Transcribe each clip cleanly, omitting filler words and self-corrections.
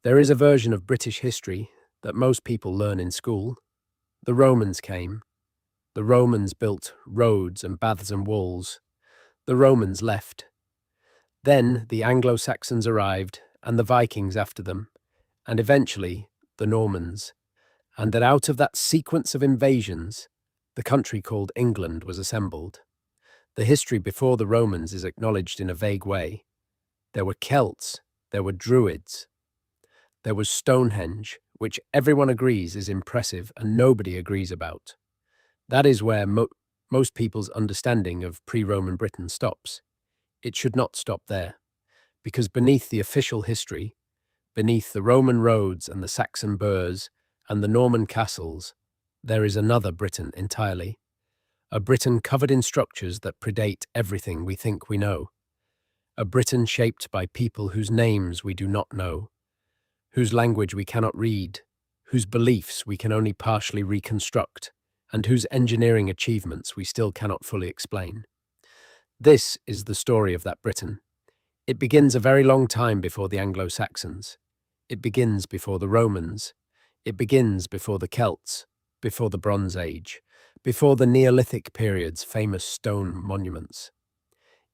There is a version of British history that most people learn in school. The Romans came. The Romans built roads and baths and walls. The Romans left. Then the Anglo-Saxons arrived, and the Vikings after them, and eventually the Normans. And that out of that sequence of invasions, the country called England was assembled. The history before the Romans is acknowledged in a vague way. There were Celts, there were Druids. There was Stonehenge, which everyone agrees is impressive and nobody agrees about. That is where most people's understanding of pre-Roman Britain stops. It should not stop there, because beneath the official history, beneath the Roman roads and the Saxon burhs and the Norman castles, there is another Britain entirely. A Britain covered in structures that predate everything we think we know. A Britain shaped by people whose names we do not know, whose language we cannot read, whose beliefs we can only partially reconstruct, and whose engineering achievements we still cannot fully explain. This is the story of that Britain. It begins a very long time before the Anglo-Saxons. It begins before the Romans. It begins before the Celts, before the Bronze Age, before the Neolithic period's famous stone monuments.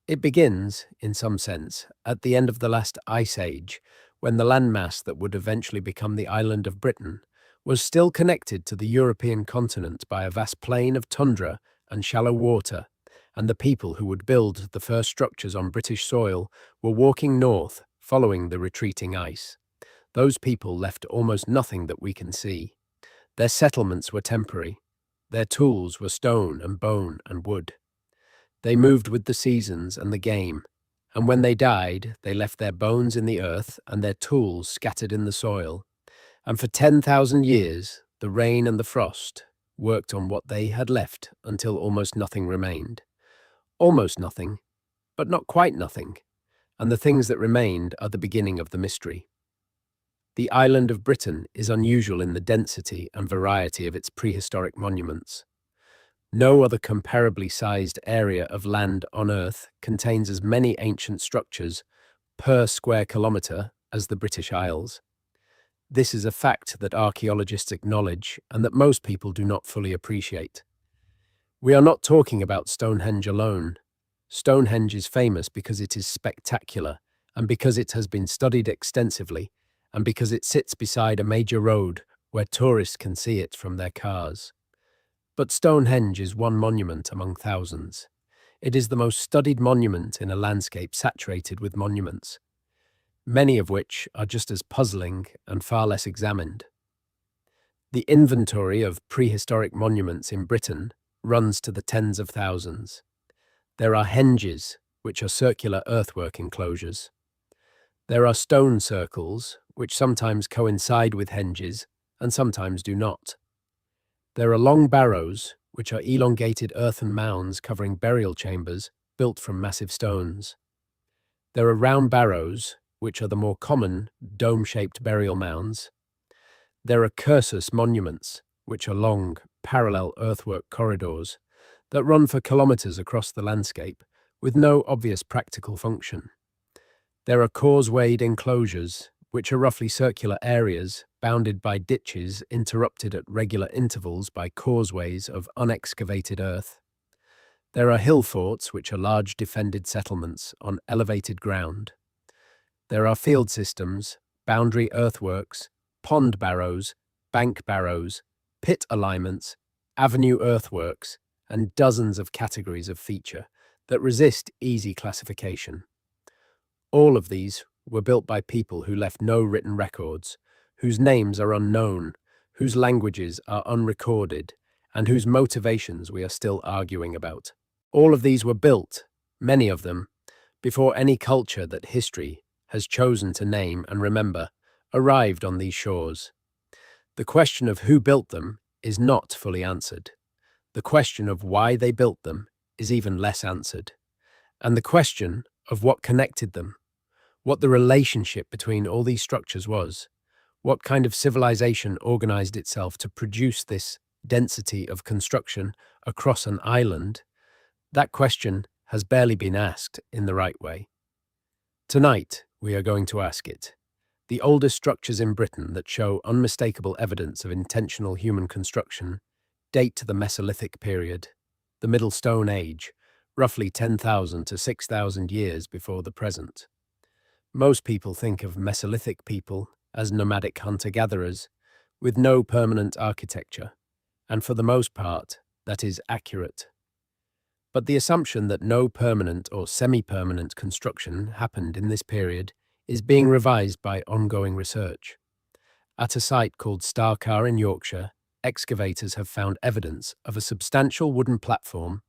It begins, in some sense, at the end of the last ice age, when the landmass that would eventually become the island of Britain was still connected to the European continent by a vast plain of tundra and shallow water, and the people who would build the first structures on British soil were walking north, following the retreating ice. Those people left almost nothing that we can see. Their settlements were temporary. Their tools were stone and bone and wood. They moved with the seasons and the game, and when they died, they left their bones in the earth and their tools scattered in the soil. And for 10,000 years, the rain and the frost worked on what they had left until almost nothing remained. Almost nothing, but not quite nothing, and the things that remained are the beginning of the mystery. The island of Britain is unusual in the density and variety of its prehistoric monuments. No other comparably sized area of land on Earth contains as many ancient structures per square kilometre as the British Isles. This is a fact that archaeologists acknowledge and that most people do not fully appreciate. We are not talking about Stonehenge alone. Stonehenge is famous because it is spectacular and because it has been studied extensively and because it sits beside a major road where tourists can see it from their cars. But Stonehenge is one monument among thousands. It is the most studied monument in a landscape saturated with monuments, many of which are just as puzzling and far less examined. The inventory of prehistoric monuments in Britain runs to the tens of thousands. There are henges, which are circular earthwork enclosures. There are stone circles, which sometimes coincide with henges and sometimes do not. There are long barrows, which are elongated earthen mounds covering burial chambers built from massive stones. There are round barrows, which are the more common dome-shaped burial mounds. There are Cursus monuments, which are long, parallel earthwork corridors that run for kilometres across the landscape with no obvious practical function. There are causewayed enclosures, which are roughly circular areas bounded by ditches interrupted at regular intervals by causeways of unexcavated earth. There are hill forts, which are large defended settlements on elevated ground. There are field systems, boundary earthworks, pond barrows, bank barrows, pit alignments, avenue earthworks, and dozens of categories of feature that resist easy classification. All of these were built by people who left no written records, whose names are unknown, whose languages are unrecorded, and whose motivations we are still arguing about. All of these were built, many of them, before any culture that history has chosen to name and remember arrived on these shores. The question of who built them is not fully answered. The question of why they built them is even less answered. And the question of what connected them, what the relationship between all these structures was, what kind of civilization organized itself to produce this density of construction across an island, that question has barely been asked in the right way. Tonight, we are going to ask it. The oldest structures in Britain that show unmistakable evidence of intentional human construction date to the Mesolithic period, the Middle Stone Age, roughly 10,000 to 6,000 years before the present. Most people think of Mesolithic people as nomadic hunter-gatherers, with no permanent architecture, and for the most part, that is accurate. But the assumption that no permanent or semi-permanent construction happened in this period is being revised by ongoing research. At a site called Starcar in Yorkshire, excavators have found evidence of a substantial wooden platform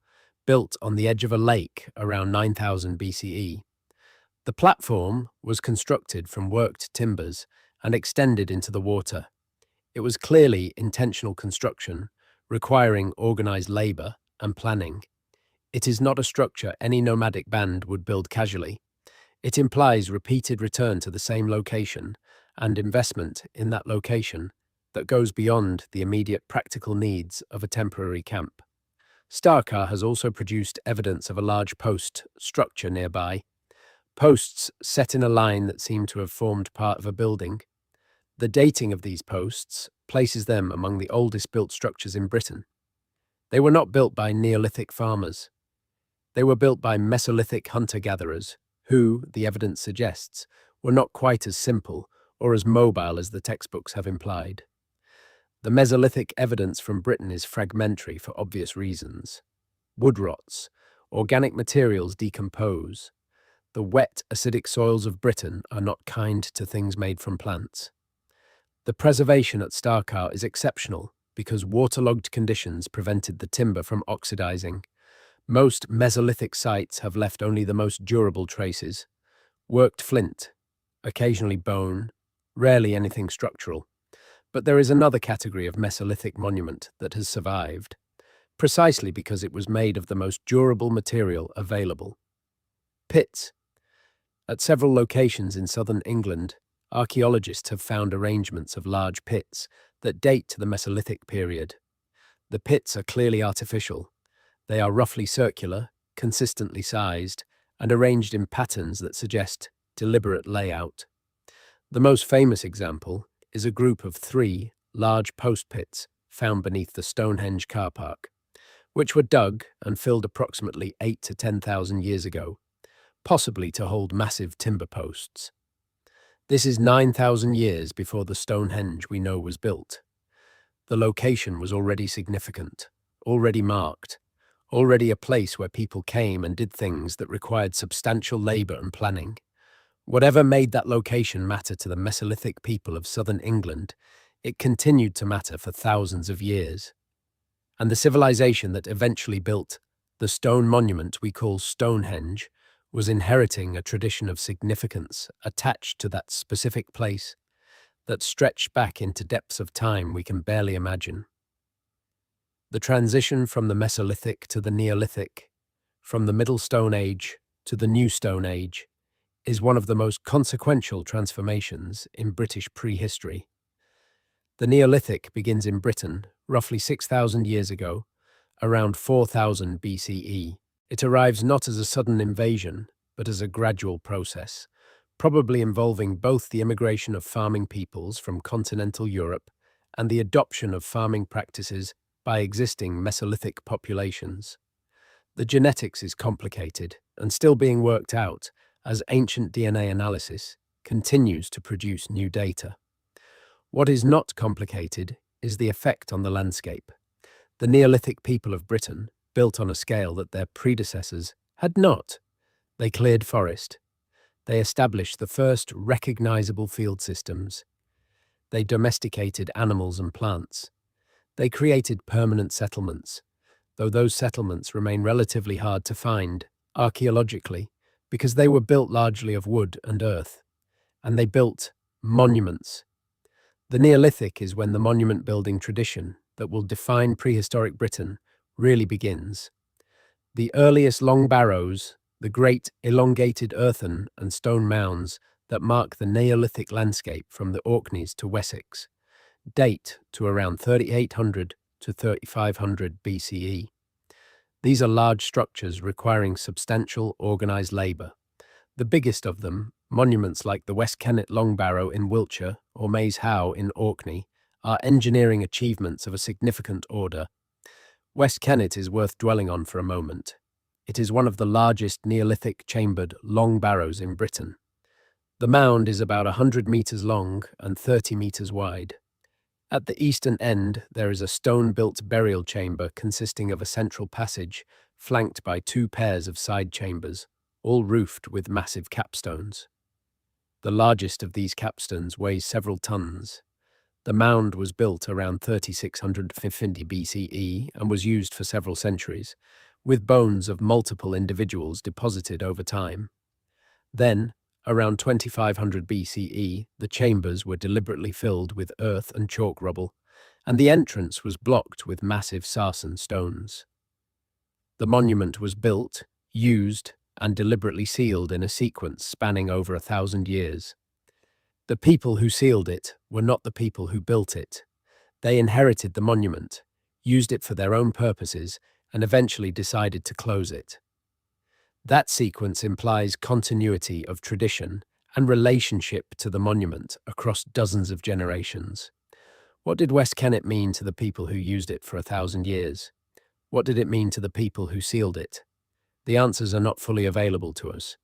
built on the edge of a lake around 9000 BCE. The platform was constructed from worked timbers and extended into the water. It was clearly intentional construction, requiring organized labor and planning. It is not a structure any nomadic band would build casually. It implies repeated return to the same location and investment in that location that goes beyond the immediate practical needs of a temporary camp. Starcar has also produced evidence of a large post structure nearby, posts set in a line that seem to have formed part of a building. The dating of these posts places them among the oldest built structures in Britain. They were not built by Neolithic farmers. They were built by Mesolithic hunter-gatherers, who, the evidence suggests, were not quite as simple or as mobile as the textbooks have implied. The Mesolithic evidence from Britain is fragmentary for obvious reasons. Wood rots, organic materials decompose. The wet, acidic soils of Britain are not kind to things made from plants. The preservation at Starcar is exceptional because waterlogged conditions prevented the timber from oxidizing. Most Mesolithic sites have left only the most durable traces: worked flint, occasionally bone, rarely anything structural. But there is another category of Mesolithic monument that has survived, precisely because it was made of the most durable material available: pits. At several locations in southern England, archaeologists have found arrangements of large pits that date to the Mesolithic period. The pits are clearly artificial. They are roughly circular, consistently sized, and arranged in patterns that suggest deliberate layout. The most famous example is a group of 3 large post pits found beneath the Stonehenge car park, which were dug and filled approximately 8 to 10,000 years ago, possibly to hold massive timber posts. This is 9,000 years before the Stonehenge we know was built. The location was already significant, already marked, already a place where people came and did things that required substantial labor and planning. Whatever made that location matter to the Mesolithic people of southern England, it continued to matter for thousands of years. And the civilization that eventually built the stone monument we call Stonehenge was inheriting a tradition of significance attached to that specific place that stretched back into depths of time we can barely imagine. The transition from the Mesolithic to the Neolithic, from the Middle Stone Age to the New Stone Age, is one of the most consequential transformations in British prehistory. The Neolithic begins in Britain roughly 6,000 years ago, around 4000 BCE. It arrives not as a sudden invasion, but as a gradual process, probably involving both the immigration of farming peoples from continental Europe and the adoption of farming practices by existing Mesolithic populations. The genetics is complicated and still being worked out as ancient DNA analysis continues to produce new data. What is not complicated is the effect on the landscape. The Neolithic people of Britain built on a scale that their predecessors had not. They cleared forest. They established the first recognizable field systems. They domesticated animals and plants. They created permanent settlements, though those settlements remain relatively hard to find archaeologically because they were built largely of wood and earth. And they built monuments. The Neolithic is when the monument building tradition that will define prehistoric Britain really begins. The earliest long barrows, the great elongated earthen and stone mounds that mark the Neolithic landscape from the Orkneys to Wessex, date to around 3800 to 3500 BCE. These are large structures requiring substantial organized labor. The biggest of them, Monuments like the West Kennet Long Barrow in Wiltshire or Maze How in Orkney are engineering achievements of a significant order. West Kennet is worth dwelling on for a moment. It is one of the largest Neolithic chambered long barrows in Britain. The mound is about 100 metres long and 30 metres wide. At the eastern end, there is a stone-built burial chamber consisting of a central passage flanked by two pairs of side chambers, all roofed with massive capstones. The largest of these capstones weighs several tons. The mound was built around 3650 BCE and was used for several centuries, with bones of multiple individuals deposited over time. Then, around 2500 BCE, the chambers were deliberately filled with earth and chalk rubble, and the entrance was blocked with massive sarsen stones. The monument was built, used, and deliberately sealed in a sequence spanning over 1,000 years. The people who sealed it were not the people who built it. They inherited the monument, used it for their own purposes, and eventually decided to close it. That sequence implies continuity of tradition and relationship to the monument across dozens of generations. What did West Kennet mean to the people who used it for 1,000 years? What did it mean to the people who sealed it? The answers are not fully available to us,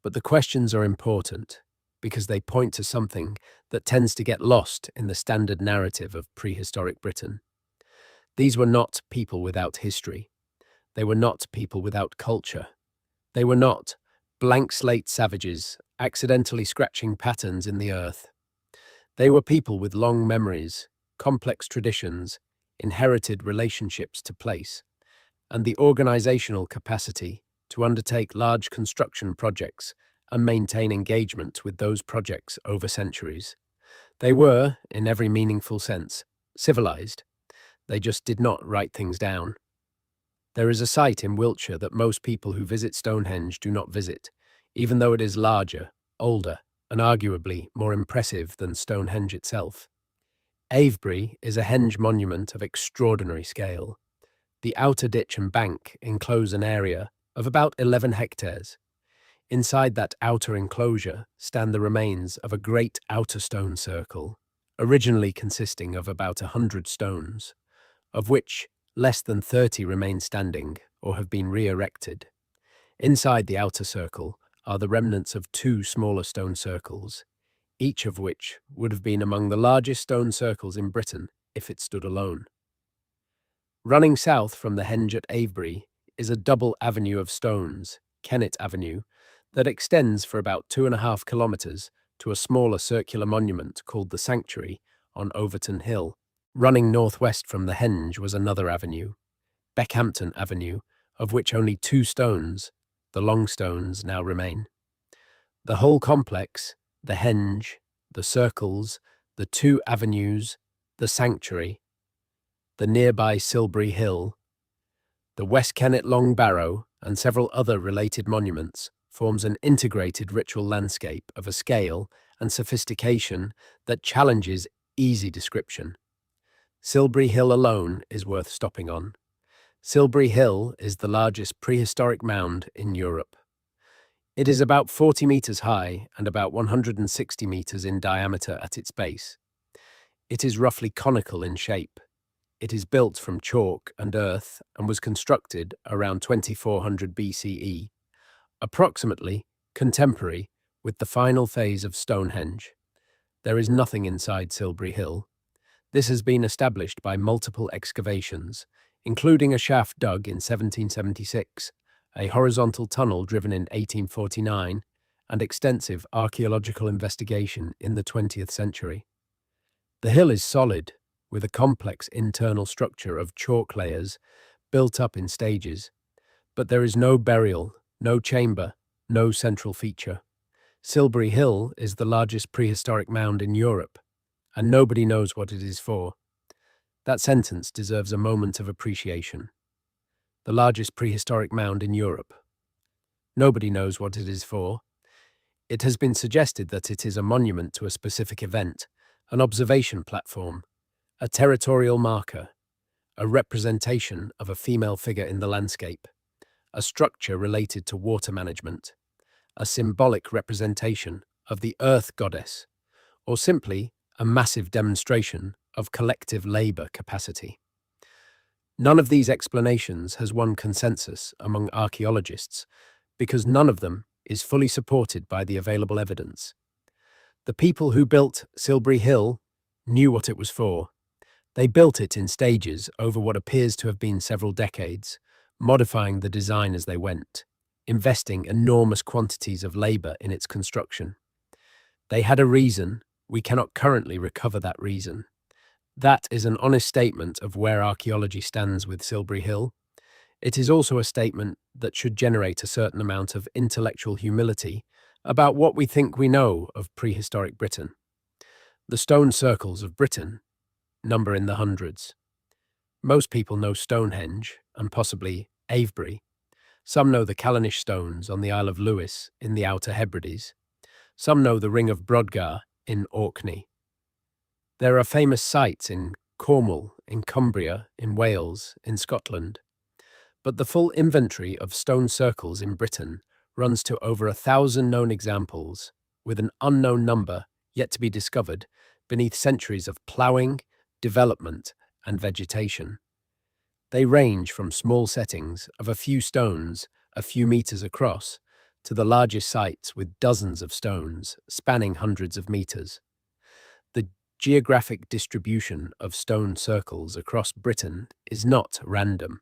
but the questions are important because they point to something that tends to get lost in the standard narrative of prehistoric Britain. These were not people without history. They were not people without culture. They were not blank slate savages accidentally scratching patterns in the earth. They were people with long memories, complex traditions, inherited relationships to place, and the organizational capacity to undertake large construction projects and maintain engagement with those projects over centuries. They were, in every meaningful sense, civilized. They just did not write things down. There is a site in Wiltshire that most people who visit Stonehenge do not visit, even though it is larger, older, and arguably more impressive than Stonehenge itself. Avebury is a henge monument of extraordinary scale. The outer ditch and bank enclose an area of about 11 hectares. Inside that outer enclosure stand the remains of a great outer stone circle, originally consisting of about 100 stones, of which less than 30 remain standing or have been re-erected. Inside the outer circle are the remnants of two smaller stone circles, each of which would have been among the largest stone circles in Britain if it stood alone. Running south from the henge at Avebury is a double avenue of stones, Kennet Avenue, that extends for about 2.5 kilometres to a smaller circular monument called the Sanctuary on Overton Hill. Running northwest from the henge was another avenue, Beckhampton Avenue, of which only 2 stones, the long stones, now remain. The whole complex, the henge, the circles, the 2 avenues, the sanctuary, the nearby Silbury Hill, the West Kennet Long Barrow, and several other related monuments forms an integrated ritual landscape of a scale and sophistication that challenges easy description. Silbury Hill alone is worth stopping on. Silbury Hill is the largest prehistoric mound in Europe. It is about 40 metres high and about 160 metres in diameter at its base. It is roughly conical in shape. It is built from chalk and earth and was constructed around 2400 BCE, approximately contemporary with the final phase of Stonehenge. There is nothing inside Silbury Hill. This has been established by multiple excavations, including a shaft dug in 1776, a horizontal tunnel driven in 1849, and extensive archaeological investigation in the 20th century. The hill is solid, with a complex internal structure of chalk layers built up in stages, but there is no burial, no chamber, no central feature. Silbury Hill is the largest prehistoric mound in Europe, and nobody knows what it is for. That sentence deserves a moment of appreciation. The largest prehistoric mound in Europe. Nobody knows what it is for. It has been suggested that it is a monument to a specific event, an observation platform, a territorial marker, a representation of a female figure in the landscape, a structure related to water management, a symbolic representation of the Earth goddess, or simply a massive demonstration of collective labor capacity. None of these explanations has won consensus among archaeologists because none of them is fully supported by the available evidence. The people who built Silbury Hill knew what it was for. They built it in stages over what appears to have been several decades, modifying the design as they went, investing enormous quantities of labor in its construction. They had a reason. We cannot currently recover that reason. That is an honest statement of where archaeology stands with Silbury Hill. It is also a statement that should generate a certain amount of intellectual humility about what we think we know of prehistoric Britain. The stone circles of Britain number in the hundreds. Most people know Stonehenge and possibly Avebury. Some know the Callanish stones on the Isle of Lewis in the Outer Hebrides. Some know the Ring of Brodgar in Orkney. There are famous sites in Cornwall, in Cumbria, in Wales, in Scotland. But the full inventory of stone circles in Britain runs to over 1,000 known examples, with an unknown number yet to be discovered beneath centuries of ploughing, development, and vegetation. They range from small settings of a few stones a few meters across to the largest sites with dozens of stones spanning hundreds of meters. The geographic distribution of stone circles across Britain is not random.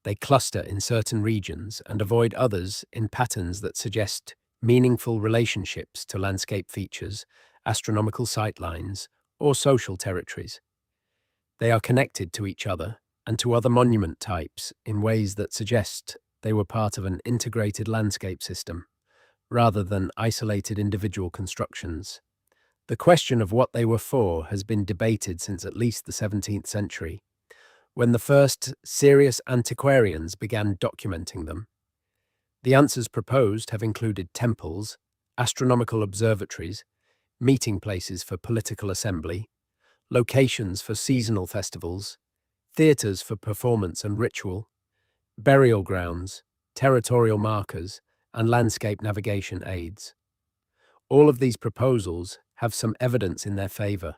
They cluster in certain regions and avoid others in patterns that suggest meaningful relationships to landscape features, astronomical sightlines, or social territories. They are connected to each other and to other monument types in ways that suggest they were part of an integrated landscape system, rather than isolated individual constructions. The question of what they were for has been debated since at least the 17th century, when the first serious antiquarians began documenting them. The answers proposed have included temples, astronomical observatories, meeting places for political assembly, locations for seasonal festivals, theatres for performance and ritual, burial grounds, territorial markers, and landscape navigation aids. All of these proposals have some evidence in their favour.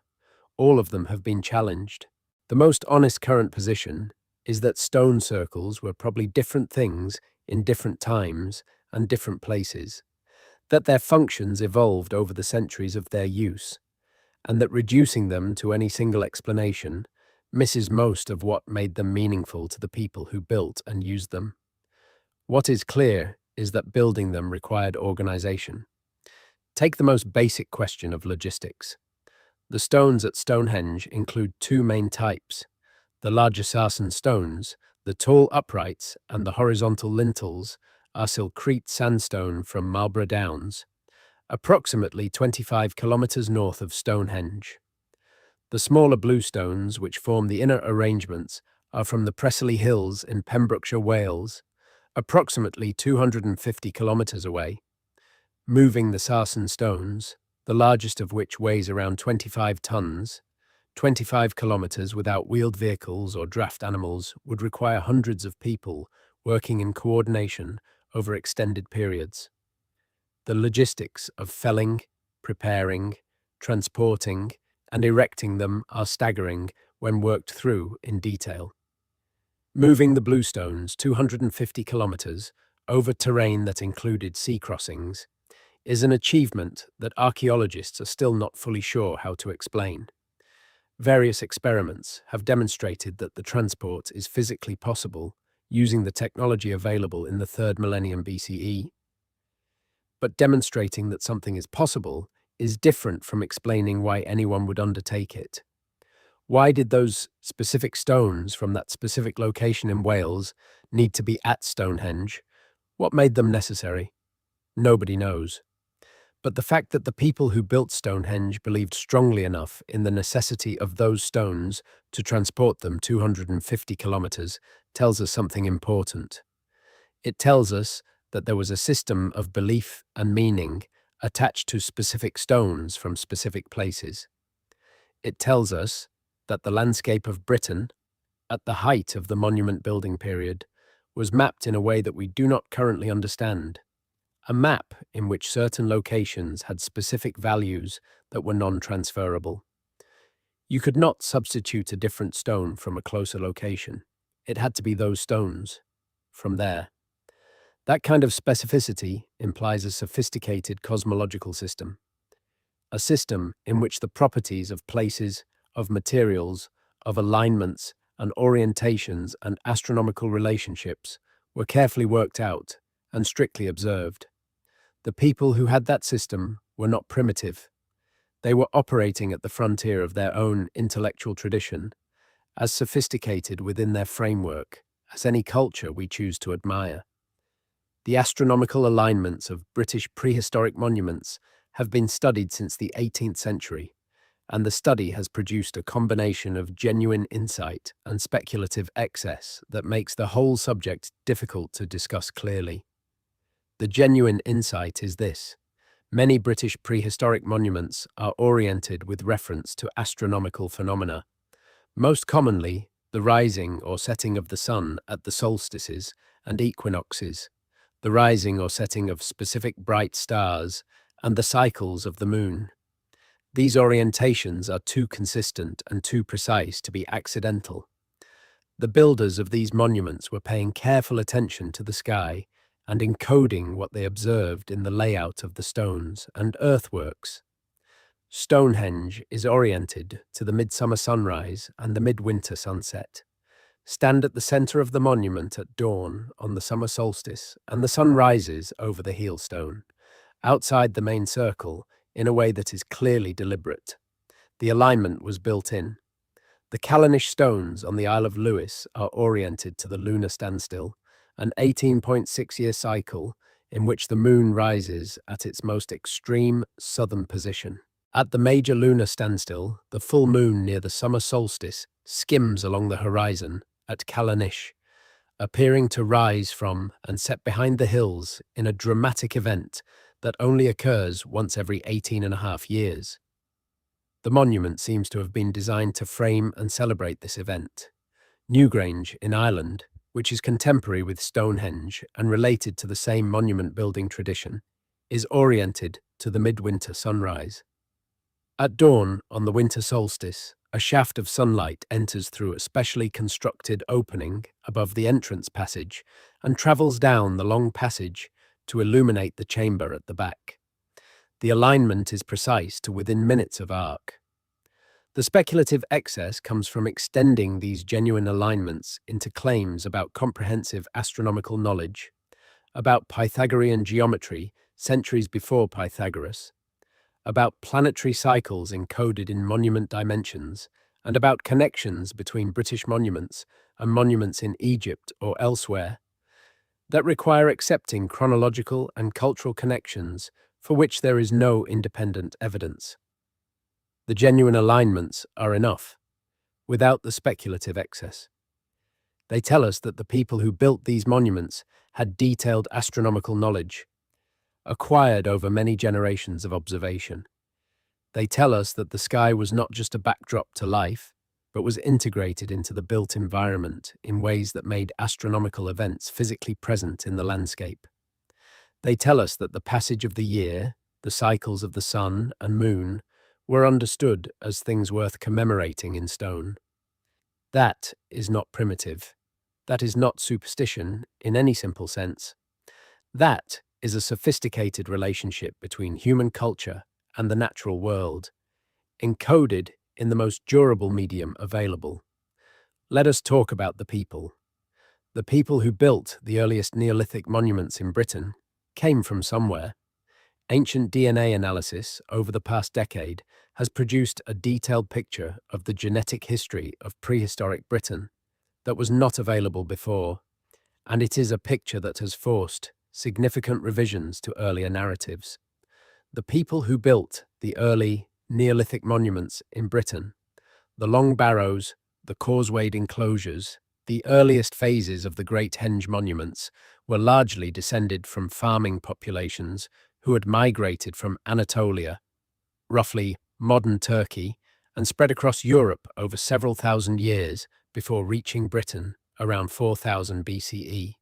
All of them have been challenged. The most honest current position is that stone circles were probably different things in different times and different places, that their functions evolved over the centuries of their use, and that reducing them to any single explanation misses most of what made them meaningful to the people who built and used them. What is clear is that building them required organization. Take the most basic question of logistics. The stones at Stonehenge include two main types: the larger sarsen stones, the tall uprights, and the horizontal lintels are Silcrete sandstone from Marlborough Downs, approximately 25 kilometers north of Stonehenge. The smaller blue stones, which form the inner arrangements, are from the Preseli Hills in Pembrokeshire, Wales, approximately 250 kilometers away. Moving the sarsen stones, the largest of which weighs around 25 tons, 25 kilometers without wheeled vehicles or draft animals would require hundreds of people working in coordination over extended periods. The logistics of felling, preparing, transporting, and erecting them are staggering when worked through in detail. Moving the bluestones 250 kilometers over terrain that included sea crossings is an achievement that archaeologists are still not fully sure how to explain. Various experiments have demonstrated that the transport is physically possible using the technology available in the 3rd millennium BCE. But demonstrating that something is possible is different from explaining why anyone would undertake it. Why did those specific stones from that specific location in Wales need to be at Stonehenge? What made them necessary? Nobody knows. But the fact that the people who built Stonehenge believed strongly enough in the necessity of those stones to transport them 250 kilometers tells us something important. It tells us that there was a system of belief and meaning attached to specific stones from specific places. It tells us that the landscape of Britain, at the height of the monument building period, was mapped in a way that we do not currently understand. a map in which certain locations had specific values that were non-transferable. You could not substitute a different stone from a closer location. It had to be those stones, from there. That kind of specificity implies a sophisticated cosmological system, a system in which the properties of places, of materials, of alignments and orientations and astronomical relationships were carefully worked out and strictly observed. The people who had that system were not primitive. They were operating at the frontier of their own intellectual tradition, as sophisticated within their framework as any culture we choose to admire. The astronomical alignments of British prehistoric monuments have been studied since the 18th century, and the study has produced a combination of genuine insight and speculative excess that makes the whole subject difficult to discuss clearly. The genuine insight is this: many British prehistoric monuments are oriented with reference to astronomical phenomena, most commonly the rising or setting of the sun at the solstices and equinoxes, the rising or setting of specific bright stars, and the cycles of the moon. These orientations are too consistent and too precise to be accidental. The builders of these monuments were paying careful attention to the sky and encoding what they observed in the layout of the stones and earthworks. Stonehenge is oriented to the midsummer sunrise and the midwinter sunset. Stand at the center of the monument at dawn on the summer solstice, and the sun rises over the heelstone, outside the main circle, in a way that is clearly deliberate. The alignment was built in. The Callanish stones on the Isle of Lewis are oriented to the lunar standstill, an 18.6-year cycle in which the moon rises at its most extreme southern position. At the major lunar standstill, the full moon near the summer solstice skims along the horizon at Callanish, appearing to rise from and set behind the hills in a dramatic event that only occurs once every 18.5 years. The monument seems to have been designed to frame and celebrate this event. Newgrange in Ireland, which is contemporary with Stonehenge and related to the same monument building tradition, is oriented to the midwinter sunrise. At dawn on the winter solstice, a shaft of sunlight enters through a specially constructed opening above the entrance passage and travels down the long passage to illuminate the chamber at the back. The alignment is precise to within minutes of arc. The speculative excess comes from extending these genuine alignments into claims about comprehensive astronomical knowledge, about Pythagorean geometry centuries before Pythagoras, about planetary cycles encoded in monument dimensions, and about connections between British monuments and monuments in Egypt or elsewhere, that require accepting chronological and cultural connections for which there is no independent evidence. The genuine alignments are enough, without the speculative excess. They tell us that the people who built these monuments had detailed astronomical knowledge, acquired over many generations of observation. They tell us that the sky was not just a backdrop to life, but was integrated into the built environment in ways that made astronomical events physically present in the landscape. They tell us that the passage of the year, the cycles of the sun and moon, were understood as things worth commemorating in stone. That is not primitive. That is not superstition in any simple sense. That is a sophisticated relationship between human culture and the natural world, encoded in the most durable medium available. Let us talk about the people. The people who built the earliest Neolithic monuments in Britain came from somewhere. Ancient DNA analysis over the past decade has produced a detailed picture of the genetic history of prehistoric Britain that was not available before, and it is a picture that has forced significant revisions to earlier narratives. The people who built the early Neolithic monuments in Britain, the long barrows, the causewayed enclosures, the earliest phases of the Great Henge monuments, were largely descended from farming populations who had migrated from Anatolia, roughly modern Turkey, and spread across Europe over several thousand years before reaching Britain around 4000 BCE.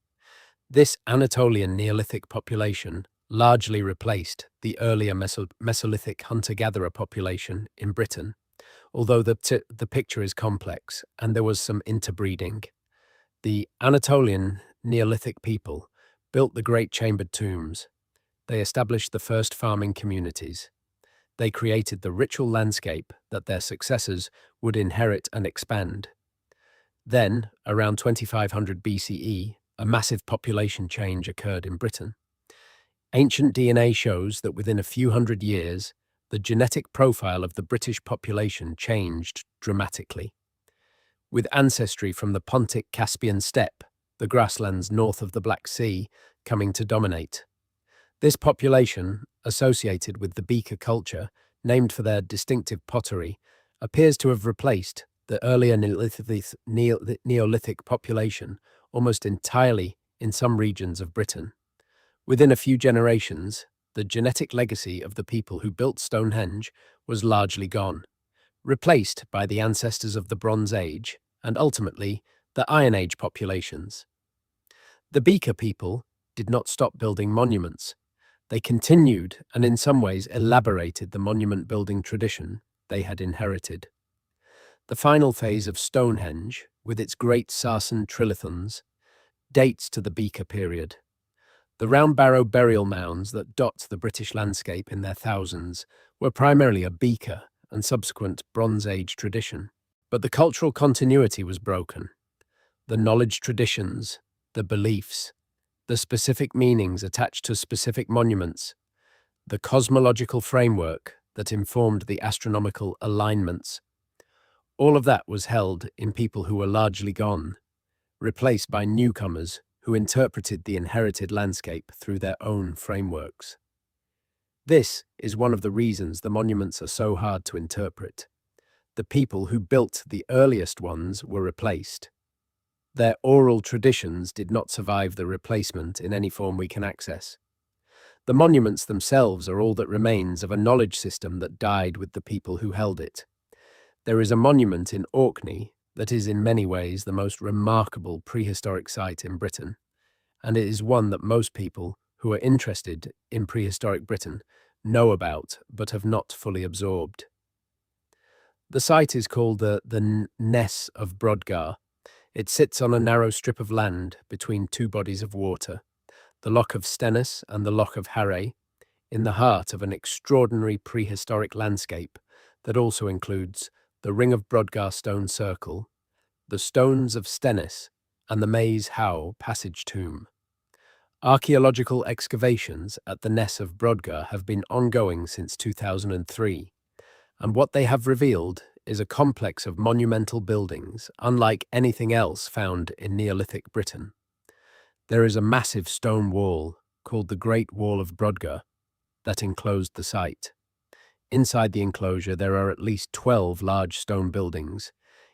This Anatolian Neolithic population largely replaced the earlier Mesolithic hunter-gatherer population in Britain, although the picture is complex and there was some interbreeding. The Anatolian Neolithic people built the great chambered tombs. They established the first farming communities. They created the ritual landscape that their successors would inherit and expand. Then, around 2500 BCE, a massive population change occurred in Britain. Ancient DNA shows that within a few hundred years, the genetic profile of the British population changed dramatically. With ancestry from the Pontic Caspian steppe, the grasslands north of the Black Sea, coming to dominate. This population, associated with the Beaker culture, named for their distinctive pottery, appears to have replaced the earlier Neolithic population almost entirely in some regions of Britain. Within a few generations, the genetic legacy of the people who built Stonehenge was largely gone, replaced by the ancestors of the Bronze Age and ultimately the Iron Age populations. The Beaker people did not stop building monuments. They continued and in some ways elaborated the monument building tradition they had inherited. The final phase of Stonehenge, with its great sarsen trilithons, dates to the Beaker period. The round barrow burial mounds that dot the British landscape in their thousands were primarily a Beaker and subsequent Bronze Age tradition. But the cultural continuity was broken. The knowledge traditions, the beliefs, the specific meanings attached to specific monuments, the cosmological framework that informed the astronomical alignments, all of that was held in people who were largely gone, replaced by newcomers who interpreted the inherited landscape through their own frameworks. This is one of the reasons the monuments are so hard to interpret. The people who built the earliest ones were replaced. Their oral traditions did not survive the replacement in any form we can access. The monuments themselves are all that remains of a knowledge system that died with the people who held it. There is a monument in Orkney that is in many ways the most remarkable prehistoric site in Britain, and it is one that most people who are interested in prehistoric Britain know about but have not fully absorbed. The site is called the Ness of Brodgar. It sits on a narrow strip of land between two bodies of water, the Loch of Stennis and the Loch of Harray, in the heart of an extraordinary prehistoric landscape that also includes the Ring of Brodgar stone circle, the Stones of Stennis, and the Maze How passage tomb. Archaeological excavations at the Ness of Brodgar have been ongoing since 2003, and what they have revealed is a complex of monumental buildings unlike anything else found in Neolithic Britain. There is a massive stone wall called the Great Wall of Brodgar that enclosed the site. Inside the enclosure there are at least 12 large stone buildings,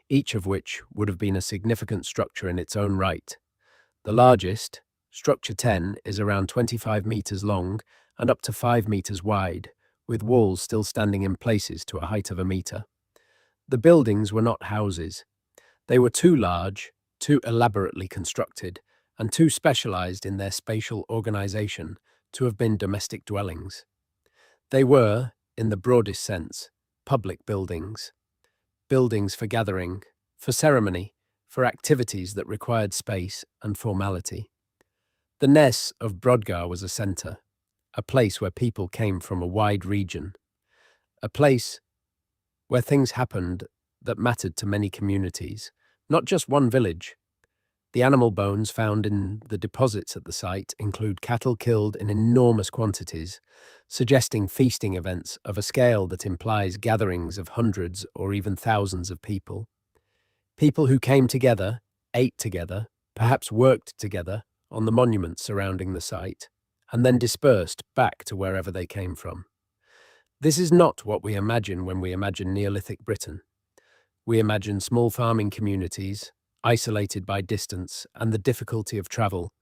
each of which would have been a significant structure in its own right. The largest, Structure 10, is around 25 meters long and up to 5 meters wide, with walls still standing in places to a height of a meter. The buildings were not houses. They were too large, too elaborately constructed, and too specialized in their spatial organization to have been domestic dwellings. They were, in the broadest sense, public buildings. Buildings for gathering, for ceremony, for activities that required space and formality. The Ness of Brodgar was a centre, a place where people came from a wide region, a place where things happened that mattered to many communities, not just one village. The animal bones found in the deposits at the site include cattle killed in enormous quantities, suggesting feasting events of a scale that implies gatherings of hundreds or even thousands of people. People who came together, ate together, perhaps worked together on the monuments surrounding the site, and then dispersed back to wherever they came from. This is not what we imagine when we imagine Neolithic Britain. We imagine small farming communities, isolated by distance and the difficulty of travel,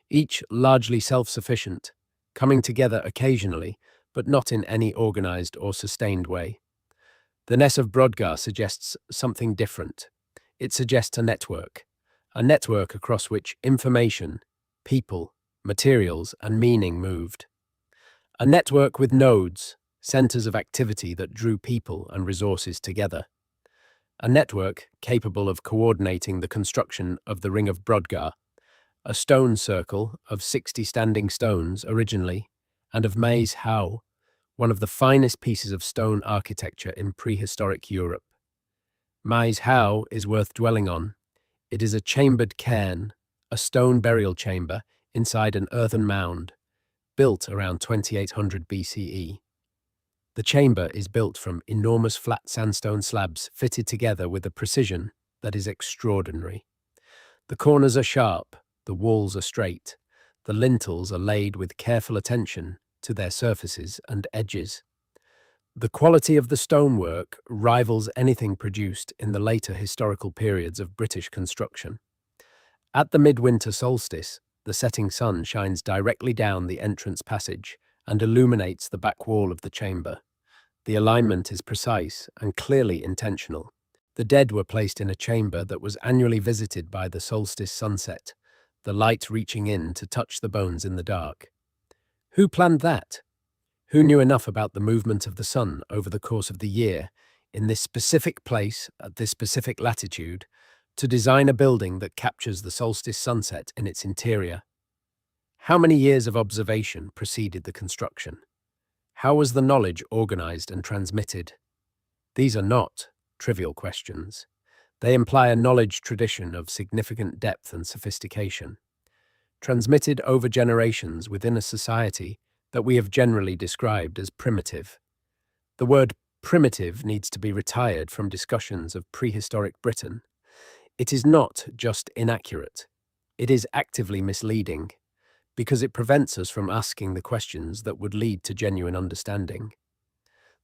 each largely self-sufficient, coming together occasionally, but not in any organized or sustained way. The Ness of Brodgar suggests something different. It suggests a network across which information, people, materials, and meaning moved. A network with nodes, centers of activity that drew people and resources together. A network capable of coordinating the construction of the Ring of Brodgar, a stone circle of 60 standing stones originally, and of Maes Howe, one of the finest pieces of stone architecture in prehistoric Europe. Maes Howe is worth dwelling on. It is a chambered cairn, a stone burial chamber inside an earthen mound, built around 2800 BCE. The chamber is built from enormous flat sandstone slabs fitted together with a precision that is extraordinary. The corners are sharp, the walls are straight, the lintels are laid with careful attention to their surfaces and edges. The quality of the stonework rivals anything produced in the later historical periods of British construction. At the midwinter solstice, the setting sun shines directly down the entrance passage and illuminates the back wall of the chamber. The alignment is precise and clearly intentional. The dead were placed in a chamber that was annually visited by the solstice sunset, the light reaching in to touch the bones in the dark. Who planned that? Who knew enough about the movement of the sun over the course of the year, in this specific place, at this specific latitude, to design a building that captures the solstice sunset in its interior? How many years of observation preceded the construction? How was the knowledge organized and transmitted? These are not trivial questions. They imply a knowledge tradition of significant depth and sophistication, transmitted over generations within a society that we have generally described as primitive. The word primitive needs to be retired from discussions of prehistoric Britain. It is not just inaccurate, it is actively misleading, because it prevents us from asking the questions that would lead to genuine understanding.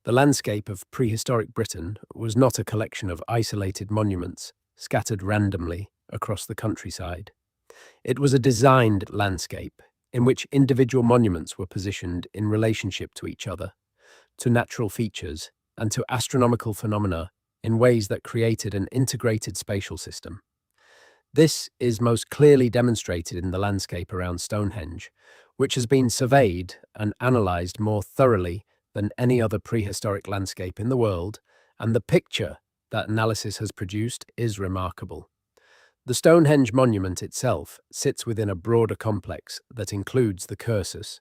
The landscape of prehistoric Britain was not a collection of isolated monuments scattered randomly across the countryside. It was a designed landscape in which individual monuments were positioned in relationship to each other, to natural features, and to astronomical phenomena in ways that created an integrated spatial system. This is most clearly demonstrated in the landscape around Stonehenge, which has been surveyed and analysed more thoroughly than any other prehistoric landscape in the world, and the picture that analysis has produced is remarkable. The Stonehenge monument itself sits within a broader complex that includes the Cursus,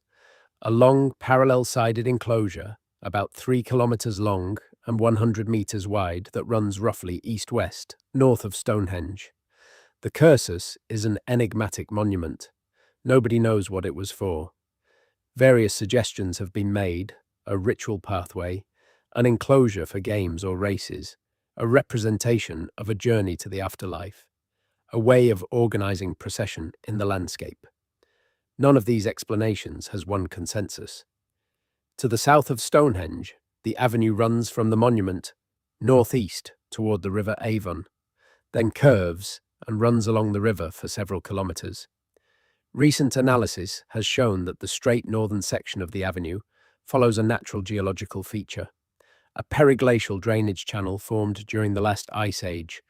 a long parallel-sided enclosure about 3 kilometres long and 100 metres wide that runs roughly east-west, north of Stonehenge. The Cursus is an enigmatic monument. Nobody knows what it was for. Various suggestions have been made: a ritual pathway, an enclosure for games or races, a representation of a journey to the afterlife, a way of organising procession in the landscape. None of these explanations has won consensus. To the south of Stonehenge, the avenue runs from the monument northeast toward the River Avon, then curves and runs along the river for several kilometres. Recent analysis has shown that the straight northern section of the avenue follows a natural geological feature, a periglacial drainage channel formed during the last ice age,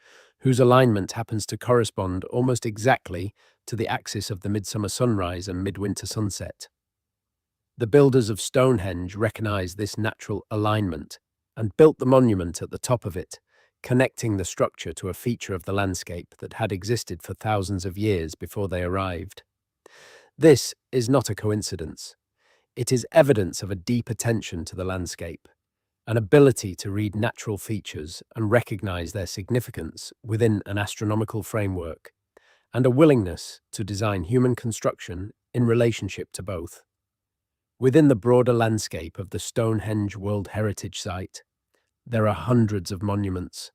whose alignment happens to correspond almost exactly to the axis of the midsummer sunrise and midwinter sunset. The builders of Stonehenge recognised this natural alignment and built the monument at the top of it, connecting the structure to a feature of the landscape that had existed for thousands of years before they arrived. This is not a coincidence. It is evidence of a deep attention to the landscape, an ability to read natural features and recognise their significance within an astronomical framework, and a willingness to design human construction in relationship to both. Within the broader landscape of the Stonehenge World Heritage Site, there are hundreds of monuments: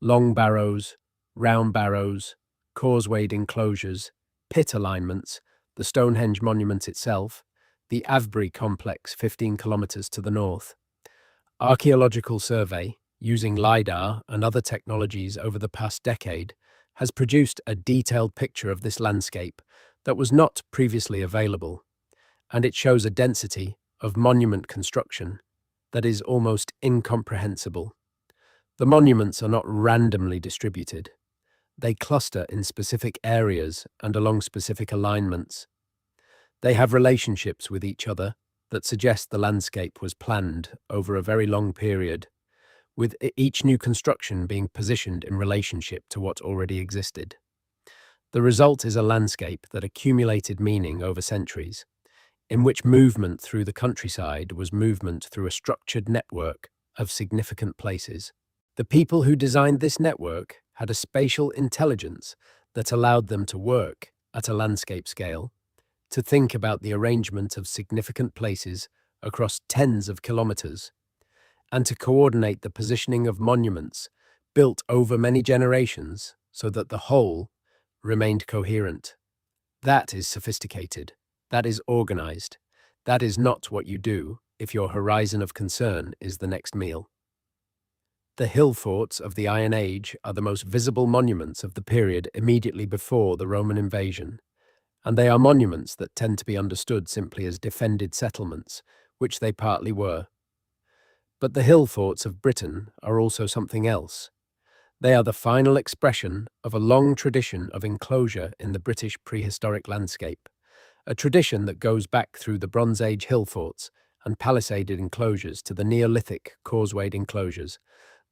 long barrows, round barrows, causewayed enclosures, pit alignments, the Stonehenge monument itself, the Avebury complex 15 kilometres to the north. Archaeological survey, using LiDAR and other technologies over the past decade, has produced a detailed picture of this landscape that was not previously available, and it shows a density of monument construction that is almost incomprehensible. The monuments are not randomly distributed. They cluster in specific areas and along specific alignments. They have relationships with each other that suggest the landscape was planned over a very long period, with each new construction being positioned in relationship to what already existed. The result is a landscape that accumulated meaning over centuries, in which movement through the countryside was movement through a structured network of significant places. The people who designed this network had a spatial intelligence that allowed them to work at a landscape scale, to think about the arrangement of significant places across tens of kilometers, and to coordinate the positioning of monuments built over many generations so that the whole remained coherent. That is sophisticated. That is organized. That is not what you do if your horizon of concern is the next meal. The hill forts of the Iron Age are the most visible monuments of the period immediately before the Roman invasion, and they are monuments that tend to be understood simply as defended settlements, which they partly were. But the hill forts of Britain are also something else. They are the final expression of a long tradition of enclosure in the British prehistoric landscape, a tradition that goes back through the Bronze Age hill forts and palisaded enclosures to the Neolithic causewayed enclosures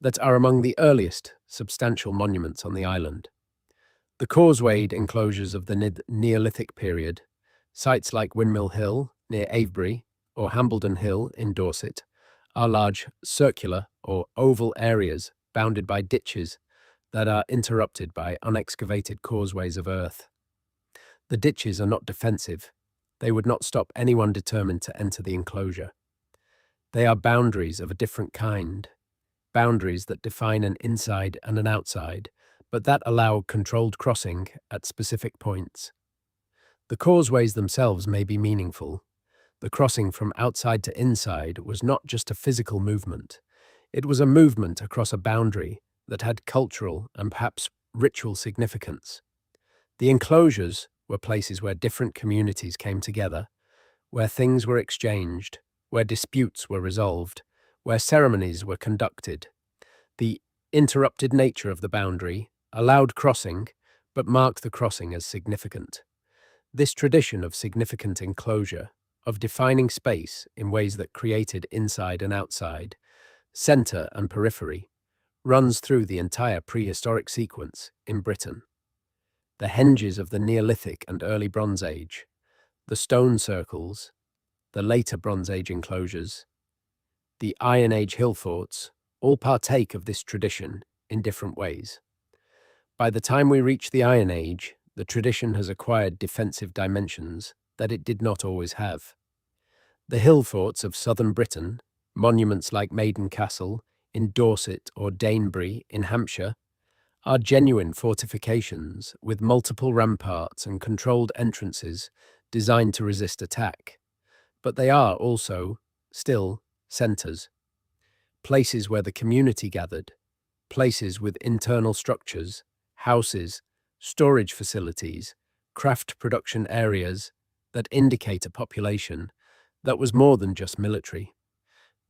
that are among the earliest substantial monuments on the island. The causewayed enclosures of the Neolithic period, sites like Windmill Hill near Avebury or Hambledon Hill in Dorset, are large circular or oval areas bounded by ditches that are interrupted by unexcavated causeways of earth. The ditches are not defensive. They would not stop anyone determined to enter the enclosure. They are boundaries of a different kind, boundaries that define an inside and an outside, but that allow controlled crossing at specific points. The causeways themselves may be meaningful. The crossing from outside to inside was not just a physical movement. It was a movement across a boundary that had cultural and perhaps ritual significance. The enclosures were places where different communities came together, where things were exchanged, where disputes were resolved, where ceremonies were conducted. The interrupted nature of the boundary allowed crossing, but marked the crossing as significant. This tradition of significant enclosure, of defining space in ways that created inside and outside, center and periphery, runs through the entire prehistoric sequence in Britain. The henges of the Neolithic and early Bronze Age, the stone circles, the later Bronze Age enclosures, the Iron Age hill forts, all partake of this tradition in different ways. By the time we reach the Iron Age, the tradition has acquired defensive dimensions that it did not always have. The hill forts of southern Britain, monuments like Maiden Castle in Dorset or Danebury in Hampshire, are genuine fortifications with multiple ramparts and controlled entrances designed to resist attack. But they are also, still, centres, places where the community gathered, places with internal structures, houses, storage facilities, craft production areas that indicate a population that was more than just military.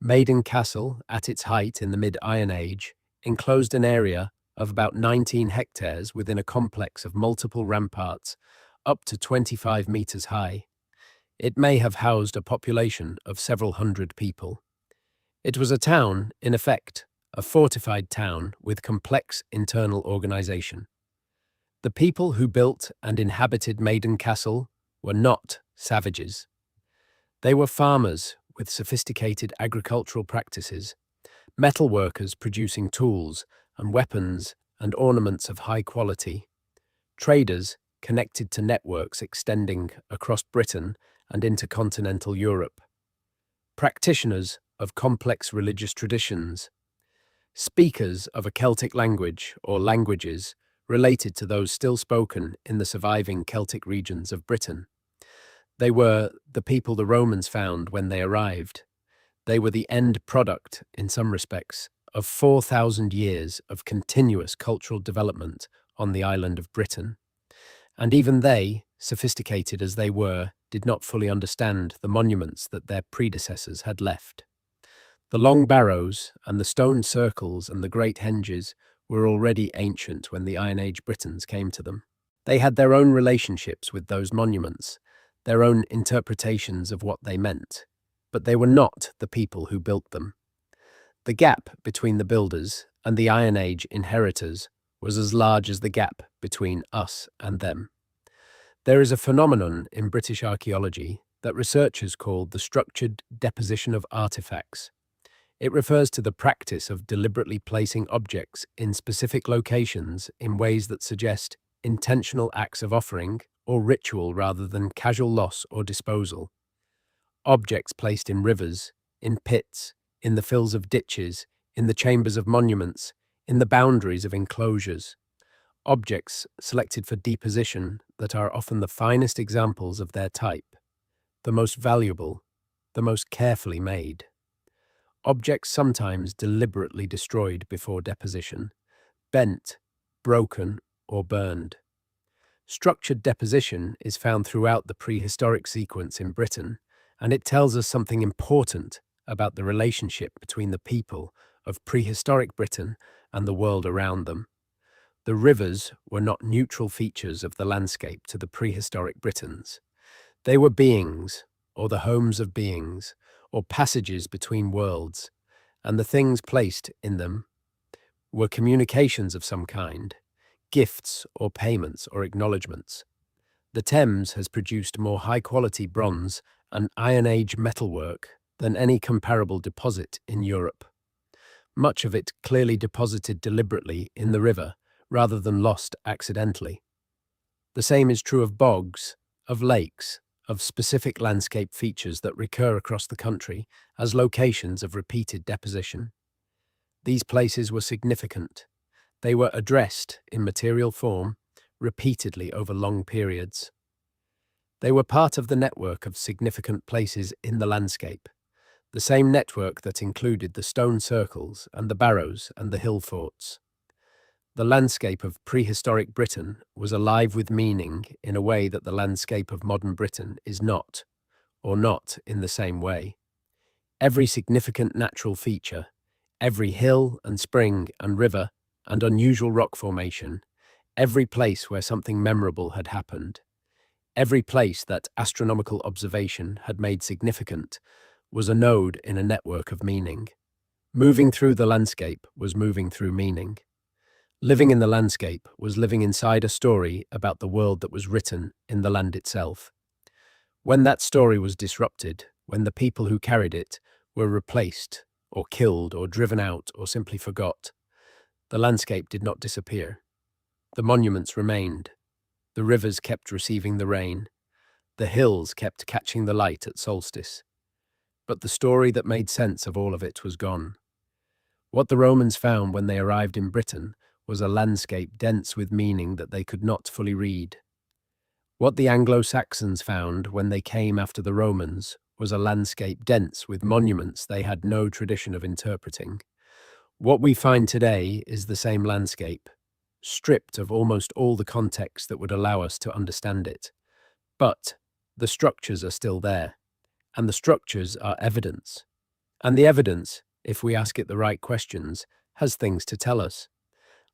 Maiden Castle, at its height in the mid-Iron Age, enclosed an area of about 19 hectares within a complex of multiple ramparts up to 25 meters high. It may have housed a population of several hundred people. It was a town, in effect, a fortified town with complex internal organization. The people who built and inhabited Maiden Castle were not savages. They were farmers with sophisticated agricultural practices, metal workers producing tools and weapons and ornaments of high quality, traders connected to networks extending across Britain and into continental Europe, practitioners of complex religious traditions, speakers of a Celtic language or languages related to those still spoken in the surviving Celtic regions of Britain. They were the people the Romans found when they arrived. They were the end product, in some respects, of 4,000 years of continuous cultural development on the island of Britain. And even they, sophisticated as they were, did not fully understand the monuments that their predecessors had left. The long barrows and the stone circles and the great henges were already ancient when the Iron Age Britons came to them. They had their own relationships with those monuments, their own interpretations of what they meant. but they were not the people who built them. The gap between the builders and the Iron Age inheritors was as large as the gap between us and them. There is a phenomenon in British archaeology that researchers call the structured deposition of artifacts. It refers to the practice of deliberately placing objects in specific locations in ways that suggest intentional acts of offering or ritual rather than casual loss or disposal. Objects placed in rivers, in pits, in the fills of ditches, in the chambers of monuments, in the boundaries of enclosures. Objects selected for deposition that are often the finest examples of their type, the most valuable, the most carefully made. Objects sometimes deliberately destroyed before deposition, bent, broken, or burned. Structured deposition is found throughout the prehistoric sequence in Britain, and it tells us something important about the relationship between the people of prehistoric Britain and the world around them. The rivers were not neutral features of the landscape to the prehistoric Britons. They were beings, or the homes of beings, or passages between worlds, and the things placed in them were communications of some kind, gifts or payments or acknowledgements. The Thames has produced more high-quality bronze and Iron Age metalwork than any comparable deposit in Europe. Much of it clearly deposited deliberately in the river rather than lost accidentally. The same is true of bogs, of lakes, of specific landscape features that recur across the country as locations of repeated deposition. These places were significant. They were addressed in material form repeatedly over long periods. They were part of the network of significant places in the landscape, the same network that included the stone circles and the barrows and the hill forts. The landscape of prehistoric Britain was alive with meaning in a way that the landscape of modern Britain is not, or not in the same way. Every significant natural feature, every hill and spring and river and unusual rock formation, every place where something memorable had happened, every place that astronomical observation had made significant, was a node in a network of meaning. Moving through the landscape was moving through meaning. Living in the landscape was living inside a story about the world that was written in the land itself. When that story was disrupted, when the people who carried it were replaced, or killed, or driven out, or simply forgot, the landscape did not disappear. The monuments remained. The rivers kept receiving the rain. The hills kept catching the light at solstice. But the story that made sense of all of it was gone. What the Romans found when they arrived in Britain was a landscape dense with meaning that they could not fully read. What the Anglo-Saxons found when they came after the Romans was a landscape dense with monuments they had no tradition of interpreting. What we find today is the same landscape, stripped of almost all the context that would allow us to understand it. But the structures are still there, and the structures are evidence. And the evidence, if we ask it the right questions, has things to tell us.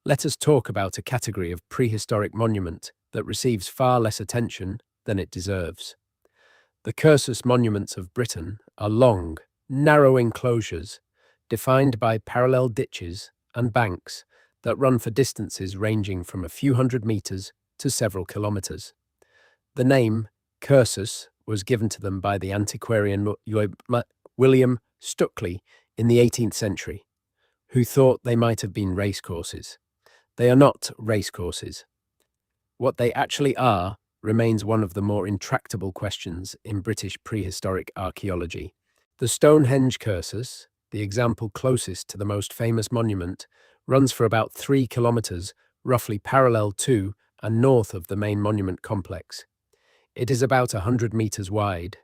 Let us talk about a category of prehistoric monument that receives far less attention than it deserves. The Cursus monuments of Britain are long, narrow enclosures, defined by parallel ditches and banks that run for distances ranging from a few hundred meters to several kilometers. The name Cursus was given to them by the antiquarian William Stukeley in the 18th century, who thought they might have been racecourses. They are not racecourses. What they actually are remains one of the more intractable questions in British prehistoric archaeology. The Stonehenge Cursus, the example closest to the most famous monument, runs for about 3 kilometers, roughly parallel to and north of the main monument complex. It is about 100 meters wide.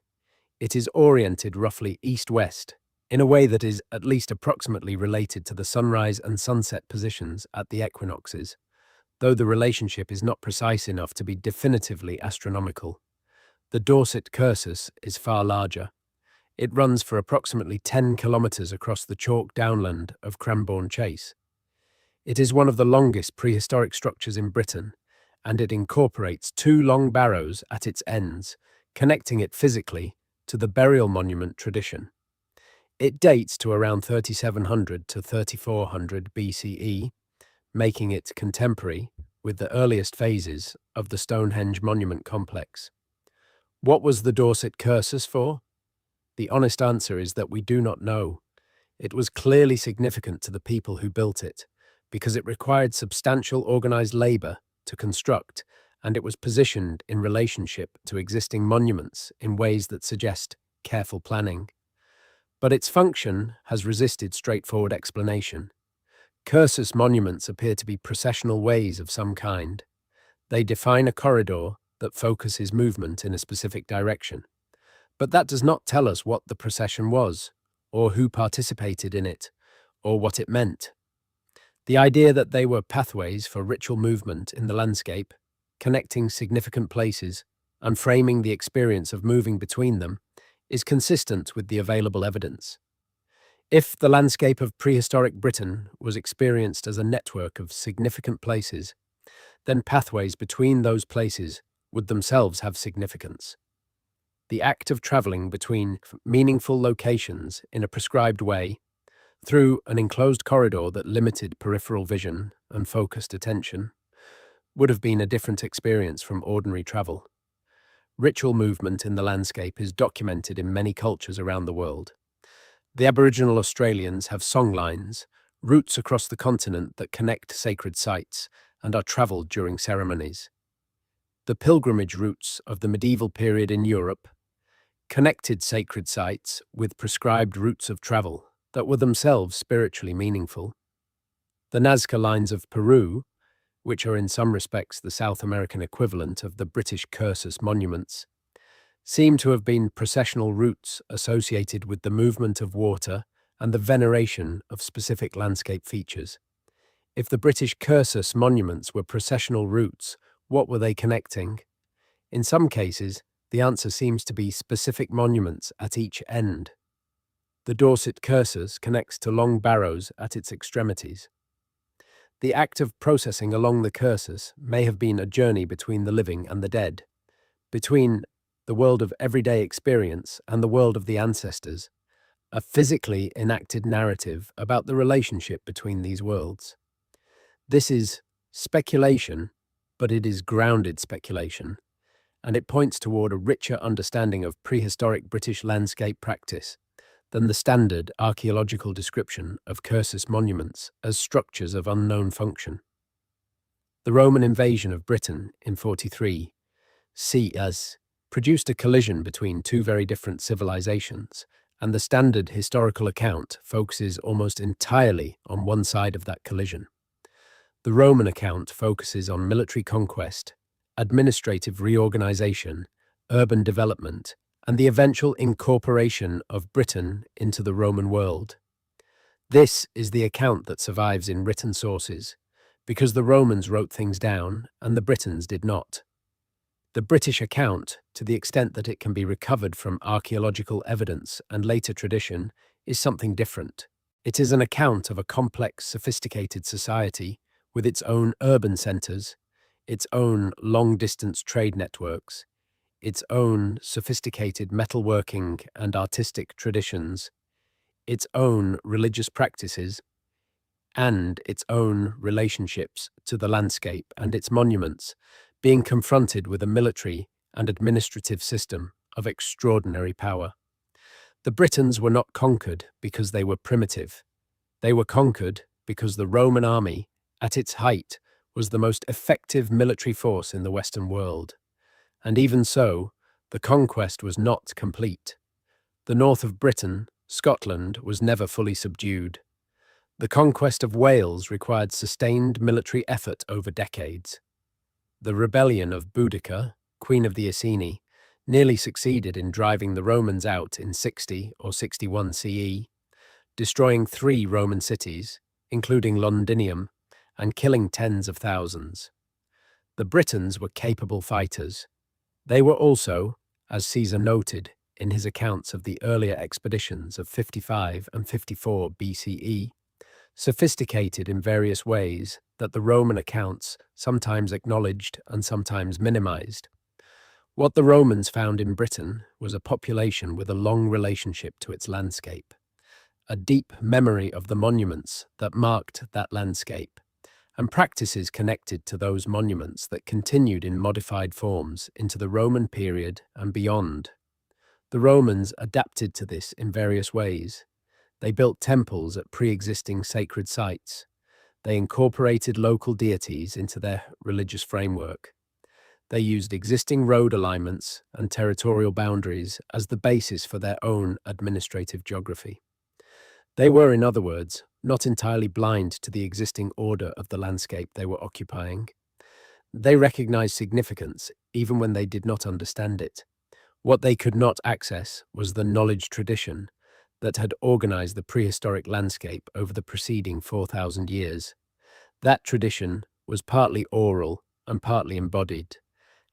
It is oriented roughly east-west, in a way that is at least approximately related to the sunrise and sunset positions at the equinoxes, though the relationship is not precise enough to be definitively astronomical. The Dorset Cursus is far larger. It runs for approximately 10 kilometers across the chalk downland of Cranbourne Chase. It is one of the longest prehistoric structures in Britain, and it incorporates 2 long barrows at its ends, connecting it physically to the burial monument tradition. It dates to around 3700 to 3400 BCE, making it contemporary with the earliest phases of the Stonehenge monument complex. What was the Dorset Cursus for? The honest answer is that we do not know. It was clearly significant to the people who built it, because it required substantial organized labor to construct, and it was positioned in relationship to existing monuments in ways that suggest careful planning. But its function has resisted straightforward explanation. Cursus monuments appear to be processional ways of some kind. They define a corridor that focuses movement in a specific direction. But that does not tell us what the procession was, or who participated in it, or what it meant. The idea that they were pathways for ritual movement in the landscape, connecting significant places, and framing the experience of moving between them, is consistent with the available evidence. If the landscape of prehistoric Britain was experienced as a network of significant places, then pathways between those places would themselves have significance. The act of travelling between meaningful locations in a prescribed way, through an enclosed corridor that limited peripheral vision and focused attention, would have been a different experience from ordinary travel. Ritual movement in the landscape is documented in many cultures around the world. The Aboriginal Australians have songlines, routes across the continent that connect sacred sites and are travelled during ceremonies. The pilgrimage routes of the medieval period in Europe connected sacred sites with prescribed routes of travel that were themselves spiritually meaningful. The Nazca lines of Peru, which are in some respects the South American equivalent of the British Cursus monuments, seem to have been processional routes associated with the movement of water and the veneration of specific landscape features. If the British Cursus monuments were processional routes, what were they connecting? In some cases, the answer seems to be specific monuments at each end. The Dorset Cursus connects to long barrows at its extremities. The act of processing along the Cursus may have been a journey between the living and the dead, between the world of everyday experience and the world of the ancestors, a physically enacted narrative about the relationship between these worlds. This is speculation, but it is grounded speculation, and it points toward a richer understanding of prehistoric British landscape practice than the standard archaeological description of Cursus monuments as structures of unknown function. The Roman invasion of Britain in 43 c.As produced a collision between two very different civilizations, and the standard historical account focuses almost entirely on one side of that collision. The Roman account focuses on military conquest, administrative reorganization, urban development, and the eventual incorporation of Britain into the Roman world. This is the account that survives in written sources, because the Romans wrote things down and the Britons did not. The British account, to the extent that it can be recovered from archaeological evidence and later tradition, is something different. It is an account of a complex, sophisticated society with its own urban centres, its own long-distance trade networks, its own sophisticated metalworking and artistic traditions, its own religious practices, and its own relationships to the landscape and its monuments, being confronted with a military and administrative system of extraordinary power. The Britons were not conquered because they were primitive. They were conquered because the Roman army, at its height, was the most effective military force in the Western world. And even so, the conquest was not complete. The north of Britain, Scotland, was never fully subdued. The conquest of Wales required sustained military effort over decades. The rebellion of Boudicca, Queen of the Iceni, nearly succeeded in driving the Romans out in 60 or 61 CE, destroying 3 Roman cities, including Londinium, and killing tens of thousands. The Britons were capable fighters. They were also, as Caesar noted in his accounts of the earlier expeditions of 55 and 54 BCE, sophisticated in various ways that the Roman accounts sometimes acknowledged and sometimes minimized. What the Romans found in Britain was a population with a long relationship to its landscape, a deep memory of the monuments that marked that landscape, and practices connected to those monuments that continued in modified forms into the Roman period and beyond. The Romans adapted to this in various ways. They built temples at pre-existing sacred sites. They incorporated local deities into their religious framework. They used existing road alignments and territorial boundaries as the basis for their own administrative geography. They were, in other words, not entirely blind to the existing order of the landscape they were occupying. They recognized significance even when they did not understand it. What they could not access was the knowledge tradition that had organized the prehistoric landscape over the preceding 4,000 years. That tradition was partly oral and partly embodied,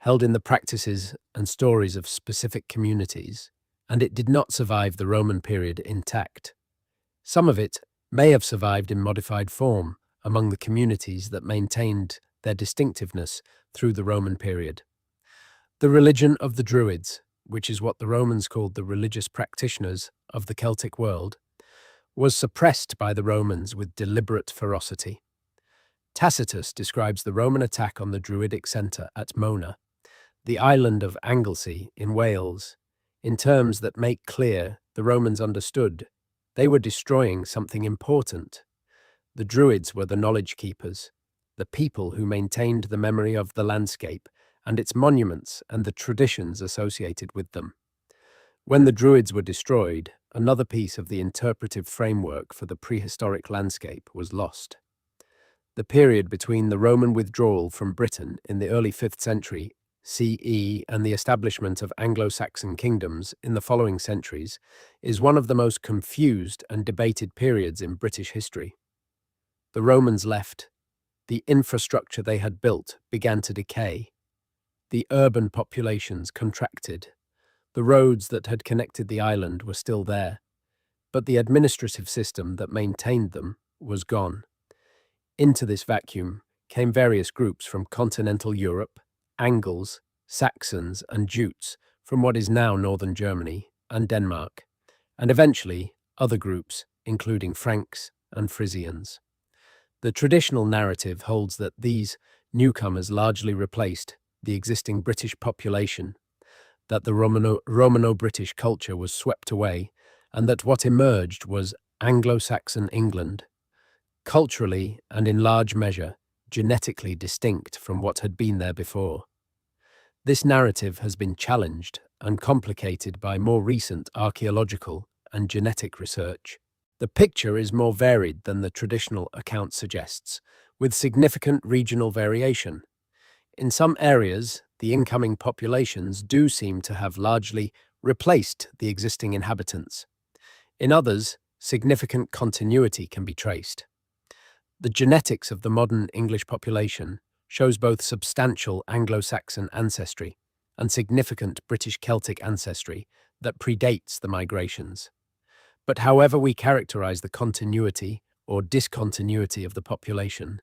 held in the practices and stories of specific communities, and it did not survive the Roman period intact. Some of it may have survived in modified form among the communities that maintained their distinctiveness through the Roman period. The religion of the Druids, which is what the Romans called the religious practitioners of the Celtic world, was suppressed by the Romans with deliberate ferocity. Tacitus describes the Roman attack on the Druidic centre at Mona, the island of Anglesey in Wales, in terms that make clear the Romans understood they were destroying something important. The Druids were the knowledge keepers, the people who maintained the memory of the landscape and its monuments and the traditions associated with them. When the Druids were destroyed, another piece of the interpretive framework for the prehistoric landscape was lost. The period between the Roman withdrawal from Britain in the early 5th century CE and the establishment of Anglo-Saxon kingdoms in the following centuries is one of the most confused and debated periods in British history. The Romans left. The infrastructure they had built began to decay. The urban populations contracted. The roads that had connected the island were still there, but the administrative system that maintained them was gone. Into this vacuum came various groups from continental Europe, Angles, Saxons, and Jutes from what is now northern Germany and Denmark, and eventually other groups, including Franks and Frisians. The traditional narrative holds that these newcomers largely replaced the existing British population, that the Romano-British culture was swept away, and that what emerged was Anglo-Saxon England, culturally and in large measure genetically distinct from what had been there before. This narrative has been challenged and complicated by more recent archaeological and genetic research. The picture is more varied than the traditional account suggests, with significant regional variation. In some areas, the incoming populations do seem to have largely replaced the existing inhabitants. In others, significant continuity can be traced. The genetics of the modern English population shows both substantial Anglo-Saxon ancestry and significant British Celtic ancestry that predates the migrations. But however we characterize the continuity or discontinuity of the population,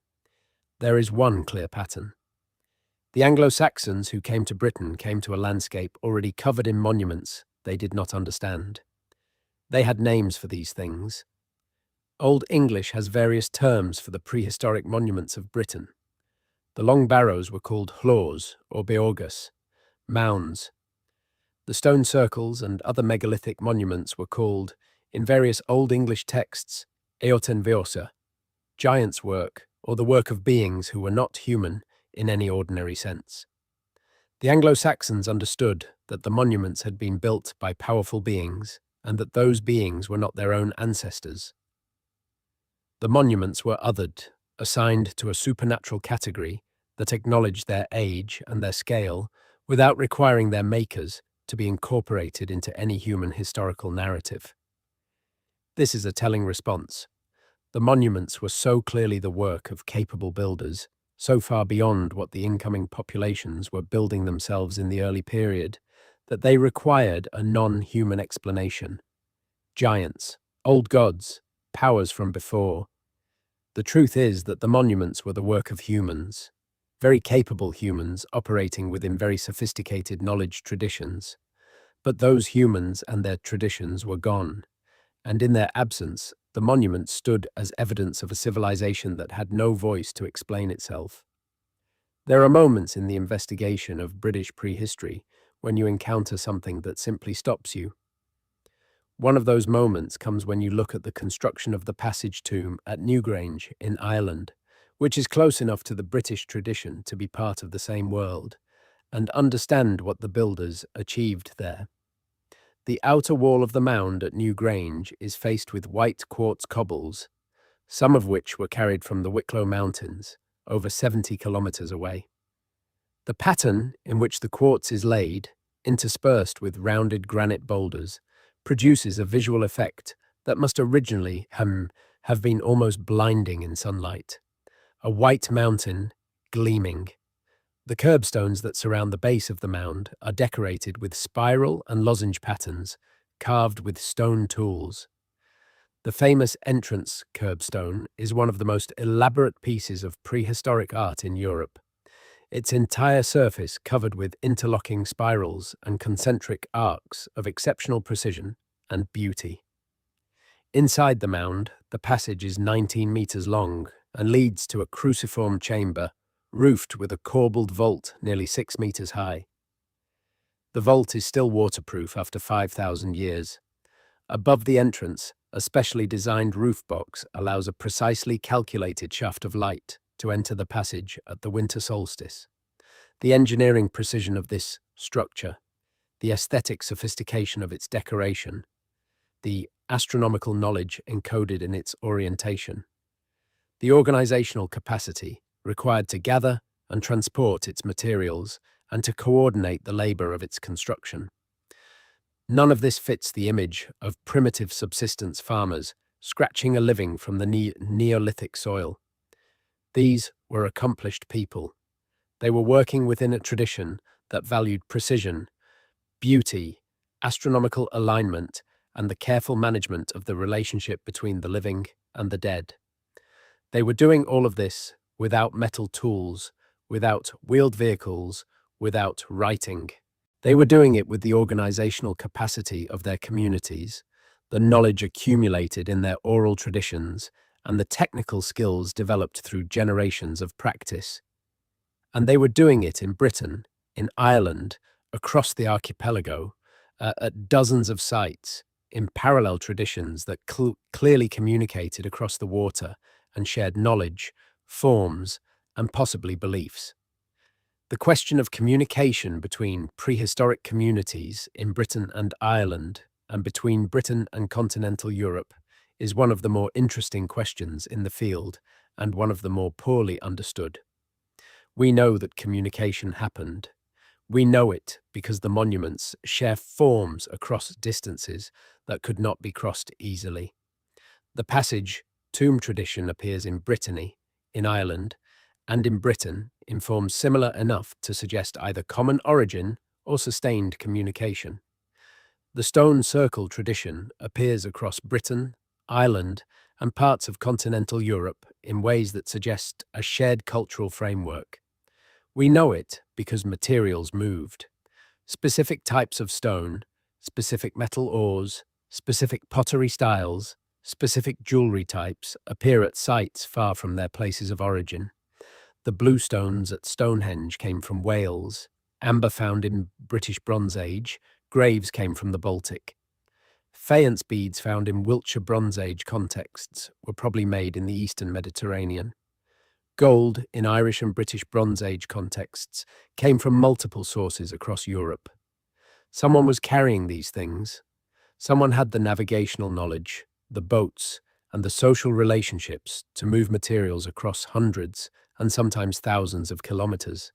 there is one clear pattern. The Anglo-Saxons who came to Britain came to a landscape already covered in monuments they did not understand. They had names for these things. Old English has various terms for the prehistoric monuments of Britain. The long barrows were called hlors or beorgas, mounds. The stone circles and other megalithic monuments were called, in various Old English texts, eotenveosa, giant's work, or the work of beings who were not human in any ordinary sense. The Anglo-Saxons understood that the monuments had been built by powerful beings and that those beings were not their own ancestors. The monuments were othered, assigned to a supernatural category that acknowledged their age and their scale without requiring their makers to be incorporated into any human historical narrative. This is a telling response. The monuments were so clearly the work of capable builders, so far beyond what the incoming populations were building themselves in the early period, that they required a non-human explanation. Giants, old gods, powers from before. The truth is that the monuments were the work of humans, very capable humans operating within very sophisticated knowledge traditions. But those humans and their traditions were gone, and in their absence, the monument stood as evidence of a civilization that had no voice to explain itself. There are moments in the investigation of British prehistory when you encounter something that simply stops you. One of those moments comes when you look at the construction of the passage tomb at Newgrange in Ireland, which is close enough to the British tradition to be part of the same world, and understand what the builders achieved there. The outer wall of the mound at Newgrange is faced with white quartz cobbles, some of which were carried from the Wicklow Mountains, over 70 kilometers away. The pattern in which the quartz is laid, interspersed with rounded granite boulders, produces a visual effect that must originally have been almost blinding in sunlight. A white mountain gleaming. The curbstones that surround the base of the mound are decorated with spiral and lozenge patterns carved with stone tools. The famous entrance curbstone is one of the most elaborate pieces of prehistoric art in Europe. Its entire surface covered with interlocking spirals and concentric arcs of exceptional precision and beauty. Inside the mound, the passage is 19 meters long and leads to a cruciform chamber roofed with a corbelled vault nearly 6 meters high. The vault is still waterproof after 5,000 years. Above the entrance, a specially designed roof box allows a precisely calculated shaft of light to enter the passage at the winter solstice. The engineering precision of this structure, the aesthetic sophistication of its decoration, the astronomical knowledge encoded in its orientation, the organizational capacity required to gather and transport its materials and to coordinate the labor of its construction. None of this fits the image of primitive subsistence farmers scratching a living from the Neolithic soil. These were accomplished people. They were working within a tradition that valued precision, beauty, astronomical alignment, and the careful management of the relationship between the living and the dead. They were doing all of this without metal tools, without wheeled vehicles, without writing. They were doing it with the organizational capacity of their communities, the knowledge accumulated in their oral traditions, and the technical skills developed through generations of practice. And they were doing it in Britain, in Ireland, across the archipelago, at dozens of sites, in parallel traditions that clearly communicated across the water and shared knowledge, forms, and possibly beliefs. The question of communication between prehistoric communities in Britain and Ireland and between Britain and continental Europe is one of the more interesting questions in the field and one of the more poorly understood. We know that communication happened. We know it because the monuments share forms across distances that could not be crossed easily. The passage tomb tradition appears in Brittany, in Ireland, and in Britain in forms similar enough to suggest either common origin or sustained communication. The stone circle tradition appears across Britain, Ireland, and parts of continental Europe in ways that suggest a shared cultural framework. We know it because materials moved. Specific types of stone, specific metal ores, specific pottery styles, specific jewelry types appear at sites far from their places of origin. The bluestones at Stonehenge came from Wales, amber found in British Bronze Age, graves came from the Baltic. Faience beads found in Wiltshire Bronze Age contexts were probably made in the Eastern Mediterranean. Gold in Irish and British Bronze Age contexts came from multiple sources across Europe. Someone was carrying these things. Someone had the navigational knowledge, the boats, and the social relationships to move materials across hundreds and sometimes thousands of kilometers.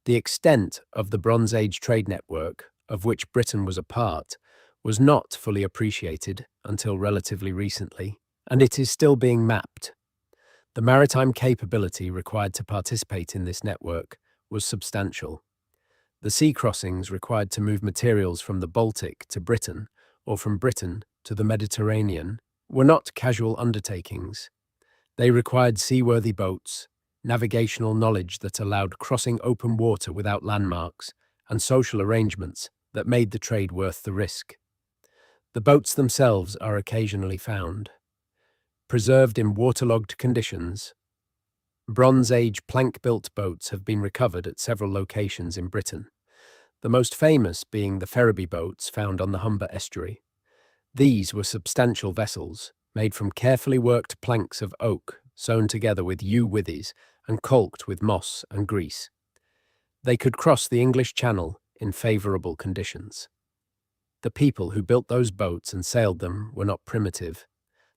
The extent of the Bronze Age trade network, of which Britain was a part, was not fully appreciated until relatively recently, and it is still being mapped. The maritime capability required to participate in this network was substantial. The sea crossings required to move materials from the Baltic to Britain or from Britain to the Mediterranean were not casual undertakings. They required seaworthy boats, navigational knowledge that allowed crossing open water without landmarks, and social arrangements that made the trade worth the risk. The boats themselves are occasionally found, preserved in waterlogged conditions. Bronze Age plank-built boats have been recovered at several locations in Britain, the most famous being the Ferriby boats found on the Humber estuary. These were substantial vessels, made from carefully worked planks of oak sewn together with yew withes and caulked with moss and grease. They could cross the English Channel in favourable conditions. The people who built those boats and sailed them were not primitive.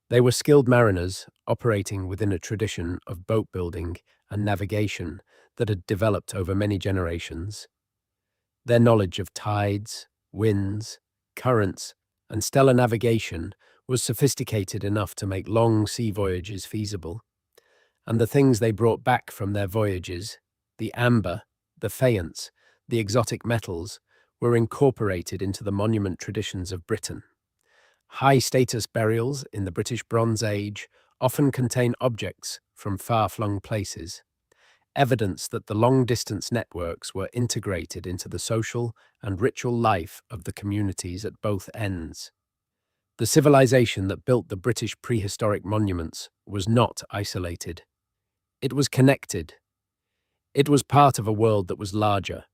They were skilled mariners operating within a tradition of boat building and navigation that had developed over many generations. Their knowledge of tides, winds, currents, and stellar navigation was sophisticated enough to make long sea voyages feasible. And the things they brought back from their voyages, the amber, the faience, the exotic metals, were incorporated into the monument traditions of Britain. High-status burials in the British Bronze Age often contain objects from far-flung places, evidence that the long-distance networks were integrated into the social and ritual life of the communities at both ends. The civilization that built the British prehistoric monuments was not isolated. It was connected. It was part of a world that was larger,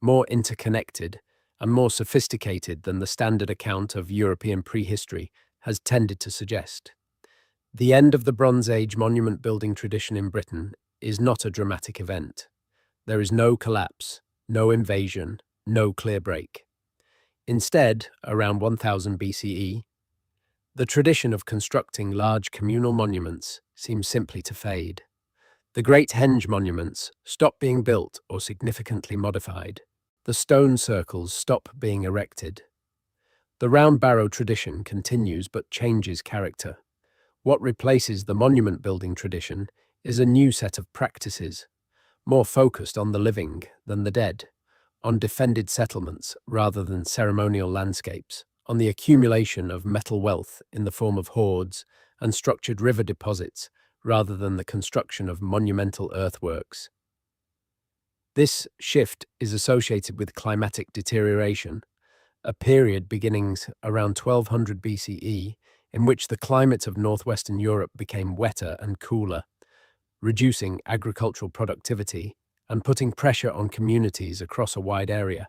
more interconnected, and more sophisticated than the standard account of European prehistory has tended to suggest. The end of the Bronze Age monument building tradition in Britain is not a dramatic event. There is no collapse, no invasion, no clear break. Instead, around 1000 BCE, the tradition of constructing large communal monuments seems simply to fade. The great henge monuments stop being built or significantly modified. The stone circles stop being erected. The round barrow tradition continues but changes character. What replaces the monument building tradition is a new set of practices, more focused on the living than the dead, on defended settlements rather than ceremonial landscapes, on the accumulation of metal wealth in the form of hoards and structured river deposits rather than the construction of monumental earthworks. This shift is associated with climatic deterioration, a period beginning around 1200 BCE in which the climate of northwestern Europe became wetter and cooler, reducing agricultural productivity and putting pressure on communities across a wide area.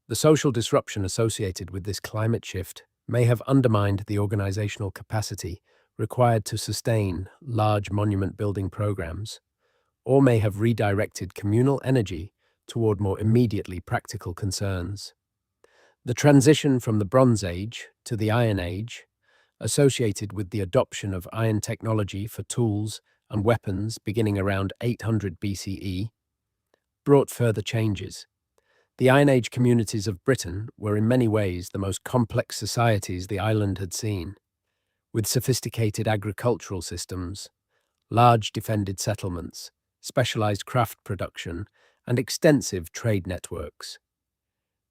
The social disruption associated with this climate shift may have undermined the organizational capacity required to sustain large monument building programs, or may have redirected communal energy toward more immediately practical concerns. The transition from the Bronze Age to the Iron Age, associated with the adoption of iron technology for tools and weapons beginning around 800 BCE, brought further changes. The Iron Age communities of Britain were in many ways the most complex societies the island had seen, with sophisticated agricultural systems, large defended settlements, specialized craft production, and extensive trade networks.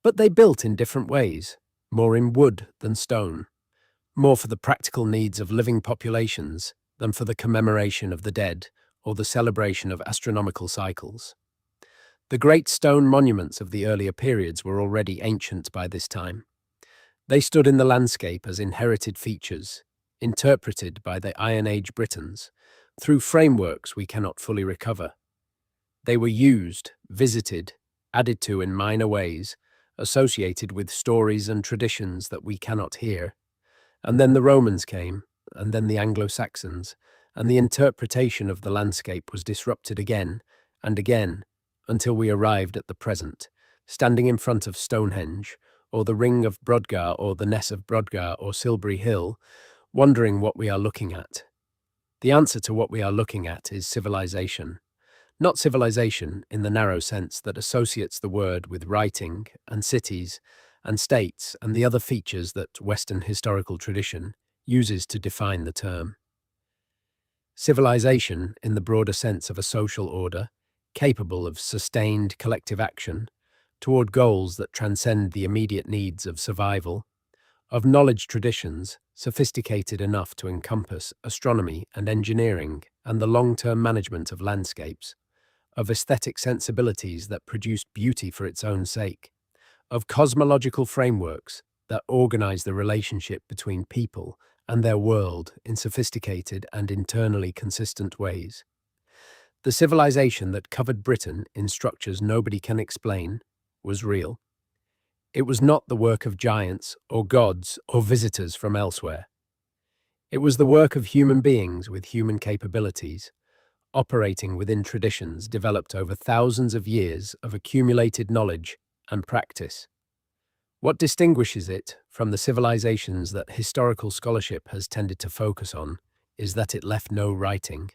But they built in different ways, more in wood than stone, more for the practical needs of living populations than for the commemoration of the dead or the celebration of astronomical cycles. The great stone monuments of the earlier periods were already ancient by this time. They stood in the landscape as inherited features, interpreted by the Iron Age Britons, through frameworks we cannot fully recover. They were used, visited, added to in minor ways, associated with stories and traditions that we cannot hear. And then the Romans came, and then the Anglo-Saxons, and the interpretation of the landscape was disrupted again and again, until we arrived at the present, standing in front of Stonehenge, or the Ring of Brodgar, or the Ness of Brodgar, or Silbury Hill, wondering what we are looking at. The answer to what we are looking at is civilization. Not civilization in the narrow sense that associates the word with writing and cities and states and the other features that Western historical tradition uses to define the term. Civilization in the broader sense of a social order, capable of sustained collective action toward goals that transcend the immediate needs of survival, of knowledge traditions sophisticated enough to encompass astronomy and engineering and the long-term management of landscapes, of aesthetic sensibilities that produced beauty for its own sake, of cosmological frameworks that organize the relationship between people and their world in sophisticated and internally consistent ways. The civilization that covered Britain in structures nobody can explain was real. It was not the work of giants or gods or visitors from elsewhere. It was the work of human beings with human capabilities, operating within traditions developed over thousands of years of accumulated knowledge and practice. What distinguishes it from the civilizations that historical scholarship has tended to focus on is that it left no writing.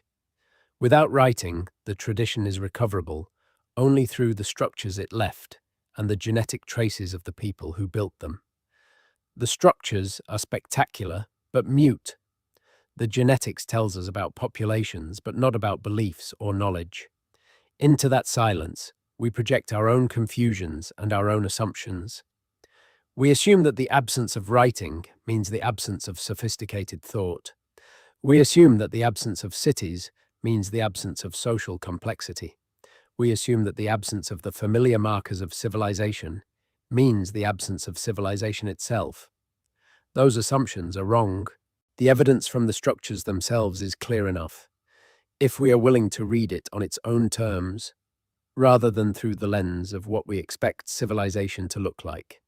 Without writing, the tradition is recoverable only through the structures it left and the genetic traces of the people who built them. The structures are spectacular, but mute. The genetics tells us about populations, but not about beliefs or knowledge. Into that silence, we project our own confusions and our own assumptions. We assume that the absence of writing means the absence of sophisticated thought. We assume that the absence of cities means the absence of social complexity. We assume that the absence of the familiar markers of civilization means the absence of civilization itself. Those assumptions are wrong. The evidence from the structures themselves is clear enough, if we are willing to read it on its own terms, rather than through the lens of what we expect civilization to look like.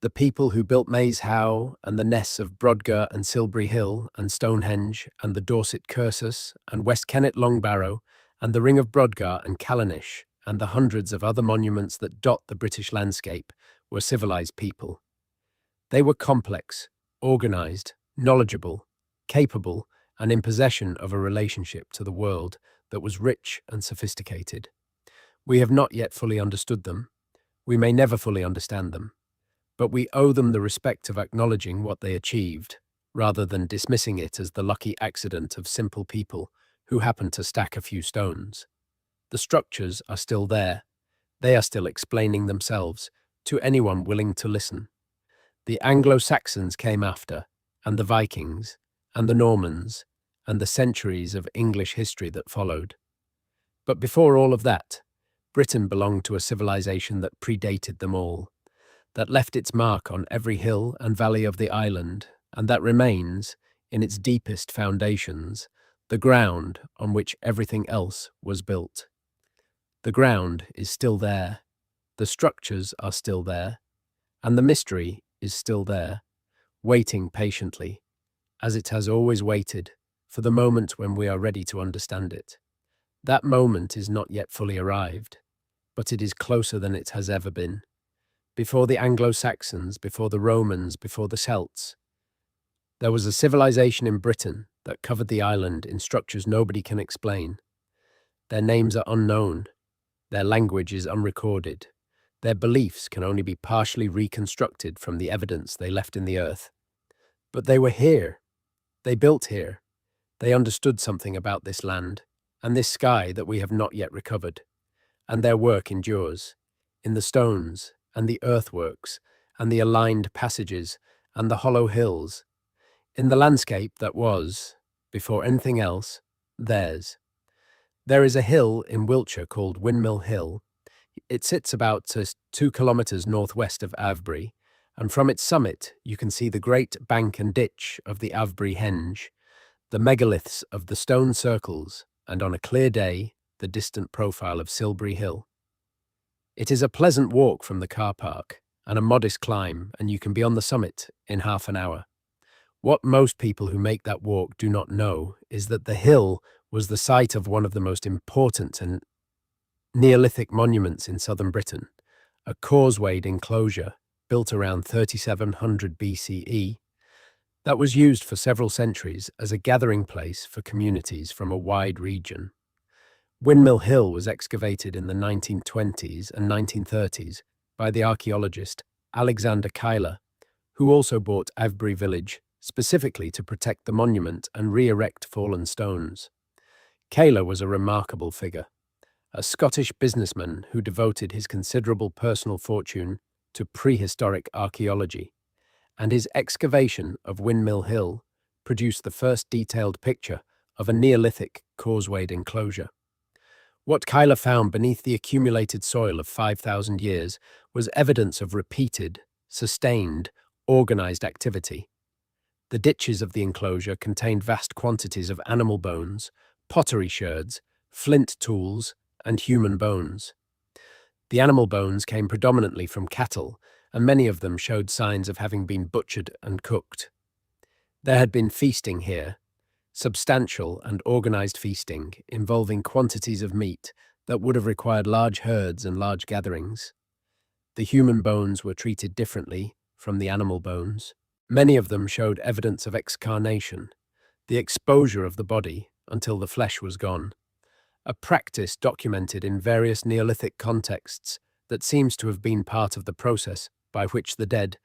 The people who built Maze Howe and the nests of Brodgar and Silbury Hill and Stonehenge and the Dorset Cursus and West Kennet Long Barrow and the Ring of Brodgar and Callanish and the hundreds of other monuments that dot the British landscape were civilized people. They were complex, organized, knowledgeable, capable, and in possession of a relationship to the world that was rich and sophisticated. We have not yet fully understood them. We may never fully understand them. But we owe them the respect of acknowledging what they achieved, rather than dismissing it as the lucky accident of simple people who happened to stack a few stones. The structures are still there. They are still explaining themselves to anyone willing to listen. The Anglo-Saxons came after, and the Vikings, and the Normans, and the centuries of English history that followed. But before all of that, Britain belonged to a civilization that predated them all, that left its mark on every hill and valley of the island, and that remains, in its deepest foundations, the ground on which everything else was built. The ground is still there, the structures are still there, and the mystery is still there, waiting patiently, as it has always waited, for the moment when we are ready to understand it. That moment is not yet fully arrived, but it is closer than it has ever been. Before the Anglo-Saxons, before the Romans, before the Celts, there was a civilization in Britain that covered the island in structures nobody can explain. Their names are unknown, their language is unrecorded, their beliefs can only be partially reconstructed from the evidence they left in the earth. But they were here, they built here, they understood something about this land and this sky that we have not yet recovered, and their work endures, in the stones, and the earthworks, and the aligned passages, and the hollow hills, in the landscape that was, before anything else, theirs. There is a hill in Wiltshire called Windmill Hill. It sits about 2 kilometres northwest of Avebury, and from its summit you can see the great bank and ditch of the Avebury Henge, the megaliths of the stone circles, and on a clear day, the distant profile of Silbury Hill. It is a pleasant walk from the car park and a modest climb, and you can be on the summit in half an hour. What most people who make that walk do not know is that the hill was the site of one of the most important and Neolithic monuments in southern Britain, a causewayed enclosure built around 3700 BCE that was used for several centuries as a gathering place for communities from a wide region. Windmill Hill was excavated in the 1920s and 1930s by the archaeologist Alexander Keiller, who also bought Avebury village specifically to protect the monument and re-erect fallen stones. Keiller was a remarkable figure, a Scottish businessman who devoted his considerable personal fortune to prehistoric archaeology, and his excavation of Windmill Hill produced the first detailed picture of a Neolithic causewayed enclosure. What Kyla found beneath the accumulated soil of 5,000 years was evidence of repeated, sustained, organized activity. The ditches of the enclosure contained vast quantities of animal bones, pottery sherds, flint tools, and human bones. The animal bones came predominantly from cattle, and many of them showed signs of having been butchered and cooked. There had been feasting here, substantial and organized feasting involving quantities of meat that would have required large herds and large gatherings. The human bones were treated differently from the animal bones. Many of them showed evidence of excarnation, the exposure of the body until the flesh was gone, a practice documented in various Neolithic contexts that seems to have been part of the process by which the dead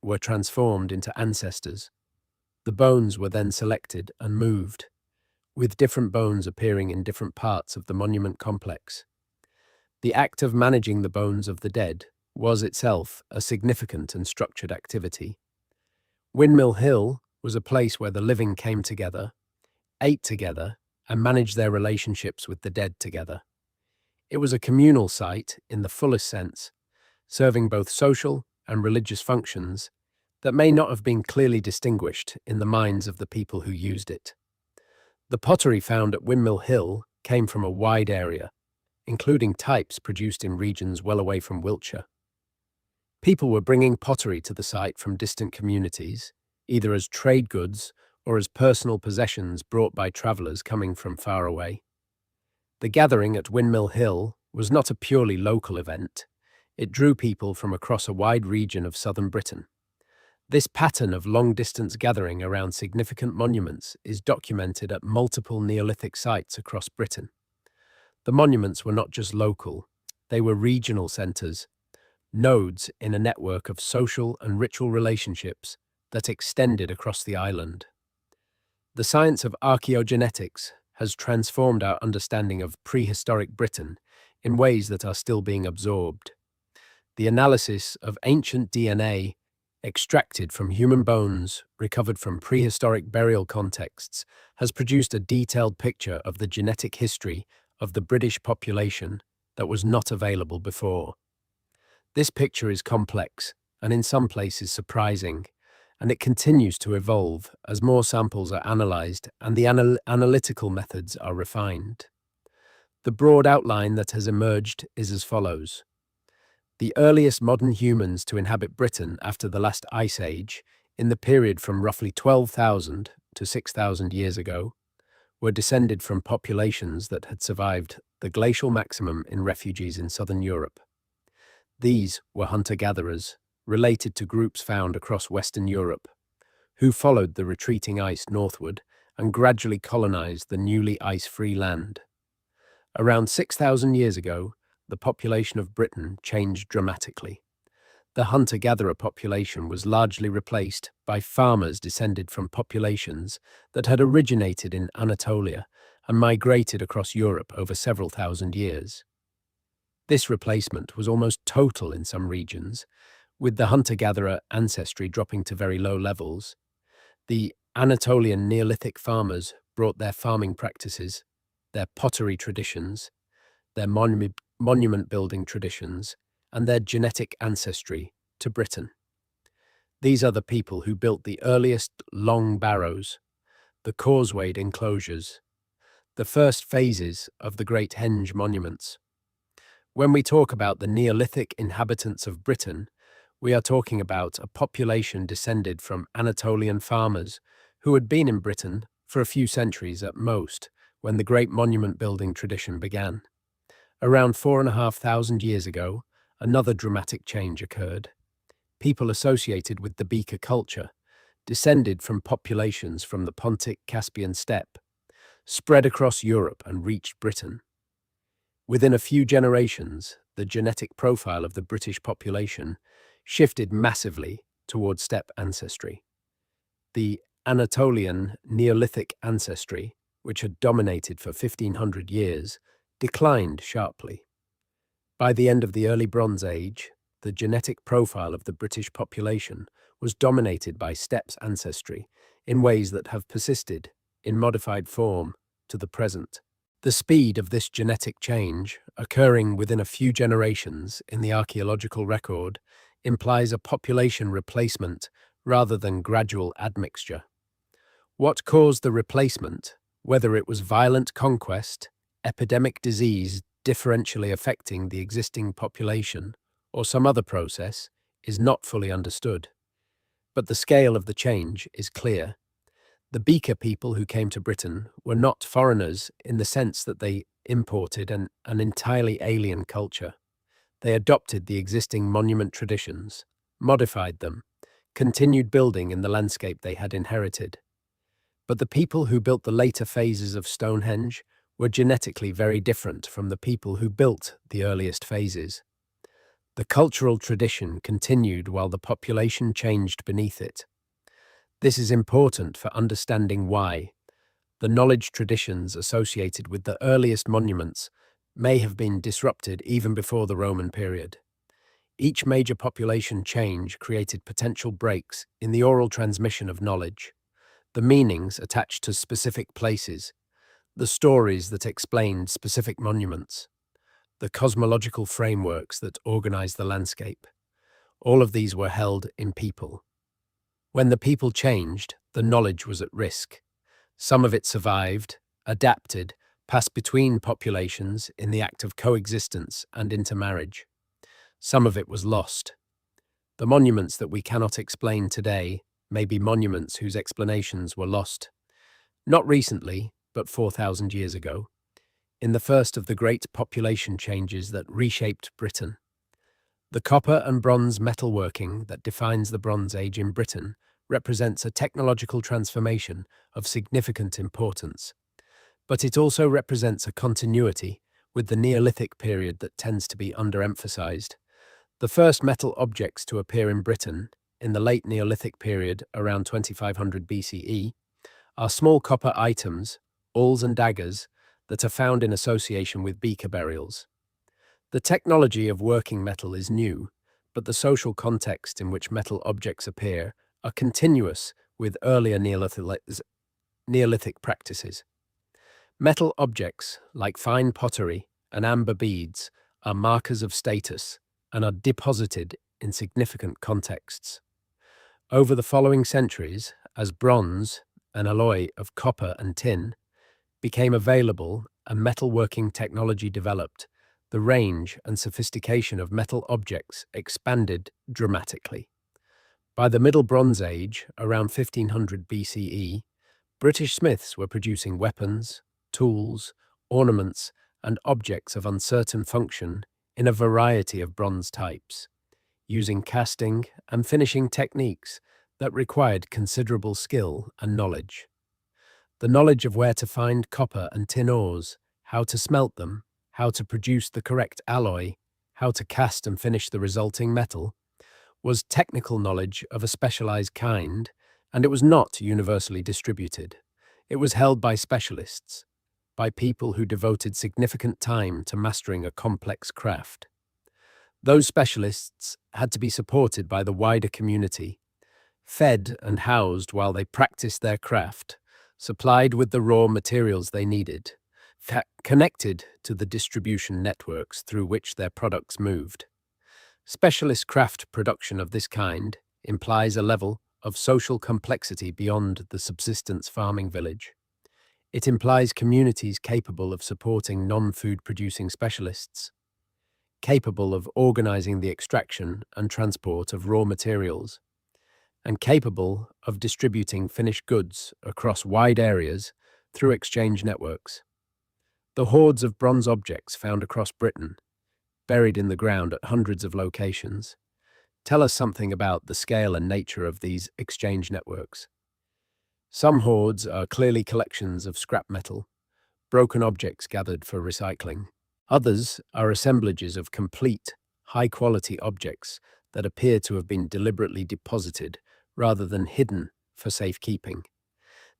were transformed into ancestors. The bones were then selected and moved, with different bones appearing in different parts of the monument complex. The act of managing the bones of the dead was itself a significant and structured activity. Windmill Hill was a place where the living came together, ate together, and managed their relationships with the dead together. It was a communal site in the fullest sense, serving both social and religious functions that may not have been clearly distinguished in the minds of the people who used it. The pottery found at Windmill Hill came from a wide area, including types produced in regions well away from Wiltshire. People were bringing pottery to the site from distant communities, either as trade goods or as personal possessions brought by travellers coming from far away. The gathering at Windmill Hill was not a purely local event. It drew people from across a wide region of southern Britain. This pattern of long-distance gathering around significant monuments is documented at multiple Neolithic sites across Britain. The monuments were not just local, they were regional centres, nodes in a network of social and ritual relationships that extended across the island. The science of archaeogenetics has transformed our understanding of prehistoric Britain in ways that are still being absorbed. The analysis of ancient DNA extracted from human bones recovered from prehistoric burial contexts has produced a detailed picture of the genetic history of the British population that was not available before. This picture is complex and in some places surprising, and it continues to evolve as more samples are analysed and the analytical methods are refined. The broad outline that has emerged is as follows. The earliest modern humans to inhabit Britain after the last ice age, in the period from roughly 12,000 to 6,000 years ago, were descended from populations that had survived the glacial maximum in refugees in southern Europe. These were hunter-gatherers, related to groups found across Western Europe, who followed the retreating ice northward and gradually colonized the newly ice-free land. Around 6,000 years ago, the population of Britain changed dramatically. The hunter-gatherer population was largely replaced by farmers descended from populations that had originated in Anatolia and migrated across Europe over several thousand years. This replacement was almost total in some regions, with the hunter-gatherer ancestry dropping to very low levels. The Anatolian Neolithic farmers brought their farming practices, their pottery traditions, their monument-building traditions, and their genetic ancestry to Britain. These are the people who built the earliest long barrows, the causewayed enclosures, the first phases of the Great Henge monuments. When we talk about the Neolithic inhabitants of Britain, we are talking about a population descended from Anatolian farmers who had been in Britain for a few centuries at most when the great monument-building tradition began. Around 4,500 years ago, another dramatic change occurred. People associated with the Beaker culture, descended from populations from the Pontic-Caspian steppe, spread across Europe and reached Britain. Within a few generations, the genetic profile of the British population shifted massively towards steppe ancestry. The Anatolian Neolithic ancestry, which had dominated for 1,500 years, declined sharply. By the end of the early Bronze Age, the genetic profile of the British population was dominated by steppe ancestry in ways that have persisted, in modified form, to the present. The speed of this genetic change, occurring within a few generations in the archaeological record, implies a population replacement rather than gradual admixture. What caused the replacement, whether it was violent conquest, epidemic disease differentially affecting the existing population, or some other process, is not fully understood. But the scale of the change is clear. The Beaker people who came to Britain were not foreigners in the sense that they imported an entirely alien culture. They adopted the existing monument traditions, modified them, continued building in the landscape they had inherited. But the people who built the later phases of Stonehenge were genetically very different from the people who built the earliest phases. The cultural tradition continued while the population changed beneath it. This is important for understanding why the knowledge traditions associated with the earliest monuments may have been disrupted even before the Roman period. Each major population change created potential breaks in the oral transmission of knowledge, the meanings attached to specific places, the stories that explained specific monuments, the cosmological frameworks that organized the landscape. All of these were held in people. When the people changed, the knowledge was at risk. Some of it survived, adapted, passed between populations in the act of coexistence and intermarriage. Some of it was lost. The monuments that we cannot explain today may be monuments whose explanations were lost, not recently, but 4,000 years ago, in the first of the great population changes that reshaped Britain. The copper and bronze metalworking that defines the Bronze Age in Britain represents a technological transformation of significant importance, but it also represents a continuity with the Neolithic period that tends to be underemphasized. The first metal objects to appear in Britain in the late Neolithic period around 2500 BCE are small copper items, awls and daggers, that are found in association with beaker burials. The technology of working metal is new, but the social context in which metal objects appear are continuous with earlier Neolithic practices. Metal objects, like fine pottery and amber beads, are markers of status and are deposited in significant contexts. Over the following centuries, as bronze, an alloy of copper and tin, became available and metalworking technology developed, the range and sophistication of metal objects expanded dramatically. By the Middle Bronze Age, around 1500 BCE, British smiths were producing weapons, tools, ornaments, and objects of uncertain function in a variety of bronze types, using casting and finishing techniques that required considerable skill and knowledge. The knowledge of where to find copper and tin ores, how to smelt them, how to produce the correct alloy, how to cast and finish the resulting metal, was technical knowledge of a specialized kind, and it was not universally distributed. It was held by specialists, by people who devoted significant time to mastering a complex craft. Those specialists had to be supported by the wider community, fed and housed while they practiced their craft, supplied with the raw materials they needed, connected to the distribution networks through which their products moved. Specialist craft production of this kind implies a level of social complexity beyond the subsistence farming village. It implies communities capable of supporting non-food producing specialists, capable of organizing the extraction and transport of raw materials, and capable of distributing finished goods across wide areas through exchange networks. The hordes of bronze objects found across Britain, buried in the ground at hundreds of locations, tell us something about the scale and nature of these exchange networks. Some hoards are clearly collections of scrap metal, broken objects gathered for recycling. Others are assemblages of complete, high-quality objects that appear to have been deliberately deposited rather than hidden for safekeeping.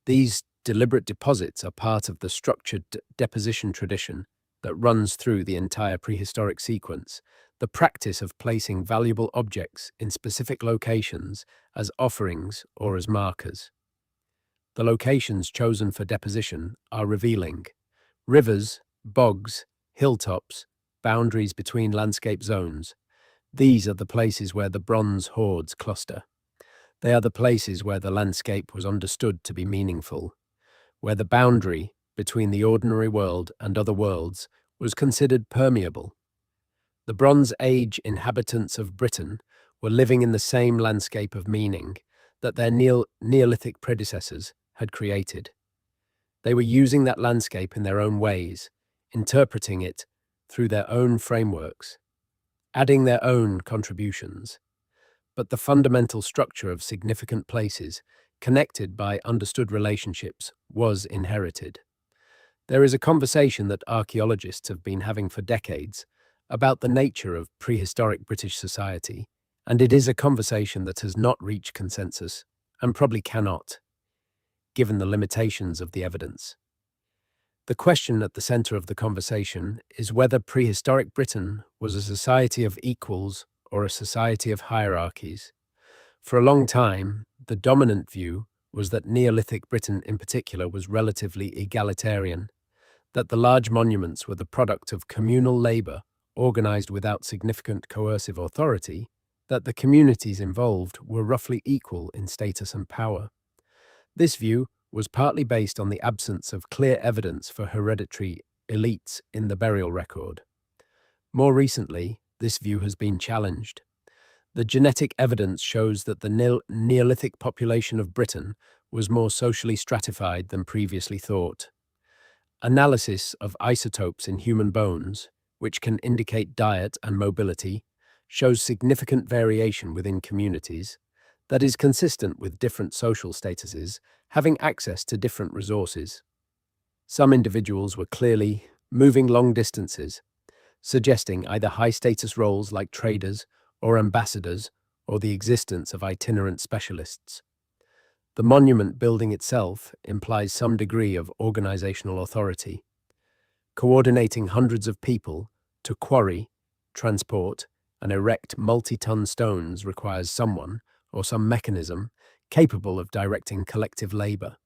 These deliberate deposits are part of the structured deposition tradition that runs through the entire prehistoric sequence, the practice of placing valuable objects in specific locations as offerings or as markers. The locations chosen for deposition are revealing. Rivers, bogs, hilltops, boundaries between landscape zones. These are the places where the bronze hoards cluster. They are the places where the landscape was understood to be meaningful, where the boundary between the ordinary world and other worlds was considered permeable. The Bronze Age inhabitants of Britain were living in the same landscape of meaning that their Neolithic predecessors had created. They were using that landscape in their own ways, interpreting it through their own frameworks, adding their own contributions. But the fundamental structure of significant places, connected by understood relationships, was inherited. There is a conversation that archaeologists have been having for decades about the nature of prehistoric British society, and it is a conversation that has not reached consensus, and probably cannot, given the limitations of the evidence. The question at the centre of the conversation is whether prehistoric Britain was a society of equals or a society of hierarchies. For a long time, the dominant view was that Neolithic Britain in particular was relatively egalitarian, that the large monuments were the product of communal labour organised without significant coercive authority, that the communities involved were roughly equal in status and power. This view was partly based on the absence of clear evidence for hereditary elites in the burial record. More recently, this view has been challenged. The genetic evidence shows that the Neolithic population of Britain was more socially stratified than previously thought. Analysis of isotopes in human bones, which can indicate diet and mobility, shows significant variation within communities that is consistent with different social statuses having access to different resources. Some individuals were clearly moving long distances, suggesting either high-status roles like traders or ambassadors or the existence of itinerant specialists. The monument building itself implies some degree of organizational authority. Coordinating hundreds of people to quarry, transport, and erect multi-ton stones requires someone, or some mechanism, capable of directing collective labor.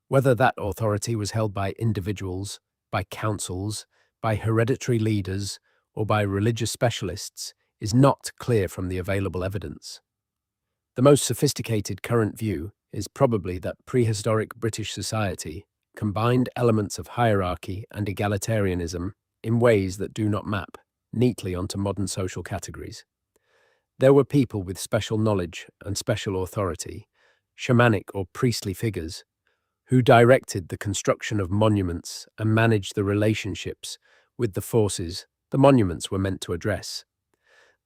Whether that authority was held by individuals, by councils, by hereditary leaders, or by religious specialists is not clear from the available evidence. The most sophisticated current view is probably that prehistoric British society combined elements of hierarchy and egalitarianism in ways that do not map neatly onto modern social categories. There were people with special knowledge and special authority, shamanic or priestly figures, who directed the construction of monuments and managed the relationships with the forces the monuments were meant to address.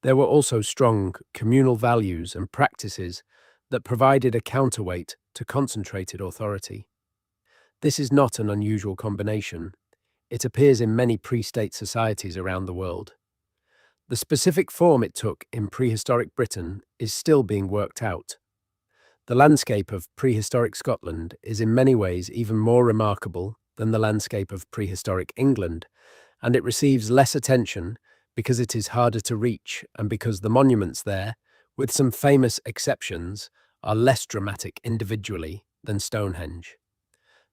There were also strong communal values and practices that provided a counterweight to concentrated authority. This is not an unusual combination. It appears in many pre-state societies around the world. The specific form it took in prehistoric Britain is still being worked out. The landscape of prehistoric Scotland is in many ways even more remarkable than the landscape of prehistoric England, and it receives less attention because it is harder to reach and because the monuments there, with some famous exceptions, are less dramatic individually than Stonehenge.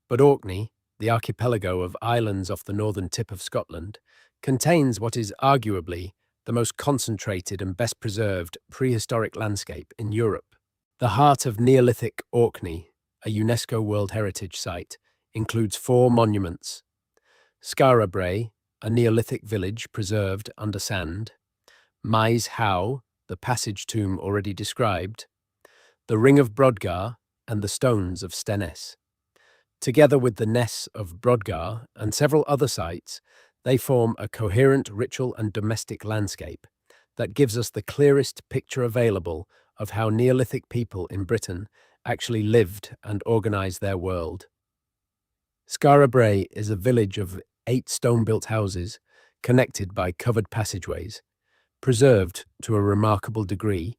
But Orkney, the archipelago of islands off the northern tip of Scotland, contains what is arguably the most concentrated and best preserved prehistoric landscape in Europe. The heart of Neolithic Orkney, a UNESCO World Heritage Site, includes 4 monuments: Skara Brae, a Neolithic village preserved under sand; Maes Howe, the passage tomb already described; the Ring of Brodgar, and the Stones of Stennes. Together with the Ness of Brodgar and several other sites, they form a coherent ritual and domestic landscape that gives us the clearest picture available of how Neolithic people in Britain actually lived and organised their world. Skara Brae is a village of 8 stone-built houses connected by covered passageways, preserved to a remarkable degree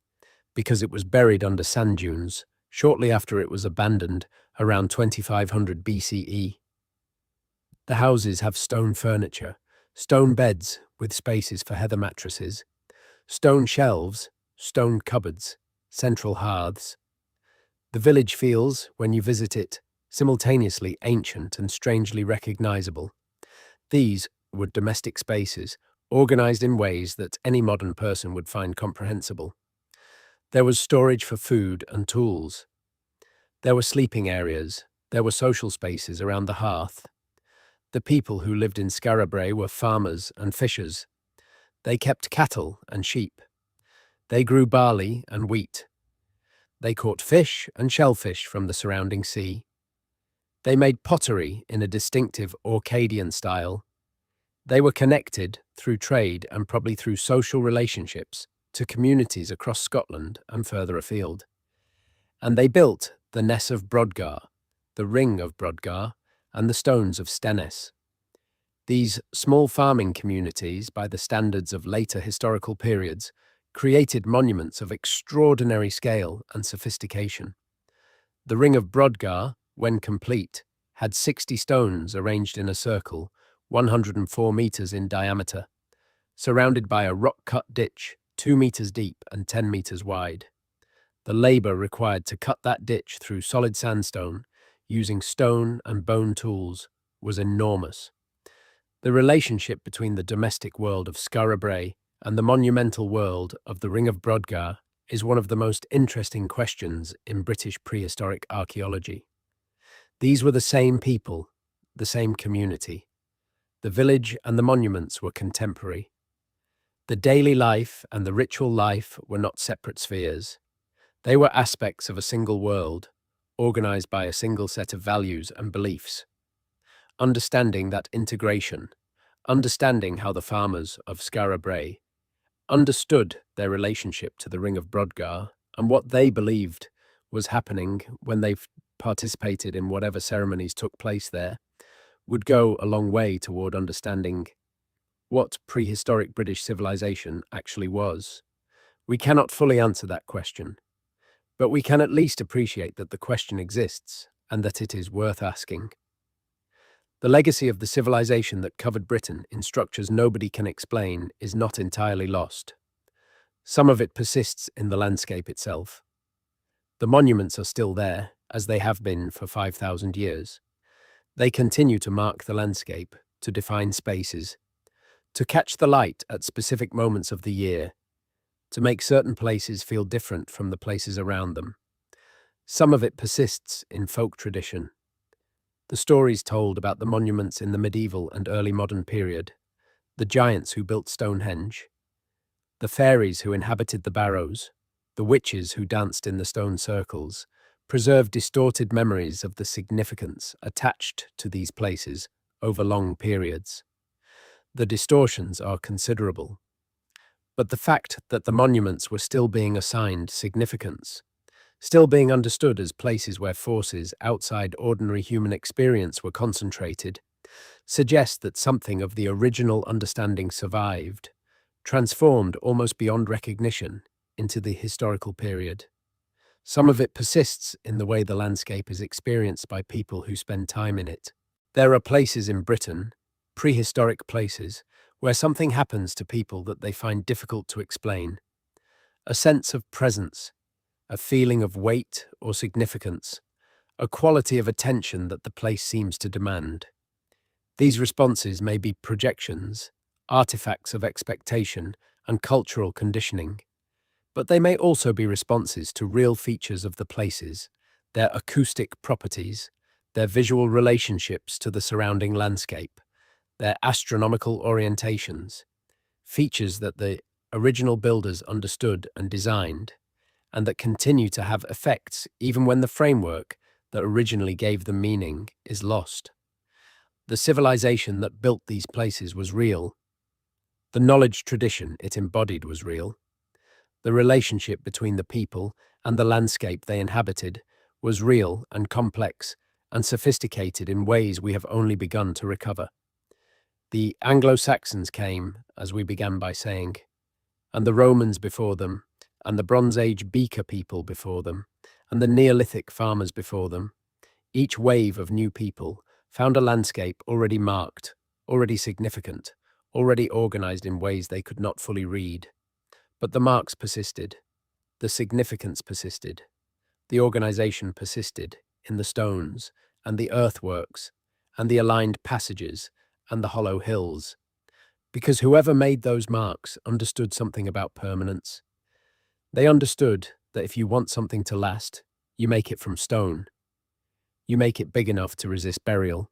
because it was buried under sand dunes shortly after it was abandoned around 2500 BCE. The houses have stone furniture, stone beds with spaces for heather mattresses, stone shelves, stone cupboards, central hearths. The village feels, when you visit it, simultaneously ancient and strangely recognizable. These were domestic spaces, organized in ways that any modern person would find comprehensible. There was storage for food and tools. There were sleeping areas. There were social spaces around the hearth. The people who lived in Skara were farmers and fishers. They kept cattle and sheep. They grew barley and wheat. They caught fish and shellfish from the surrounding sea. They made pottery in a distinctive Orcadian style. They were connected through trade and probably through social relationships to communities across Scotland and further afield. And they built the Ness of Brodgar, the Ring of Brodgar, and the Stones of Stennis. These small farming communities, by the standards of later historical periods, created monuments of extraordinary scale and sophistication. The Ring of Brodgar, when complete, had 60 stones arranged in a circle, 104 meters in diameter, surrounded by a rock-cut ditch 2 meters deep and 10 meters wide. The labor required to cut that ditch through solid sandstone, using stone and bone tools, was enormous. The relationship between the domestic world of Skara Brae and the monumental world of the Ring of Brodgar is one of the most interesting questions in British prehistoric archaeology. These were the same people, the same community. The village and the monuments were contemporary. The daily life and the ritual life were not separate spheres. They were aspects of a single world, organized by a single set of values and beliefs. Understanding that integration, understanding how the farmers of Skara Brae understood their relationship to the Ring of Brodgar and what they believed was happening when they participated in whatever ceremonies took place there, would go a long way toward understanding what prehistoric British civilization actually was. We cannot fully answer that question, but we can at least appreciate that the question exists and that it is worth asking. The legacy of the civilization that covered Britain in structures nobody can explain is not entirely lost. Some of it persists in the landscape itself. The monuments are still there, as they have been for 5,000 years. They continue to mark the landscape, to define spaces, to catch the light at specific moments of the year, to make certain places feel different from the places around them. Some of it persists in folk tradition. The stories told about the monuments in the medieval and early modern period, the giants who built Stonehenge, the fairies who inhabited the barrows, the witches who danced in the stone circles, preserve distorted memories of the significance attached to these places over long periods. The distortions are considerable, but the fact that the monuments were still being assigned significance, still being understood as places where forces outside ordinary human experience were concentrated, suggests that something of the original understanding survived, transformed almost beyond recognition into the historical period. Some of it persists in the way the landscape is experienced by people who spend time in it. There are places in Britain, prehistoric places, where something happens to people that they find difficult to explain. A sense of presence, a feeling of weight or significance, a quality of attention that the place seems to demand. These responses may be projections, artifacts of expectation, and cultural conditioning, but they may also be responses to real features of the places, their acoustic properties, their visual relationships to the surrounding landscape, their astronomical orientations, features that the original builders understood and designed, and that continue to have effects even when the framework that originally gave them meaning is lost. The civilization that built these places was real. The knowledge tradition it embodied was real. The relationship between the people and the landscape they inhabited was real and complex and sophisticated in ways we have only begun to recover. The Anglo-Saxons came, as we began by saying, and the Romans before them, and the Bronze Age beaker people before them, and the Neolithic farmers before them. Each wave of new people found a landscape already marked, already significant, already organized in ways they could not fully read. But the marks persisted, the significance persisted, the organization persisted in the stones and the earthworks, and the aligned passages, and the hollow hills. Because whoever made those marks understood something about permanence. They understood that if you want something to last, you make it from stone. You make it big enough to resist burial.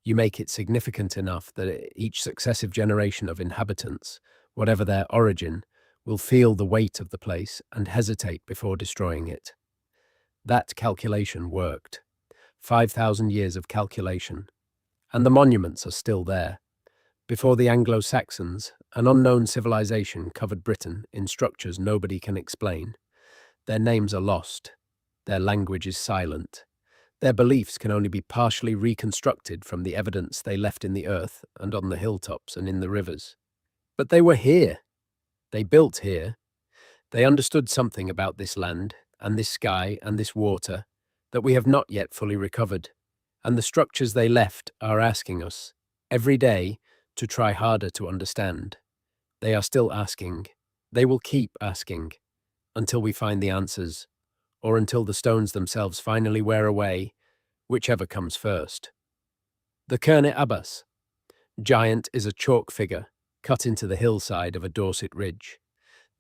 You make it significant enough that each successive generation of inhabitants, whatever their origin, will feel the weight of the place and hesitate before destroying it. That calculation worked. 5,000 years of calculation. And the monuments are still there. Before the Anglo-Saxons, an unknown civilization covered Britain in structures nobody can explain. Their names are lost. Their language is silent. Their beliefs can only be partially reconstructed from the evidence they left in the earth and on the hilltops and in the rivers. But they were here. They built here. They understood something about this land and this sky and this water that we have not yet fully recovered. And the structures they left are asking us, every day, to try harder to understand. They are still asking. They will keep asking until we find the answers, or until the stones themselves finally wear away, whichever comes first. The Cerne Abbas. Giant is a chalk figure cut into the hillside of a Dorset ridge,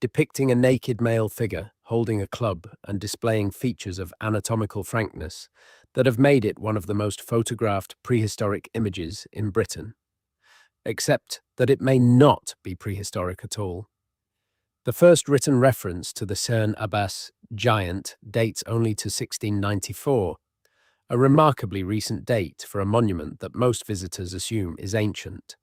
depicting a naked male figure holding a club and displaying features of anatomical frankness that have made it one of the most photographed prehistoric images in Britain. Except that it may not be prehistoric at all. The first written reference to the Cerne Abbas giant dates only to 1694, a remarkably recent date for a monument that most visitors assume is ancient.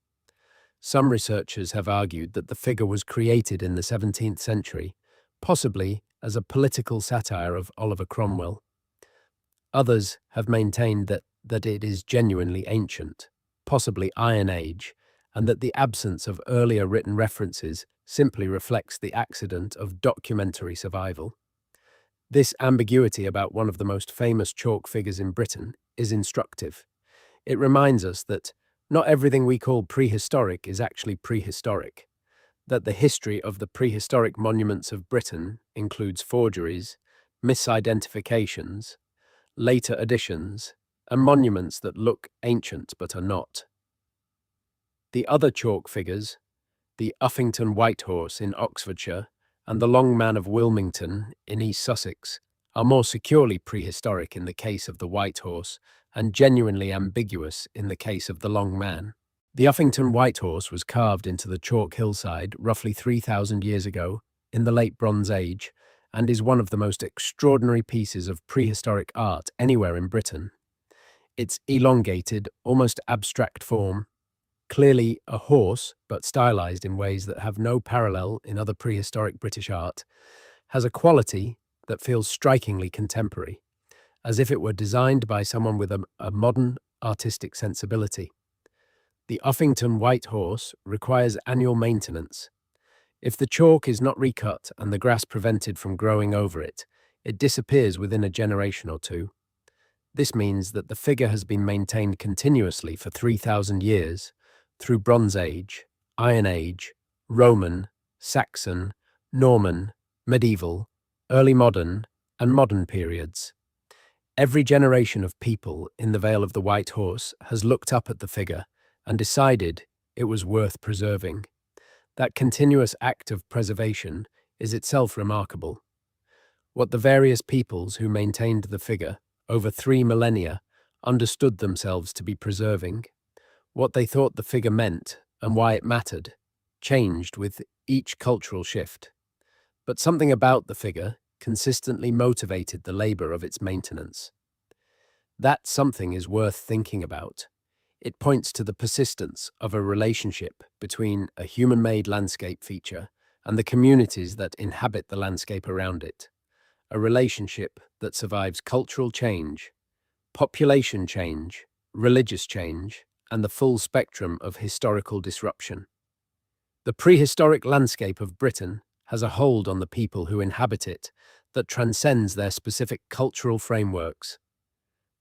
Some researchers have argued that the figure was created in the 17th century, possibly as a political satire of Oliver Cromwell. Others have maintained that it is genuinely ancient, possibly Iron Age, and that the absence of earlier written references simply reflects the accident of documentary survival. This ambiguity about one of the most famous chalk figures in Britain is instructive. It reminds us that not everything we call prehistoric is actually prehistoric, that the history of the prehistoric monuments of Britain includes forgeries, misidentifications, later additions, and monuments that look ancient but are not. The other chalk figures, the Uffington White Horse in Oxfordshire and the Long Man of Wilmington in East Sussex, are more securely prehistoric in the case of the White Horse and genuinely ambiguous in the case of the Long Man. The Uffington White Horse was carved into the chalk hillside roughly 3,000 years ago in the late Bronze Age and is one of the most extraordinary pieces of prehistoric art anywhere in Britain. Its elongated, almost abstract form, clearly a horse but stylized in ways that have no parallel in other prehistoric British art, has a quality that feels strikingly contemporary, as if it were designed by someone with a modern artistic sensibility. The Uffington White Horse requires annual maintenance. If the chalk is not recut and the grass prevented from growing over it, it disappears within a generation or two. This means that the figure has been maintained continuously for 3,000 years, through Bronze Age, Iron Age, Roman, Saxon, Norman, medieval, early modern, and modern periods. Every generation of people in the Vale of the White Horse has looked up at the figure and decided it was worth preserving. That continuous act of preservation is itself remarkable. What the various peoples who maintained the figure over 3 millennia understood themselves to be preserving, what they thought the figure meant and why it mattered, changed with each cultural shift. But something about the figure consistently motivated the labor of its maintenance. That something is worth thinking about. It points to the persistence of a relationship between a human-made landscape feature and the communities that inhabit the landscape around it. A relationship that survives cultural change, population change, religious change, and the full spectrum of historical disruption. The prehistoric landscape of Britain has a hold on the people who inhabit it that transcends their specific cultural frameworks.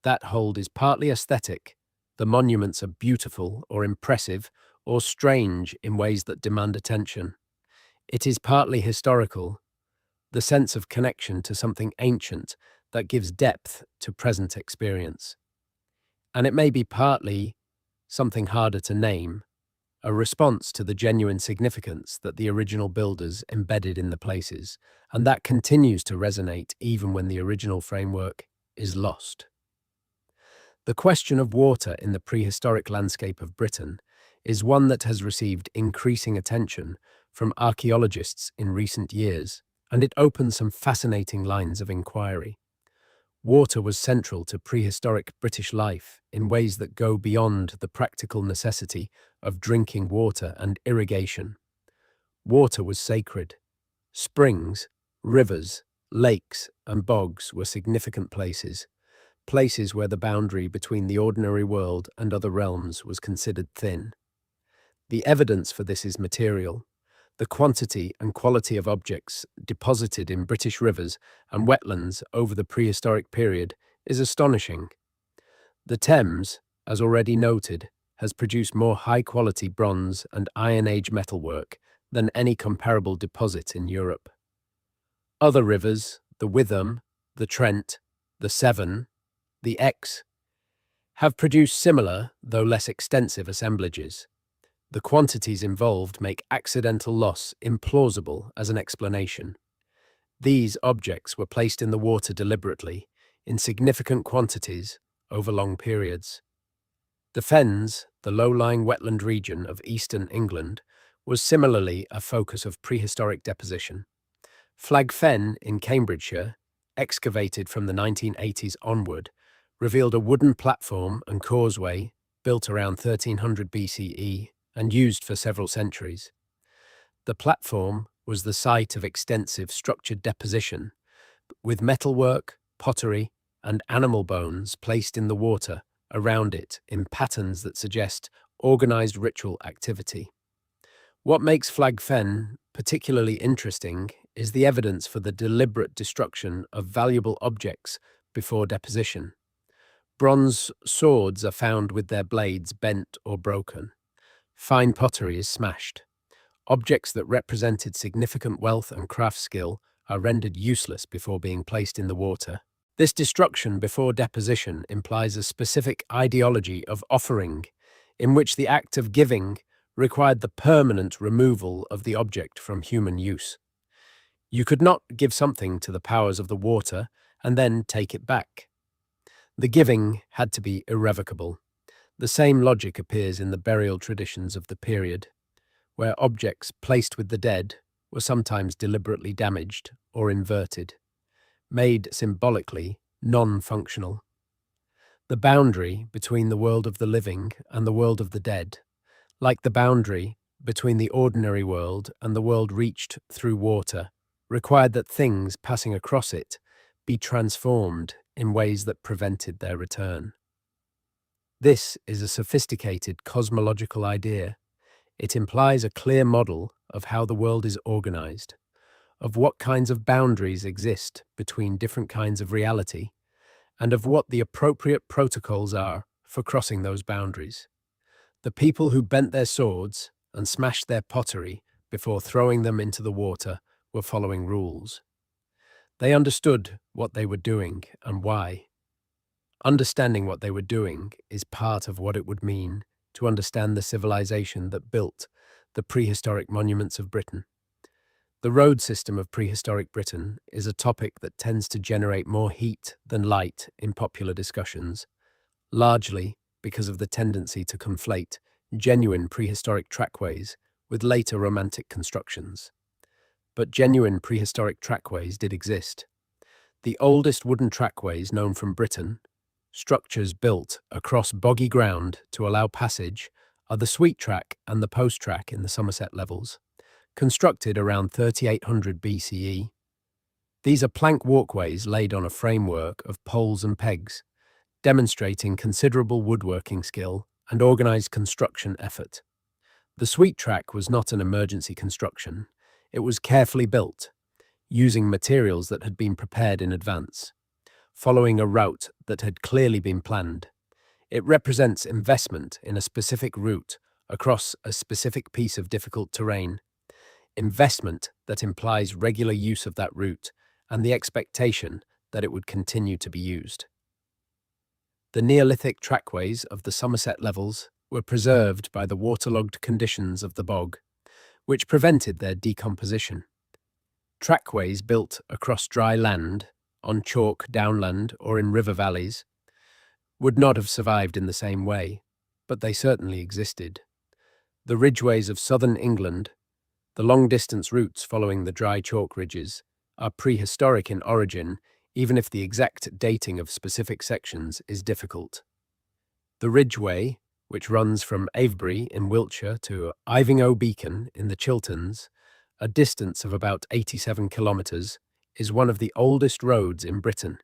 That hold is partly aesthetic. The monuments are beautiful or impressive or strange in ways that demand attention. It is partly historical, the sense of connection to something ancient that gives depth to present experience. And it may be partly something harder to name, a response to the genuine significance that the original builders embedded in the places, and that continues to resonate even when the original framework is lost. The question of water in the prehistoric landscape of Britain is one that has received increasing attention from archaeologists in recent years, and it opens some fascinating lines of inquiry. Water was central to prehistoric British life in ways that go beyond the practical necessity of drinking water and irrigation. Water was sacred. Springs, rivers, lakes, and bogs were significant places, places where the boundary between the ordinary world and other realms was considered thin. The evidence for this is material. The quantity and quality of objects deposited in British rivers and wetlands over the prehistoric period is astonishing. The Thames, as already noted, has produced more high-quality Bronze and Iron Age metalwork than any comparable deposit in Europe. Other rivers, the Witham, the Trent, the Severn, the Exe, have produced similar, though less extensive, assemblages. The quantities involved make accidental loss implausible as an explanation. These objects were placed in the water deliberately, in significant quantities, over long periods. The Fens, the low-lying wetland region of eastern England, was similarly a focus of prehistoric deposition. Flag Fen in Cambridgeshire, excavated from the 1980s onward, revealed a wooden platform and causeway built around 1300 BCE and used for several centuries. The platform was the site of extensive structured deposition, with metalwork, pottery, and animal bones placed in the water around it in patterns that suggest organized ritual activity. What makes Flag Fen particularly interesting is the evidence for the deliberate destruction of valuable objects before deposition. Bronze swords are found with their blades bent or broken. Fine pottery is smashed. Objects that represented significant wealth and craft skill are rendered useless before being placed in the water. This destruction before deposition implies a specific ideology of offering, in which the act of giving required the permanent removal of the object from human use. You could not give something to the powers of the water and then take it back. The giving had to be irrevocable. The same logic appears in the burial traditions of the period, where objects placed with the dead were sometimes deliberately damaged or inverted, made symbolically non-functional. The boundary between the world of the living and the world of the dead, like the boundary between the ordinary world and the world reached through water, required that things passing across it be transformed in ways that prevented their return. This is a sophisticated cosmological idea. It implies a clear model of how the world is organized, of what kinds of boundaries exist between different kinds of reality, and of what the appropriate protocols are for crossing those boundaries. The people who bent their swords and smashed their pottery before throwing them into the water were following rules. They understood what they were doing and why. Understanding what they were doing is part of what it would mean to understand the civilization that built the prehistoric monuments of Britain. The road system of prehistoric Britain is a topic that tends to generate more heat than light in popular discussions, largely because of the tendency to conflate genuine prehistoric trackways with later Romantic constructions. But genuine prehistoric trackways did exist. The oldest wooden trackways known from Britain, structures built across boggy ground to allow passage, are the Sweet Track and the Post Track in the Somerset levels, constructed around 3800 BCE. These are plank walkways laid on a framework of poles and pegs, demonstrating considerable woodworking skill and organized construction effort. The Sweet Track was not an emergency construction. It was carefully built, using materials that had been prepared in advance, following a route that had clearly been planned. It represents investment in a specific route across a specific piece of difficult terrain, investment that implies regular use of that route and the expectation that it would continue to be used. The Neolithic trackways of the Somerset levels were preserved by the waterlogged conditions of the bog, which prevented their decomposition. Trackways built across dry land, on chalk downland or in river valleys, would not have survived in the same way, but they certainly existed. The ridgeways of southern England, the long-distance routes following the dry chalk ridges, are prehistoric in origin, even if the exact dating of specific sections is difficult. The Ridgeway, which runs from Avebury in Wiltshire to Ivinghoe Beacon in the Chilterns, a distance of about 87 kilometres, is one of the oldest roads in Britain.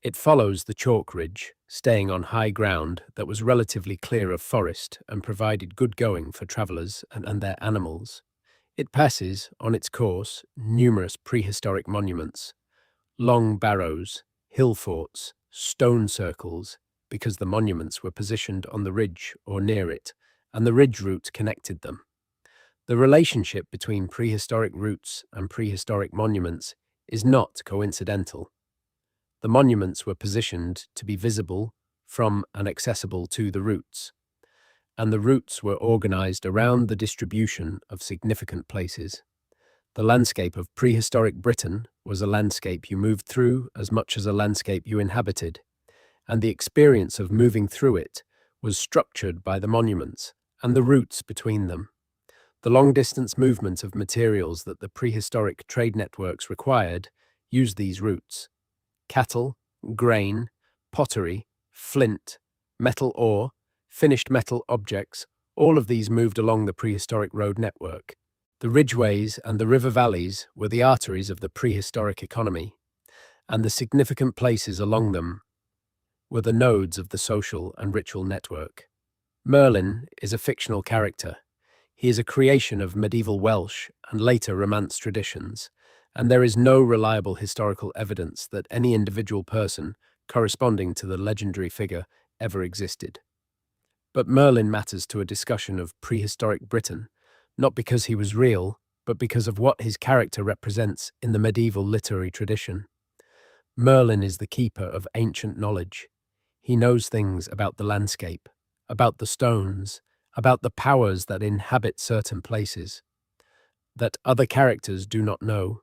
It follows the chalk ridge, staying on high ground that was relatively clear of forest and provided good going for travellers and their animals. It passes, on its course, numerous prehistoric monuments, long barrows, hill forts, stone circles, because the monuments were positioned on the ridge or near it, and the ridge route connected them. The relationship between prehistoric routes and prehistoric monuments is not coincidental. The monuments were positioned to be visible from and accessible to the routes, and the routes were organized around the distribution of significant places. The landscape of prehistoric Britain was a landscape you moved through as much as a landscape you inhabited, and the experience of moving through it was structured by the monuments and the routes between them. The long-distance movement of materials that the prehistoric trade networks required used these routes. Cattle, grain, pottery, flint, metal ore, finished metal objects, all of these moved along the prehistoric road network. The ridgeways and the river valleys were the arteries of the prehistoric economy, and the significant places along them were the nodes of the social and ritual network. Merlin is a fictional character. He is a creation of medieval Welsh and later Romance traditions, and there is no reliable historical evidence that any individual person corresponding to the legendary figure ever existed. But Merlin matters to a discussion of prehistoric Britain, not because he was real, but because of what his character represents in the medieval literary tradition. Merlin is the keeper of ancient knowledge. He knows things about the landscape, about the stones, about the powers that inhabit certain places, that other characters do not know.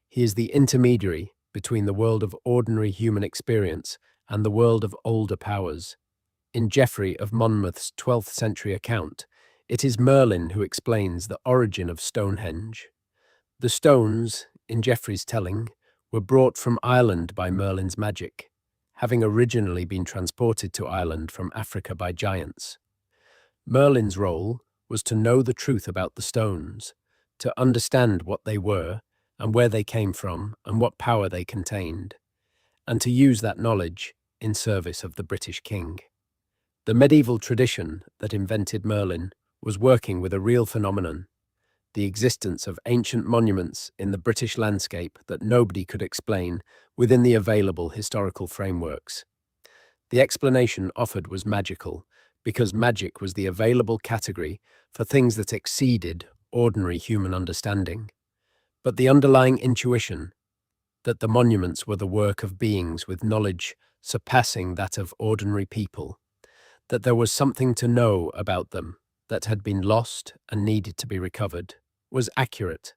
He is the intermediary between the world of ordinary human experience and the world of older powers. In Geoffrey of Monmouth's 12th century account, it is Merlin who explains the origin of Stonehenge. The stones, in Geoffrey's telling, were brought from Ireland by Merlin's magic, having originally been transported to Ireland from Africa by giants. Merlin's role was to know the truth about the stones, to understand what they were and where they came from and what power they contained, and to use that knowledge in service of the British king. The medieval tradition that invented Merlin was working with a real phenomenon, the existence of ancient monuments in the British landscape that nobody could explain within the available historical frameworks. The explanation offered was magical, because magic was the available category for things that exceeded ordinary human understanding. But the underlying intuition that the monuments were the work of beings with knowledge surpassing that of ordinary people, that there was something to know about them that had been lost and needed to be recovered, was accurate.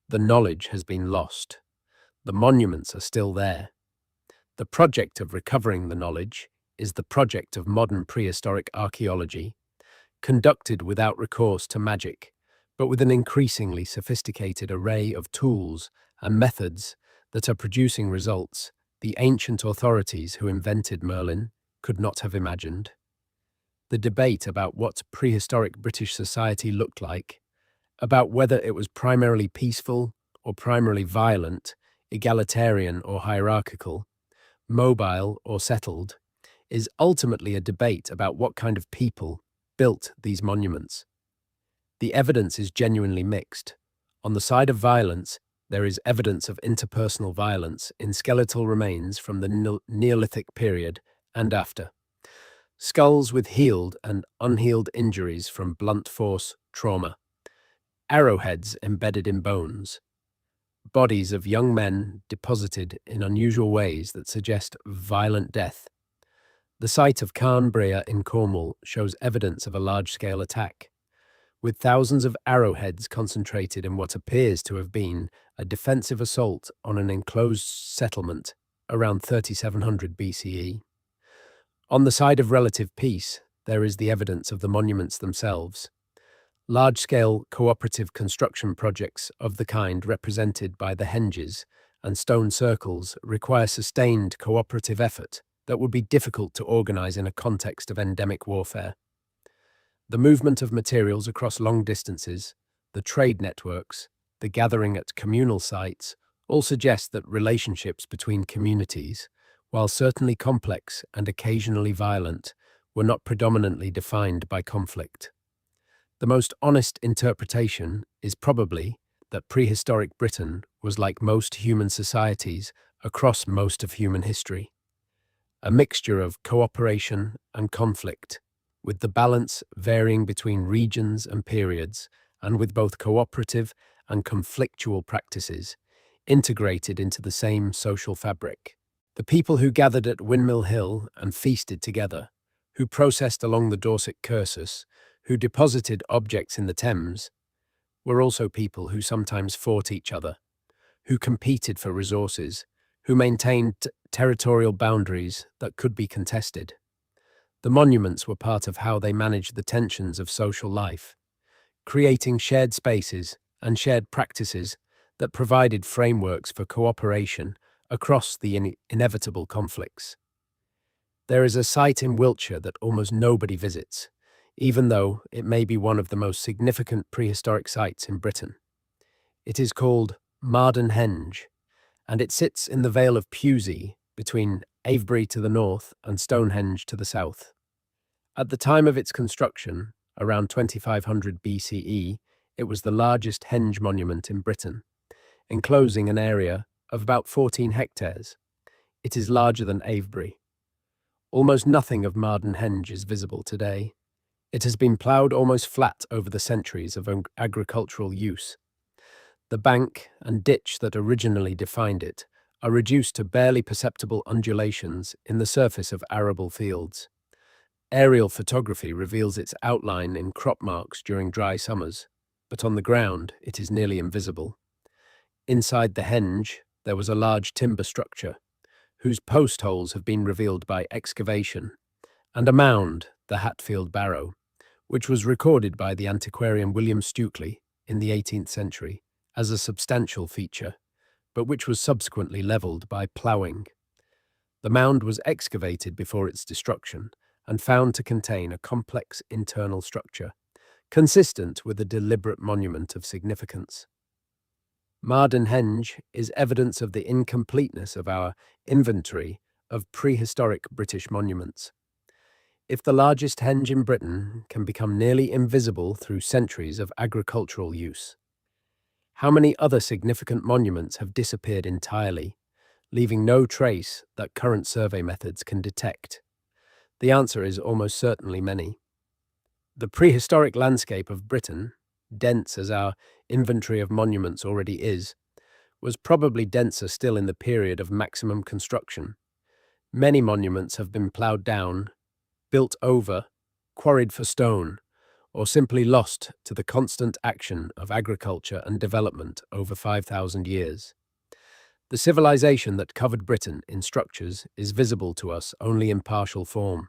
The knowledge has been lost. The monuments are still there. The project of recovering the knowledge is the project of modern prehistoric archaeology, conducted without recourse to magic, but with an increasingly sophisticated array of tools and methods that are producing results the ancient authorities who invented Merlin could not have imagined. The debate about what prehistoric British society looked like, about whether it was primarily peaceful or primarily violent, egalitarian or hierarchical, mobile or settled, is ultimately a debate about what kind of people built these monuments. The evidence is genuinely mixed. On the side of violence, there is evidence of interpersonal violence in skeletal remains from the Neolithic period and after. Skulls with healed and unhealed injuries from blunt force trauma. Arrowheads embedded in bones. Bodies of young men deposited in unusual ways that suggest violent death. The site of Carnbrea in Cornwall shows evidence of a large-scale attack, with thousands of arrowheads concentrated in what appears to have been a defensive assault on an enclosed settlement around 3700 BCE. On the side of relative peace, there is the evidence of the monuments themselves. Large-scale cooperative construction projects of the kind represented by the henges and stone circles require sustained cooperative effort that would be difficult to organize in a context of endemic warfare. The movement of materials across long distances, the trade networks, the gathering at communal sites all suggest that relationships between communities, while certainly complex and occasionally violent, were not predominantly defined by conflict. The most honest interpretation is probably that prehistoric Britain was like most human societies across most of human history, a mixture of cooperation and conflict, with the balance varying between regions and periods, and with both cooperative and conflictual practices integrated into the same social fabric. The people who gathered at Windmill Hill and feasted together, who processed along the Dorset Cursus, who deposited objects in the Thames, were also people who sometimes fought each other, who competed for resources, who maintained territorial boundaries that could be contested. The monuments were part of how they managed the tensions of social life, creating shared spaces and shared practices that provided frameworks for cooperation across the inevitable conflicts. There is a site in Wiltshire that almost nobody visits, even though it may be one of the most significant prehistoric sites in Britain. It is called Mardenhenge, and it sits in the Vale of Pewsey between Avebury to the north and Stonehenge to the south. At the time of its construction, around 2500 BCE, it was the largest henge monument in Britain, enclosing an area of about 14 hectares. It is larger than Avebury. Almost nothing of Mardenhenge is visible today. It has been ploughed almost flat over the centuries of agricultural use. The bank and ditch that originally defined it are reduced to barely perceptible undulations in the surface of arable fields. Aerial photography reveals its outline in crop marks during dry summers, but on the ground it is nearly invisible. Inside the henge, there was a large timber structure, whose post holes have been revealed by excavation, and a mound, the Hatfield Barrow, which was recorded by the antiquarian William Stukeley in the 18th century as a substantial feature, but which was subsequently levelled by ploughing. The mound was excavated before its destruction and found to contain a complex internal structure, consistent with a deliberate monument of significance. Mardenhenge is evidence of the incompleteness of our inventory of prehistoric British monuments. If the largest henge in Britain can become nearly invisible through centuries of agricultural use, how many other significant monuments have disappeared entirely, leaving no trace that current survey methods can detect? The answer is almost certainly many. The prehistoric landscape of Britain, dense as our inventory of monuments already is, was probably denser still in the period of maximum construction. Many monuments have been ploughed down, built over, quarried for stone, or simply lost to the constant action of agriculture and development over 5,000 years. The civilization that covered Britain in structures is visible to us only in partial form.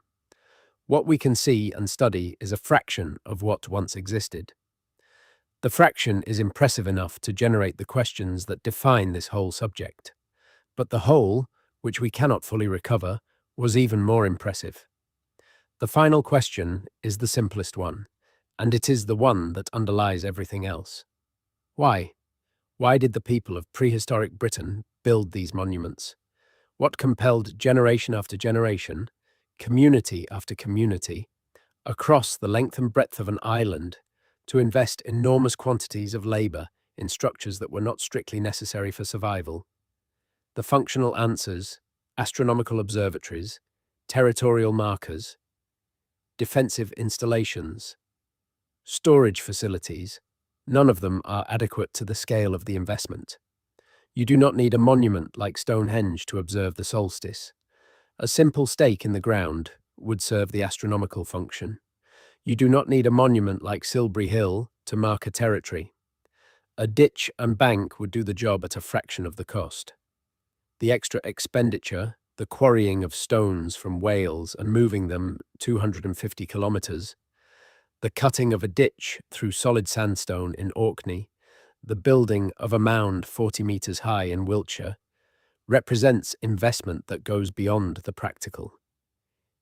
What we can see and study is a fraction of what once existed. The fraction is impressive enough to generate the questions that define this whole subject. But the whole, which we cannot fully recover, was even more impressive. The final question is the simplest one, and it is the one that underlies everything else. Why? Why did the people of prehistoric Britain build these monuments? What compelled generation after generation, community after community, across the length and breadth of an island, to invest enormous quantities of labour in structures that were not strictly necessary for survival? The functional answers, astronomical observatories, territorial markers, defensive installations, storage facilities, none of them are adequate to the scale of the investment. You do not need a monument like Stonehenge to observe the solstice, A simple stake in the ground would serve the astronomical function. You do not need a monument like Silbury Hill to mark a territory. A ditch and bank would do the job at a fraction of the cost. The extra expenditure, the quarrying of stones from Wales and moving them 250 kilometres, the cutting of a ditch through solid sandstone in Orkney, the building of a mound 40 metres high in Wiltshire, represents investment that goes beyond the practical.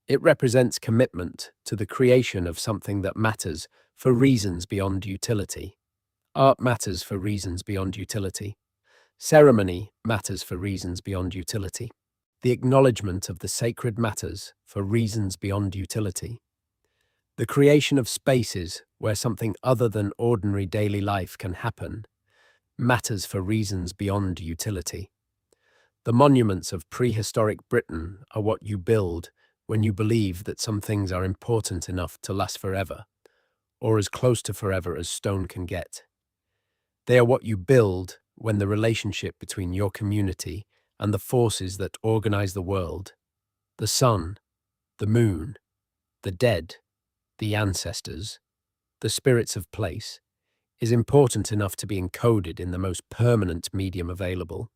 It represents commitment to the creation of something that matters for reasons beyond utility. Art matters for reasons beyond utility. Ceremony matters for reasons beyond utility. The acknowledgement of the sacred matters for reasons beyond utility. The creation of spaces where something other than ordinary daily life can happen matters for reasons beyond utility. The monuments of prehistoric Britain are what you build when you believe that some things are important enough to last forever, or as close to forever as stone can get. They are what you build when the relationship between your community and the forces that organize the world, the sun, the moon, the dead, the ancestors, the spirits of place, is important enough to be encoded in the most permanent medium available.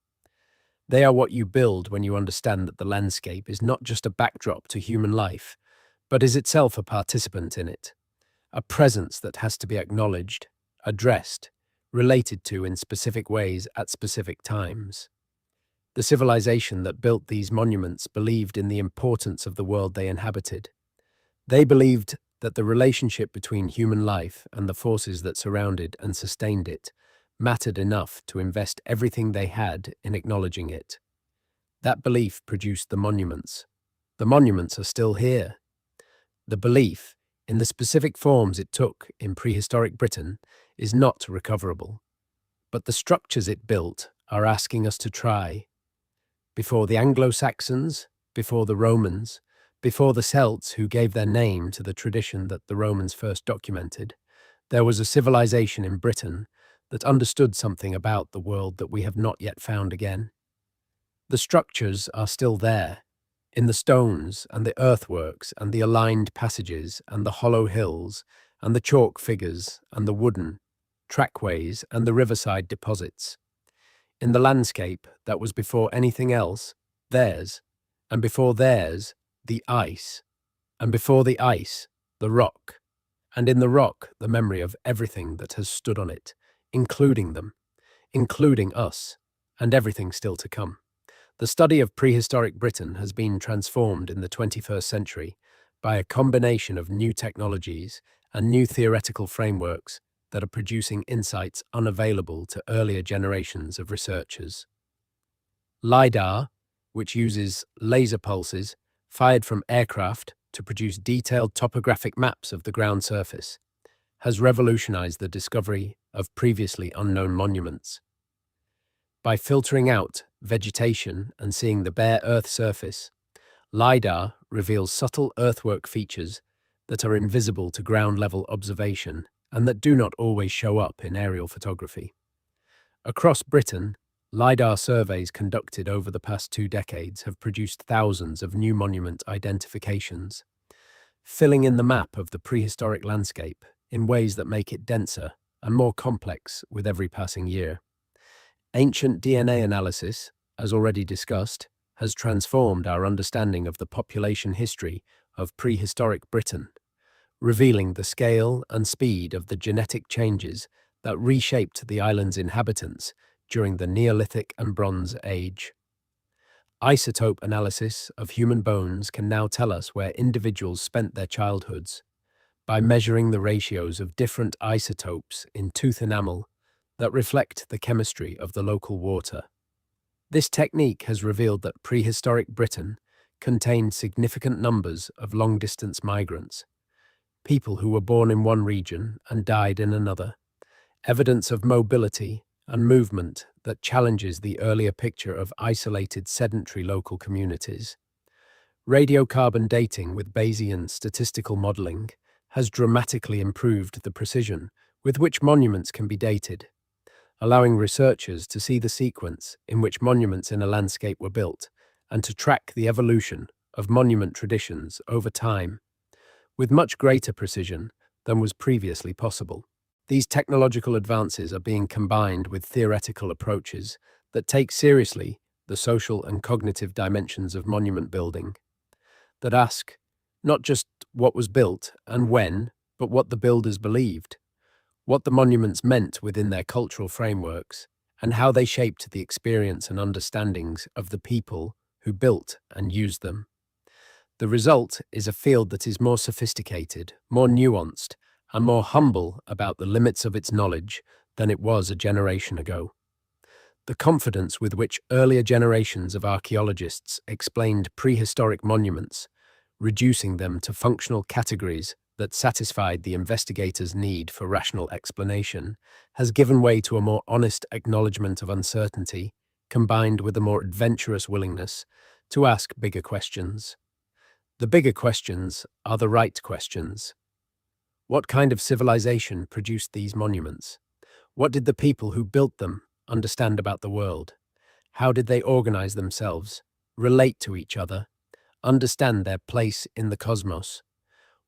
They are what you build when you understand that the landscape is not just a backdrop to human life, but is itself a participant in it, a presence that has to be acknowledged, addressed, related to in specific ways at specific times. The civilization that built these monuments believed in the importance of the world they inhabited. They believed that the relationship between human life and the forces that surrounded and sustained it mattered enough to invest everything they had in acknowledging it. That belief produced the monuments. The monuments are still here. The belief, in the specific forms it took in prehistoric Britain, is not recoverable. But the structures it built are asking us to try. Before the Anglo-Saxons, before the Romans, before the Celts who gave their name to the tradition that the Romans first documented, there was a civilization in Britain that understood something about the world that we have not yet found again. The structures are still there, in the stones and the earthworks and the aligned passages and the hollow hills and the chalk figures and the wooden trackways and the riverside deposits. In the landscape that was before anything else, theirs, and before theirs, the ice, and before the ice, the rock, and in the rock, the memory of everything that has stood on it, including them, including us, and everything still to come. The study of prehistoric Britain has been transformed in the 21st century by a combination of new technologies and new theoretical frameworks that are producing insights unavailable to earlier generations of researchers. LiDAR, which uses laser pulses fired from aircraft to produce detailed topographic maps of the ground surface, has revolutionized the discovery of previously unknown monuments. By filtering out vegetation and seeing the bare Earth surface, LiDAR reveals subtle earthwork features that are invisible to ground-level observation and that do not always show up in aerial photography. Across Britain, LiDAR surveys conducted over the past 2 decades have produced thousands of new monument identifications, filling in the map of the prehistoric landscape in ways that make it denser and more complex with every passing year. Ancient DNA analysis, as already discussed, has transformed our understanding of the population history of prehistoric Britain, revealing the scale and speed of the genetic changes that reshaped the island's inhabitants during the Neolithic and Bronze Age. Isotope analysis of human bones can now tell us where individuals spent their childhoods by measuring the ratios of different isotopes in tooth enamel that reflect the chemistry of the local water. This technique has revealed that prehistoric Britain contained significant numbers of long-distance migrants, people who were born in one region and died in another, evidence of mobility and movement that challenges the earlier picture of isolated sedentary local communities. Radiocarbon dating with Bayesian statistical modeling has dramatically improved the precision with which monuments can be dated, allowing researchers to see the sequence in which monuments in a landscape were built and to track the evolution of monument traditions over time, with much greater precision than was previously possible. These technological advances are being combined with theoretical approaches that take seriously the social and cognitive dimensions of monument building, that ask not just what was built and when, but what the builders believed, what the monuments meant within their cultural frameworks, and how they shaped the experience and understandings of the people who built and used them. The result is a field that is more sophisticated, more nuanced, and more humble about the limits of its knowledge than it was a generation ago. The confidence with which earlier generations of archaeologists explained prehistoric monuments, reducing them to functional categories that satisfied the investigator's need for rational explanation, has given way to a more honest acknowledgement of uncertainty, combined with a more adventurous willingness to ask bigger questions. The bigger questions are the right questions. What kind of civilization produced these monuments? What did the people who built them understand about the world? How did they organize themselves, relate to each other, understand their place in the cosmos?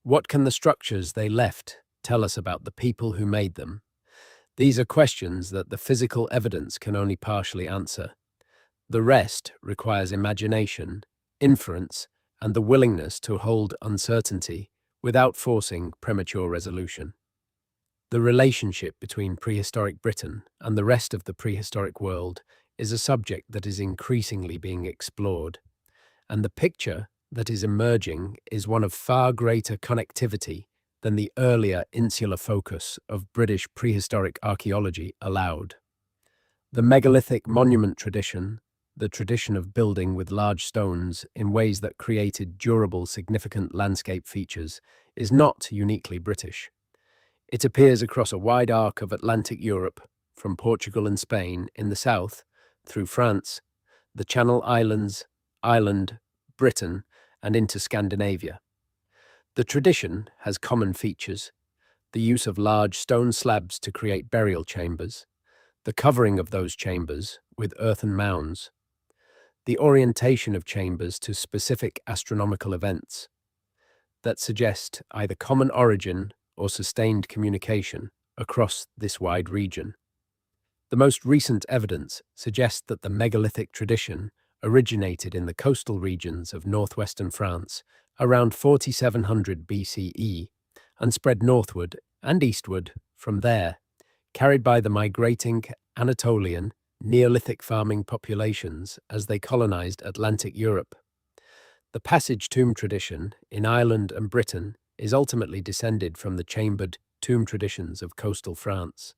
What can the structures they left tell us about the people who made them? These are questions that the physical evidence can only partially answer. The rest requires imagination, inference, and the willingness to hold uncertainty without forcing premature resolution. The relationship between prehistoric Britain and the rest of the prehistoric world is a subject that is increasingly being explored, and the picture that is emerging is one of far greater connectivity than the earlier insular focus of British prehistoric archaeology allowed. The megalithic monument tradition, the tradition of building with large stones in ways that created durable, significant landscape features, is not uniquely British. It appears across a wide arc of Atlantic Europe, from Portugal and Spain in the south, through France, the Channel Islands, Ireland, Britain, and into Scandinavia. The tradition has common features: the use of large stone slabs to create burial chambers, the covering of those chambers with earthen mounds, the orientation of chambers to specific astronomical events that suggest either common origin or sustained communication across this wide region. The most recent evidence suggests that the megalithic tradition originated in the coastal regions of northwestern France around 4700 BCE and spread northward and eastward from there, carried by the migrating Anatolian Neolithic farming populations as they colonized Atlantic Europe. The passage tomb tradition in Ireland and Britain is ultimately descended from the chambered tomb traditions of coastal France.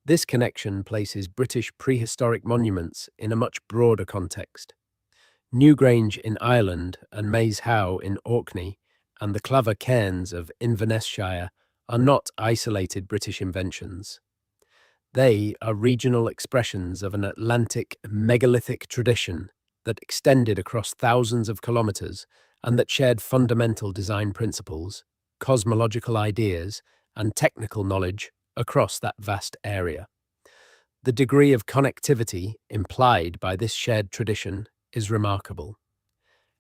This connection places British prehistoric monuments in a much broader context. Newgrange in Ireland and Maes Howe in Orkney and the Claver cairns of Inverness-shire are not isolated British inventions. They are regional expressions of an Atlantic megalithic tradition that extended across thousands of kilometers and that shared fundamental design principles, cosmological ideas, and technical knowledge across that vast area. The degree of connectivity implied by this shared tradition is remarkable.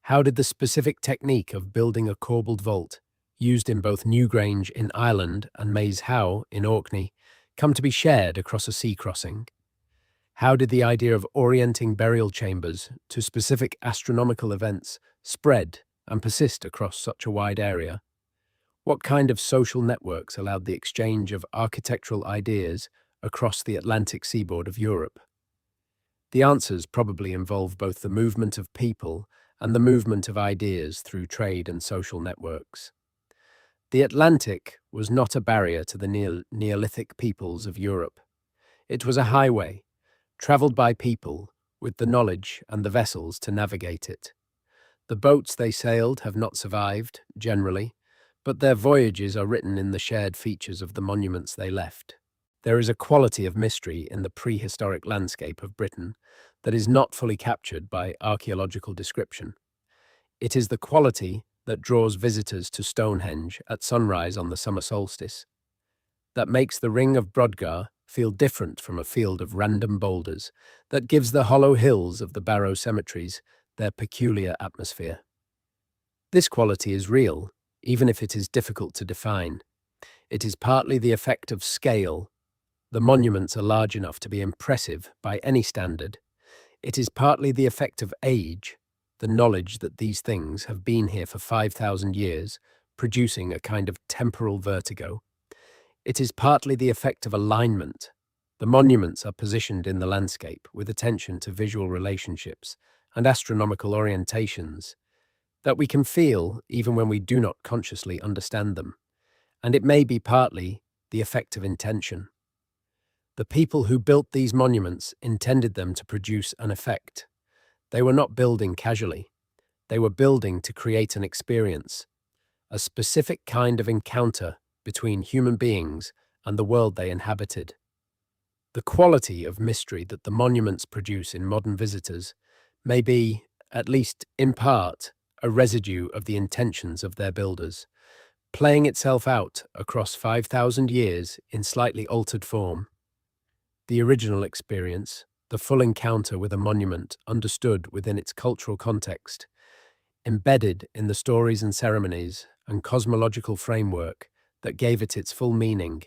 How did the specific technique of building a corbelled vault, used in both Newgrange in Ireland and Maes Howe in Orkney, come to be shared across a sea crossing? How did the idea of orienting burial chambers to specific astronomical events spread and persist across such a wide area? What kind of social networks allowed the exchange of architectural ideas across the Atlantic seaboard of Europe? The answers probably involve both the movement of people and the movement of ideas through trade and social networks. The Atlantic was not a barrier to the Neolithic peoples of Europe. It was a highway, travelled by people with the knowledge and the vessels to navigate it. The boats they sailed have not survived, generally, but their voyages are written in the shared features of the monuments they left. There is a quality of mystery in the prehistoric landscape of Britain that is not fully captured by archaeological description. It is the quality that draws visitors to Stonehenge at sunrise on the summer solstice, that makes the Ring of Brodgar feel different from a field of random boulders, that gives the hollow hills of the Barrow cemeteries their peculiar atmosphere. This quality is real, even if it is difficult to define. It is partly the effect of scale. The monuments are large enough to be impressive by any standard. It is partly the effect of age, the knowledge that these things have been here for 5,000 years, producing a kind of temporal vertigo. It is partly the effect of alignment. The monuments are positioned in the landscape with attention to visual relationships and astronomical orientations that we can feel even when we do not consciously understand them. And it may be partly the effect of intention. The people who built these monuments intended them to produce an effect. They were not building casually. They were building to create an experience, a specific kind of encounter between human beings and the world they inhabited. The quality of mystery that the monuments produce in modern visitors may be, at least in part, a residue of the intentions of their builders, playing itself out across 5,000 years in slightly altered form. The original experience, the full encounter with a monument understood within its cultural context, embedded in the stories and ceremonies and cosmological framework that gave it its full meaning,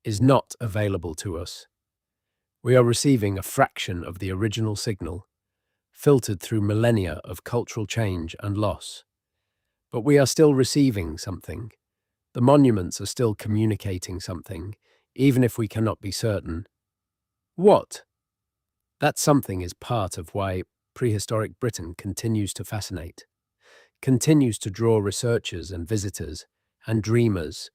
is not available to us. We are receiving a fraction of the original signal, filtered through millennia of cultural change and loss. But we are still receiving something. The monuments are still communicating something, even if we cannot be certain. What? That something is part of why prehistoric Britain continues to fascinate, continues to draw researchers and visitors and dreamers,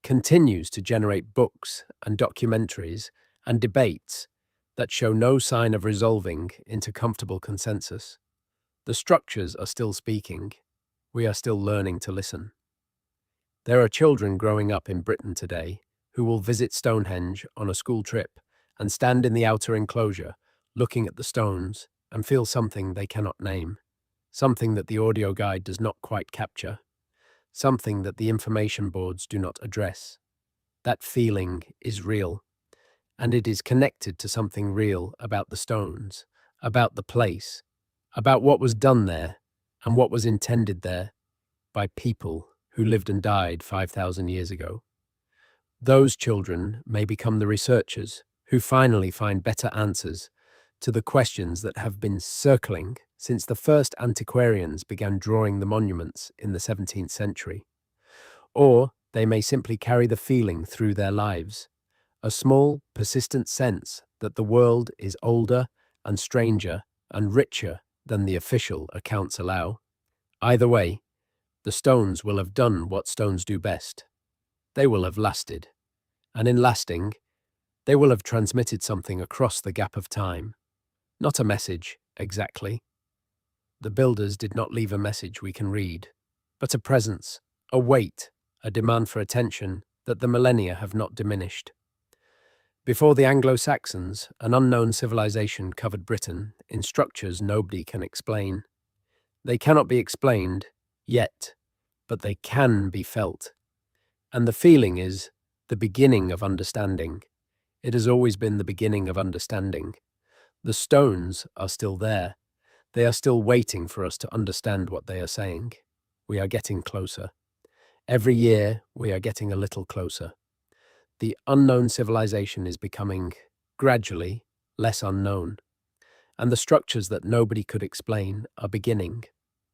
continues to generate books and documentaries and debates that show no sign of resolving into comfortable consensus. The structures are still speaking. We are still learning to listen. There are children growing up in Britain today who will visit Stonehenge on a school trip and stand in the outer enclosure, looking at the stones, and feel something they cannot name, something that the audio guide does not quite capture, something that the information boards do not address. That feeling is real, and it is connected to something real about the stones, about the place, about what was done there and what was intended there by people who lived and died 5,000 years ago. Those children may become the researchers who finally find better answers to the questions that have been circling since the first antiquarians began drawing the monuments in the 17th century. Or they may simply carry the feeling through their lives, a small, persistent sense that the world is older and stranger and richer than the official accounts allow. Either way, the stones will have done what stones do best. They will have lasted, and in lasting, they will have transmitted something across the gap of time. Not a message, exactly. The builders did not leave a message we can read, but a presence, a weight, a demand for attention that the millennia have not diminished. Before the Anglo-Saxons, an unknown civilization covered Britain in structures nobody can explain. They cannot be explained yet, but they can be felt. And the feeling is the beginning of understanding. It has always been the beginning of understanding. The stones are still there. They are still waiting for us to understand what they are saying. We are getting closer. Every year, we are getting a little closer. The unknown civilization is becoming, gradually, less unknown. And the structures that nobody could explain are beginning,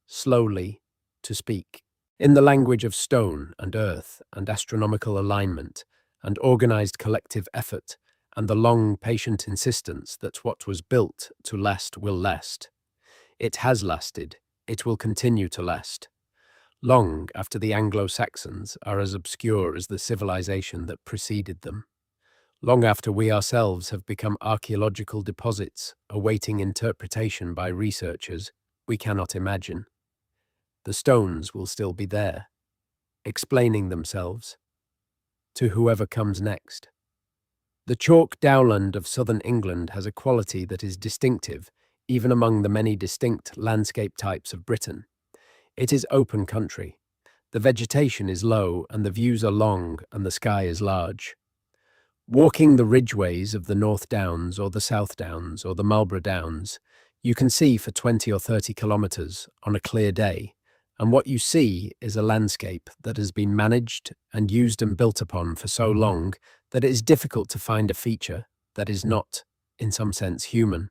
slowly, to speak. In the language of stone and earth and astronomical alignment and organized collective effort and the long, patient insistence that what was built to last will last. It has lasted. It will continue to last. Long after the Anglo-Saxons are as obscure as the civilization that preceded them. Long after we ourselves have become archaeological deposits awaiting interpretation by researchers we cannot imagine. The stones will still be there, explaining themselves to whoever comes next. The chalk downland of southern England has a quality that is distinctive even among the many distinct landscape types of Britain. It is open country. The vegetation is low and the views are long and the sky is large. Walking the ridgeways of the North Downs or the South Downs or the Marlborough Downs, you can see for 20 or 30 kilometres on a clear day And what you see is a landscape that has been managed and used and built upon for so long that it is difficult to find a feature that is not, in some sense, human.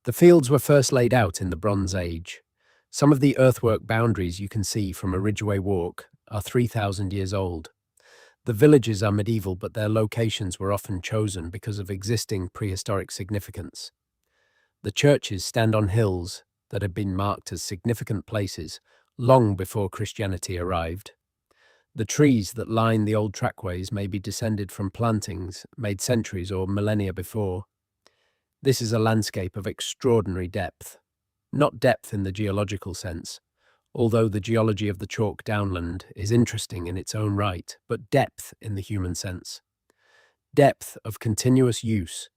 The fields were first laid out in the Bronze Age. Some of the earthwork boundaries you can see from a Ridgeway walk are 3,000 years old. The villages are medieval, but their locations were often chosen because of existing prehistoric significance. The churches stand on hills that had been marked as significant places long before Christianity arrived. The trees that line the old trackways may be descended from plantings made centuries or millennia before. This is a landscape of extraordinary depth. Not depth in the geological sense, although the geology of the chalk downland is interesting in its own right, but depth in the human sense. Depth of continuous use,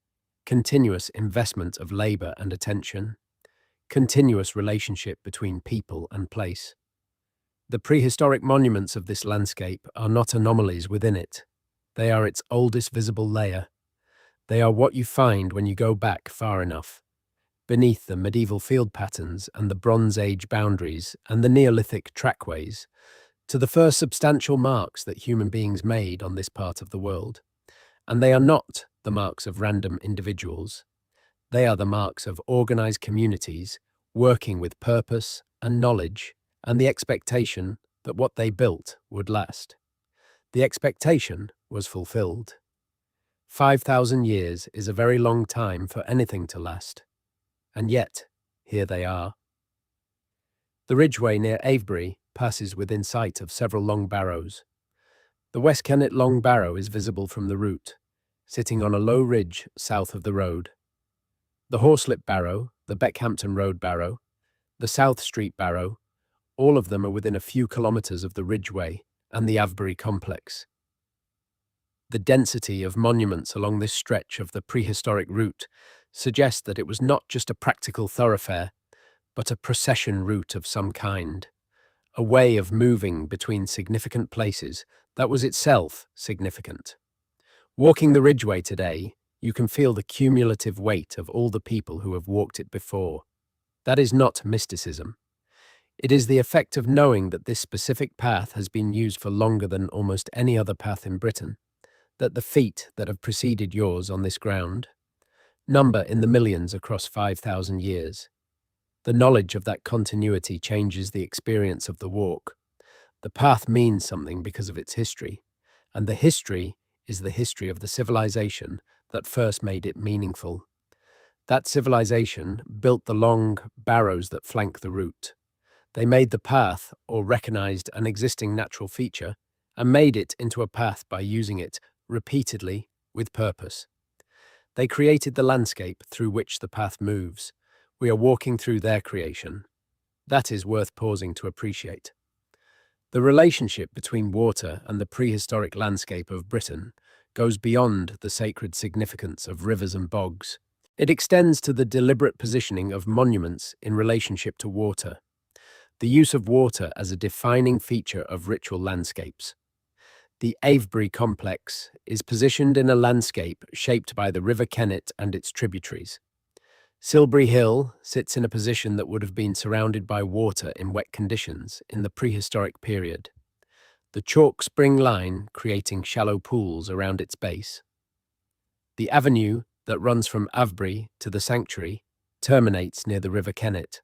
continuous investment of labor and attention, continuous relationship between people and place. The prehistoric monuments of this landscape are not anomalies within it. They are its oldest visible layer. They are what you find when you go back far enough, beneath the medieval field patterns and the Bronze Age boundaries and the Neolithic trackways, to the first substantial marks that human beings made on this part of the world. And they are not the marks of random individuals. They are the marks of organized communities working with purpose and knowledge and the expectation that what they built would last. The expectation was fulfilled. 5,000 years is a very long time for anything to last. And yet, here they are. The ridgeway near Avebury passes within sight of several long barrows. The West Kennet Long Barrow is visible from the route, sitting on a low ridge south of the road. The Horslip Barrow, the Beckhampton Road Barrow, the South Street Barrow, all of them are within a few kilometres of the ridgeway and the Avebury complex. The density of monuments along this stretch of the prehistoric route suggests that it was not just a practical thoroughfare, but a procession route of some kind, a way of moving between significant places that was itself significant. Walking the ridgeway today, you can feel the cumulative weight of all the people who have walked it before. That is not mysticism. It is the effect of knowing that this specific path has been used for longer than almost any other path in Britain, that the feet that have preceded yours on this ground number in the millions across 5,000 years. The knowledge of that continuity changes the experience of the walk. The path means something because of its history, and the history is the history of the civilization that first made it meaningful. That civilization built the long barrows that flank the route. They made the path, or recognized an existing natural feature, and made it into a path by using it repeatedly with purpose. They created the landscape through which the path moves. We are walking through their creation. That is worth pausing to appreciate. The relationship between water and the prehistoric landscape of Britain goes beyond the sacred significance of rivers and bogs. It extends to the deliberate positioning of monuments in relationship to water, the use of water as a defining feature of ritual landscapes. The Avebury complex is positioned in a landscape shaped by the River Kennet and its tributaries. Silbury Hill sits in a position that would have been surrounded by water in wet conditions in the prehistoric period, the chalk spring line creating shallow pools around its base. The avenue that runs from Avebury to the sanctuary terminates near the River Kennet.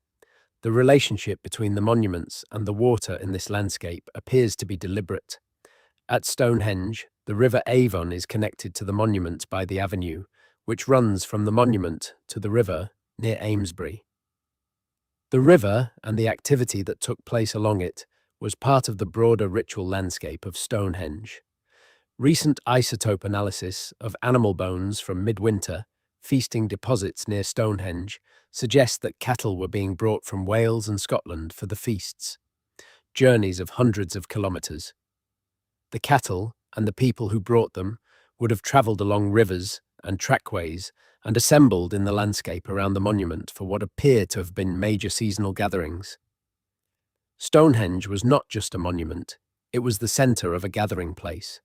The relationship between the monuments and the water in this landscape appears to be deliberate. At Stonehenge, the River Avon is connected to the monument by the avenue, which runs from the monument to the river near Amesbury. The river and the activity that took place along it was part of the broader ritual landscape of Stonehenge. Recent isotope analysis of animal bones from midwinter feasting deposits near Stonehenge suggests that cattle were being brought from Wales and Scotland for the feasts, journeys of hundreds of kilometres. The cattle and the people who brought them would have travelled along rivers and trackways and assembled in the landscape around the monument for what appear to have been major seasonal gatherings. Stonehenge was not just a monument, it was the centre of a gathering place.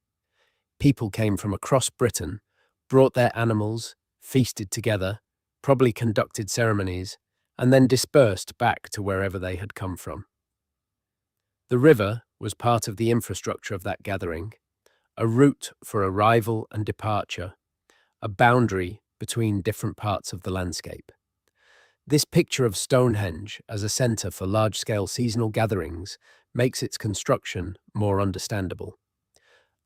People came from across Britain, brought their animals, feasted together, probably conducted ceremonies, and then dispersed back to wherever they had come from. The river was part of the infrastructure of that gathering, a route for arrival and departure, a boundary between different parts of the landscape. This picture of Stonehenge as a centre for large-scale seasonal gatherings makes its construction more understandable.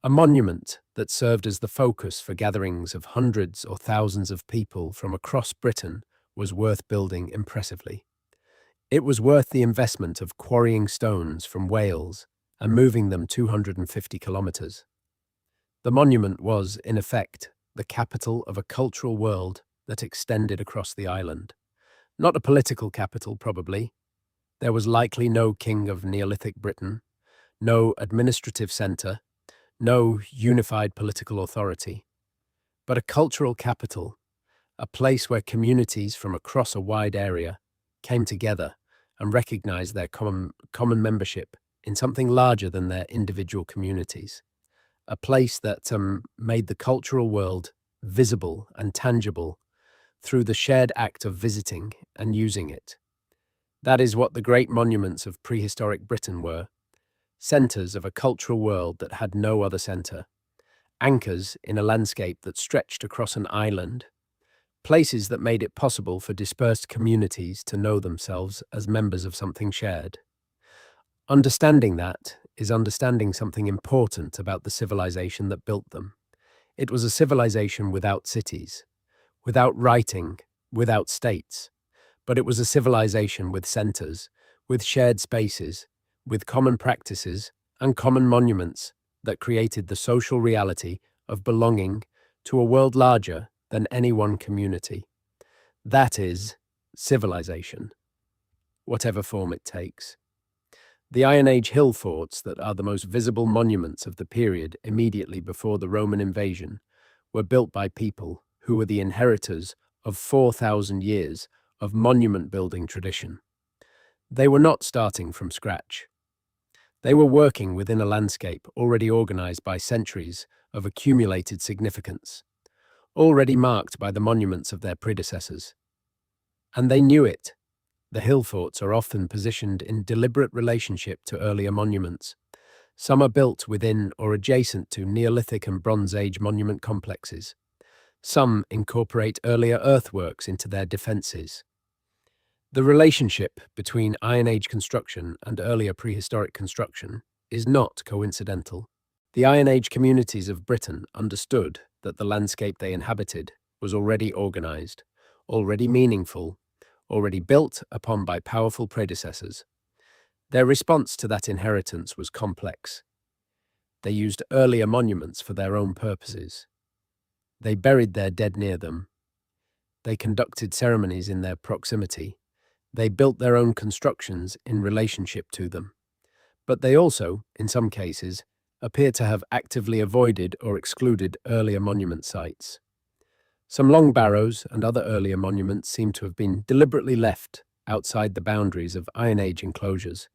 A monument that served as the focus for gatherings of hundreds or thousands of people from across Britain was worth building impressively. It was worth the investment of quarrying stones from Wales and moving them 250 kilometres. The monument was, in effect, the capital of a cultural world that extended across the island. Not a political capital, probably. There was likely no king of Neolithic Britain, no administrative centre, no unified political authority, but a cultural capital, a place where communities from across a wide area came together and recognized their common membership in something larger than their individual communities, a place that made the cultural world visible and tangible through the shared act of visiting and using it. That is what the great monuments of prehistoric Britain were, centres of a cultural world that had no other centre, anchors in a landscape that stretched across an island, places that made it possible for dispersed communities to know themselves as members of something shared. Understanding that is understanding something important about the civilization that built them. It was a civilization without cities, without writing, without states, but it was a civilization with centres, with shared spaces, with common practices and common monuments that created the social reality of belonging to a world larger than any one community. That is civilization, whatever form it takes. The Iron Age hill forts that are the most visible monuments of the period immediately before the Roman invasion were built by people who were the inheritors of 4,000 years of monument-building tradition. They were not starting from scratch. They were working within a landscape already organized by centuries of accumulated significance, already marked by the monuments of their predecessors. And they knew it. The hill forts are often positioned in deliberate relationship to earlier monuments. Some are built within or adjacent to Neolithic and Bronze Age monument complexes. Some incorporate earlier earthworks into their defences. The relationship between Iron Age construction and earlier prehistoric construction is not coincidental. The Iron Age communities of Britain understood that the landscape they inhabited was already organised, already meaningful, already built upon by powerful predecessors. Their response to that inheritance was complex. They used earlier monuments for their own purposes. They buried their dead near them. They conducted ceremonies in their proximity. They built their own constructions in relationship to them. But they also, in some cases, appear to have actively avoided or excluded earlier monument sites. Some long barrows and other earlier monuments seem to have been deliberately left outside the boundaries of Iron Age enclosures,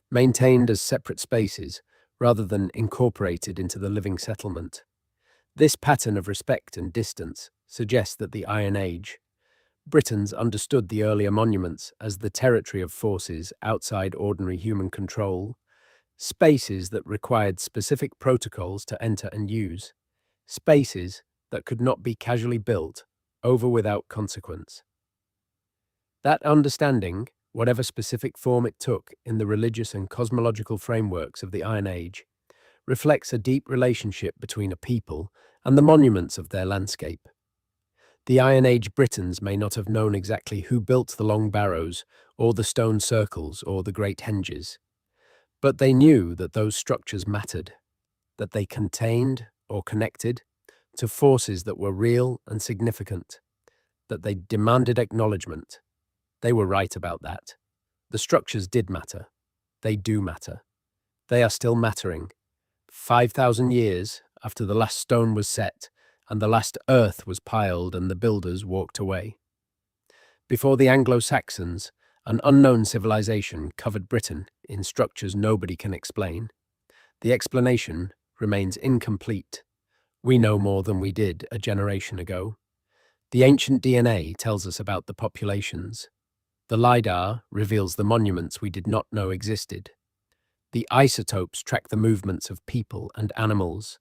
maintained as separate spaces rather than incorporated into the living settlement. This pattern of respect and distance suggests that the Iron Age Britons understood the earlier monuments as the territory of forces outside ordinary human control, spaces that required specific protocols to enter and use, spaces that could not be casually built over without consequence. That understanding, whatever specific form it took in the religious and cosmological frameworks of the Iron Age, reflects a deep relationship between a people and the monuments of their landscape. The Iron Age Britons may not have known exactly who built the long barrows or the stone circles or the great henges, but they knew that those structures mattered, that they contained or connected to forces that were real and significant, that they demanded acknowledgement. They were right about that. The structures did matter. They do matter. They are still mattering. 5,000 years after the last stone was set and the last earth was piled and the builders walked away. Before the Anglo-Saxons, an unknown civilization covered Britain in structures nobody can explain. The explanation remains incomplete. We know more than we did a generation ago. The ancient DNA tells us about the populations. The LiDAR reveals the monuments we did not know existed. The isotopes track the movements of people and animals.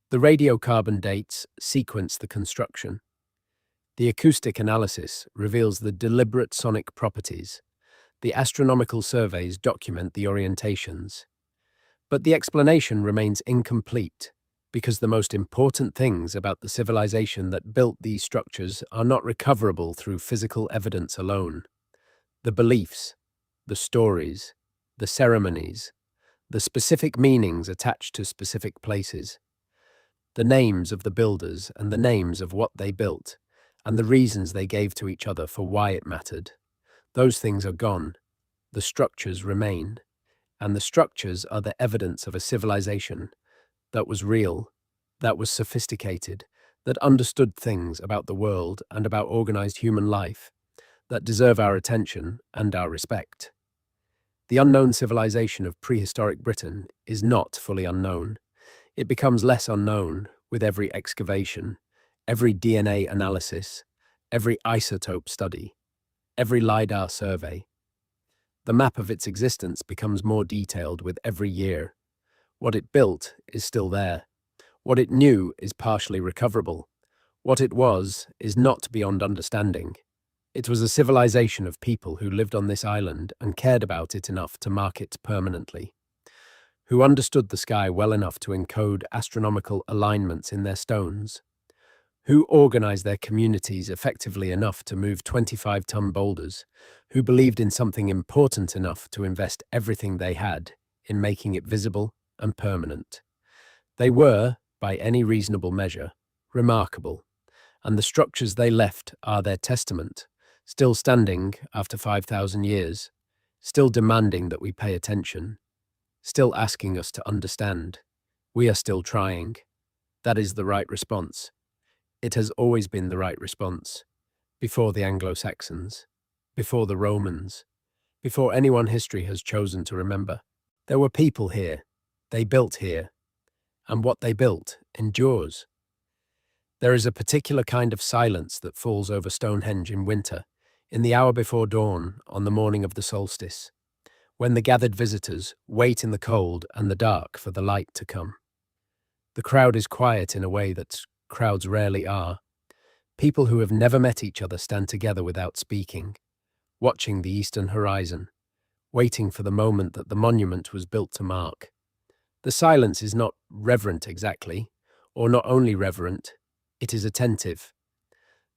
The radiocarbon dates sequence the construction. The acoustic analysis reveals the deliberate sonic properties. The astronomical surveys document the orientations. But the explanation remains incomplete because the most important things about the civilization that built these structures are not recoverable through physical evidence alone. The beliefs, the stories, the ceremonies, the specific meanings attached to specific places, the names of the builders and the names of what they built, and the reasons they gave to each other for why it mattered. Those things are gone. The structures remain. And the structures are the evidence of a civilization that was real, that was sophisticated, that understood things about the world and about organized human life, that deserve our attention and our respect. The unknown civilization of prehistoric Britain is not fully unknown. It becomes less unknown with every excavation, every DNA analysis, every isotope study, every LiDAR survey. The map of its existence becomes more detailed with every year. What it built is still there. What it knew is partially recoverable. What it was is not beyond understanding. It was a civilization of people who lived on this island and cared about it enough to mark it permanently, who understood the sky well enough to encode astronomical alignments in their stones, who organized their communities effectively enough to move 25-ton boulders, who believed in something important enough to invest everything they had in making it visible and permanent. They were, by any reasonable measure, remarkable, and the structures they left are their testament, still standing after 5,000 years, still demanding that we pay attention, still asking us to understand. We are still trying. That is the right response. It has always been the right response. Before the Anglo-Saxons, before the Romans, before anyone history has chosen to remember. There were people here. They built here. And what they built endures. There is a particular kind of silence that falls over Stonehenge in winter, in the hour before dawn on the morning of the solstice, when the gathered visitors wait in the cold and the dark for the light to come. The crowd is quiet in a way that crowds rarely are. People who have never met each other stand together without speaking, watching the eastern horizon, waiting for the moment that the monument was built to mark. The silence is not reverent exactly, or not only reverent, it is attentive.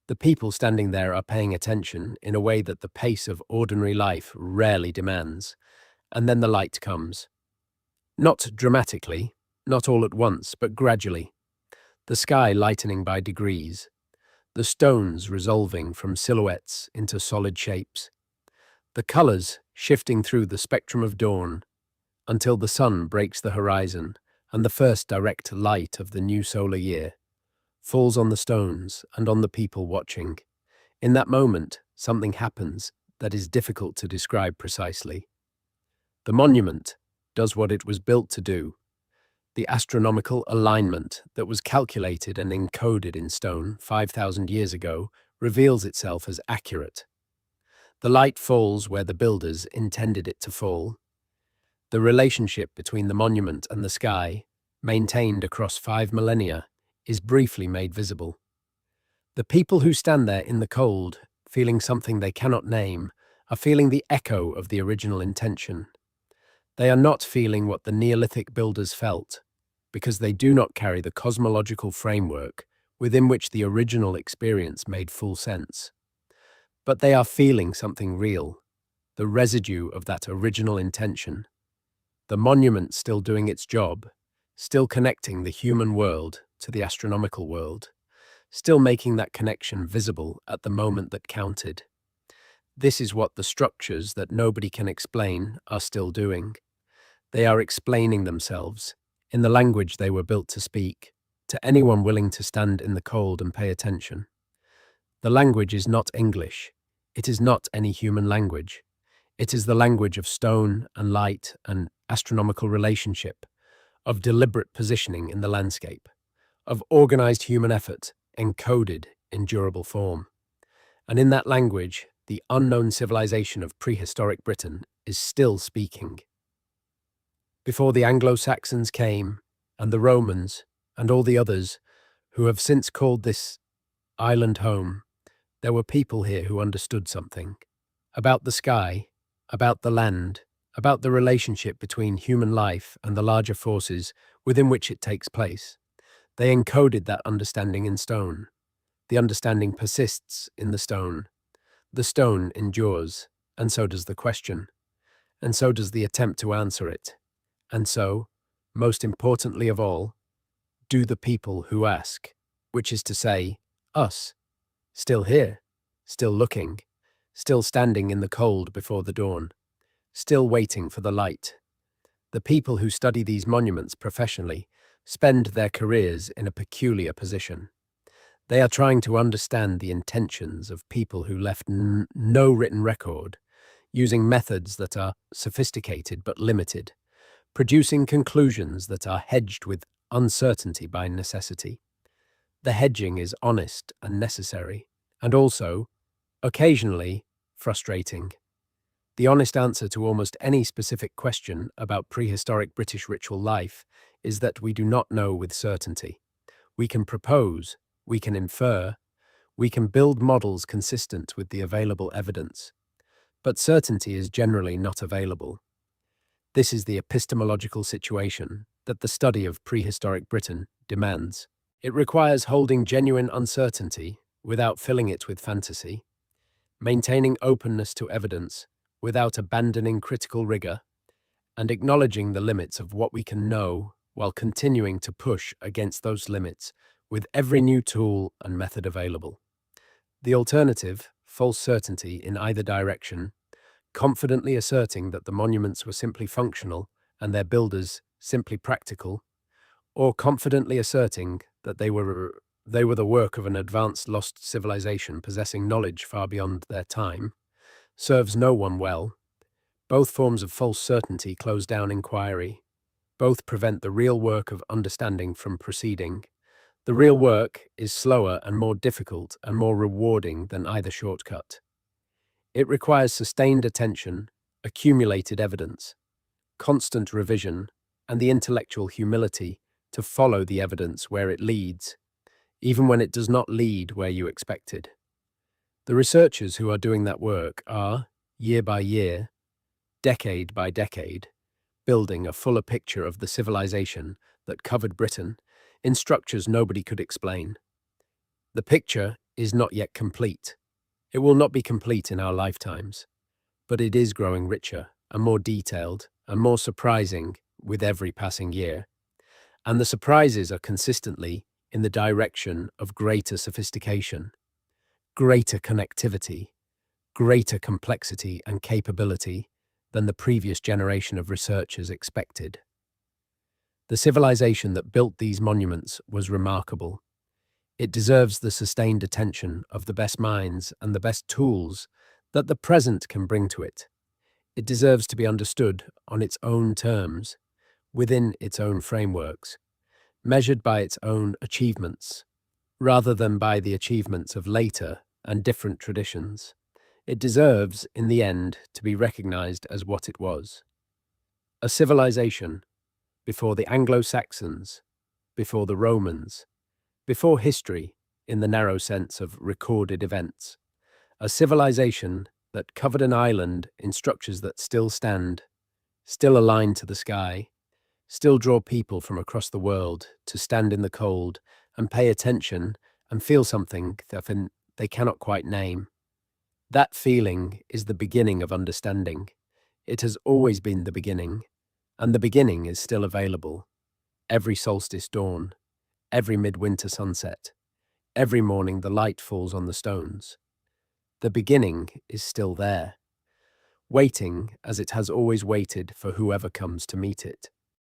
The people standing there are paying attention in a way that the pace of ordinary life rarely demands, and then the light comes. Not dramatically, not all at once, but gradually. The sky lightening by degrees, the stones resolving from silhouettes into solid shapes, the colors shifting through the spectrum of dawn until the sun breaks the horizon and the first direct light of the new solar year falls on the stones and on the people watching. In that moment, something happens that is difficult to describe precisely. The monument does what it was built to do. The astronomical alignment that was calculated and encoded in stone 5,000 years ago reveals itself as accurate. The light falls where the builders intended it to fall. The relationship between the monument and the sky, maintained across 5 millennia, is briefly made visible. The people who stand there in the cold, feeling something they cannot name, are feeling the echo of the original intention. They are not feeling what the Neolithic builders felt, because they do not carry the cosmological framework within which the original experience made full sense. But they are feeling something real, the residue of that original intention. The monument still doing its job, still connecting the human world to the astronomical world, still making that connection visible at the moment that counted. This is what the structures that nobody can explain are still doing. They are explaining themselves in the language they were built to speak, to anyone willing to stand in the cold and pay attention. The language is not English. It is not any human language. It is the language of stone and light and astronomical relationship, of deliberate positioning in the landscape, of organized human effort encoded in durable form. And in that language, the unknown civilization of prehistoric Britain is still speaking. Before the Anglo-Saxons came, and the Romans, and all the others who have since called this island home, there were people here who understood something about the sky, about the land, about the relationship between human life and the larger forces within which it takes place. They encoded that understanding in stone. The understanding persists in the stone. The stone endures, and so does the question, and so does the attempt to answer it. And so, most importantly of all, do the people who ask, which is to say, us, still here, still looking, still standing in the cold before the dawn, still waiting for the light. The people who study these monuments professionally spend their careers in a peculiar position. They are trying to understand the intentions of people who left no written record, using methods that are sophisticated but limited, producing conclusions that are hedged with uncertainty by necessity. The hedging is honest and necessary, and also, occasionally, frustrating. The honest answer to almost any specific question about prehistoric British ritual life is that we do not know with certainty. We can propose, we can infer, we can build models consistent with the available evidence, but certainty is generally not available. This is the epistemological situation that the study of prehistoric Britain demands. It requires holding genuine uncertainty without filling it with fantasy, maintaining openness to evidence without abandoning critical rigor, and acknowledging the limits of what we can know while continuing to push against those limits with every new tool and method available. The alternative, false certainty in either direction, confidently asserting that the monuments were simply functional and their builders simply practical, or confidently asserting that they were the work of an advanced lost civilization possessing knowledge far beyond their time, serves no one well. Both forms of false certainty close down inquiry. Both prevent the real work of understanding from proceeding. The real work is slower and more difficult and more rewarding than either shortcut. It requires sustained attention, accumulated evidence, constant revision, and the intellectual humility to follow the evidence where it leads, even when it does not lead where you expected. The researchers who are doing that work are, year by year, decade by decade, building a fuller picture of the civilization that covered Britain in structures nobody could explain. The picture is not yet complete. It will not be complete in our lifetimes, but it is growing richer and more detailed and more surprising with every passing year. And the surprises are consistently in the direction of greater sophistication, greater connectivity, greater complexity and capability than the previous generation of researchers expected. The civilization that built these monuments was remarkable. It deserves the sustained attention of the best minds and the best tools that the present can bring to it. It deserves to be understood on its own terms, within its own frameworks, measured by its own achievements, rather than by the achievements of later and different traditions. It deserves, in the end, to be recognized as what it was. A civilization before the Anglo-Saxons, before the Romans, before history in the narrow sense of recorded events. A civilization that covered an island in structures that still stand, still aligned to the sky, still draw people from across the world to stand in the cold and pay attention and feel something that they cannot quite name. That feeling is the beginning of understanding. It has always been the beginning, and the beginning is still available. Every solstice dawn, every midwinter sunset, every morning the light falls on the stones. The beginning is still there, waiting as it has always waited for whoever comes to meet it.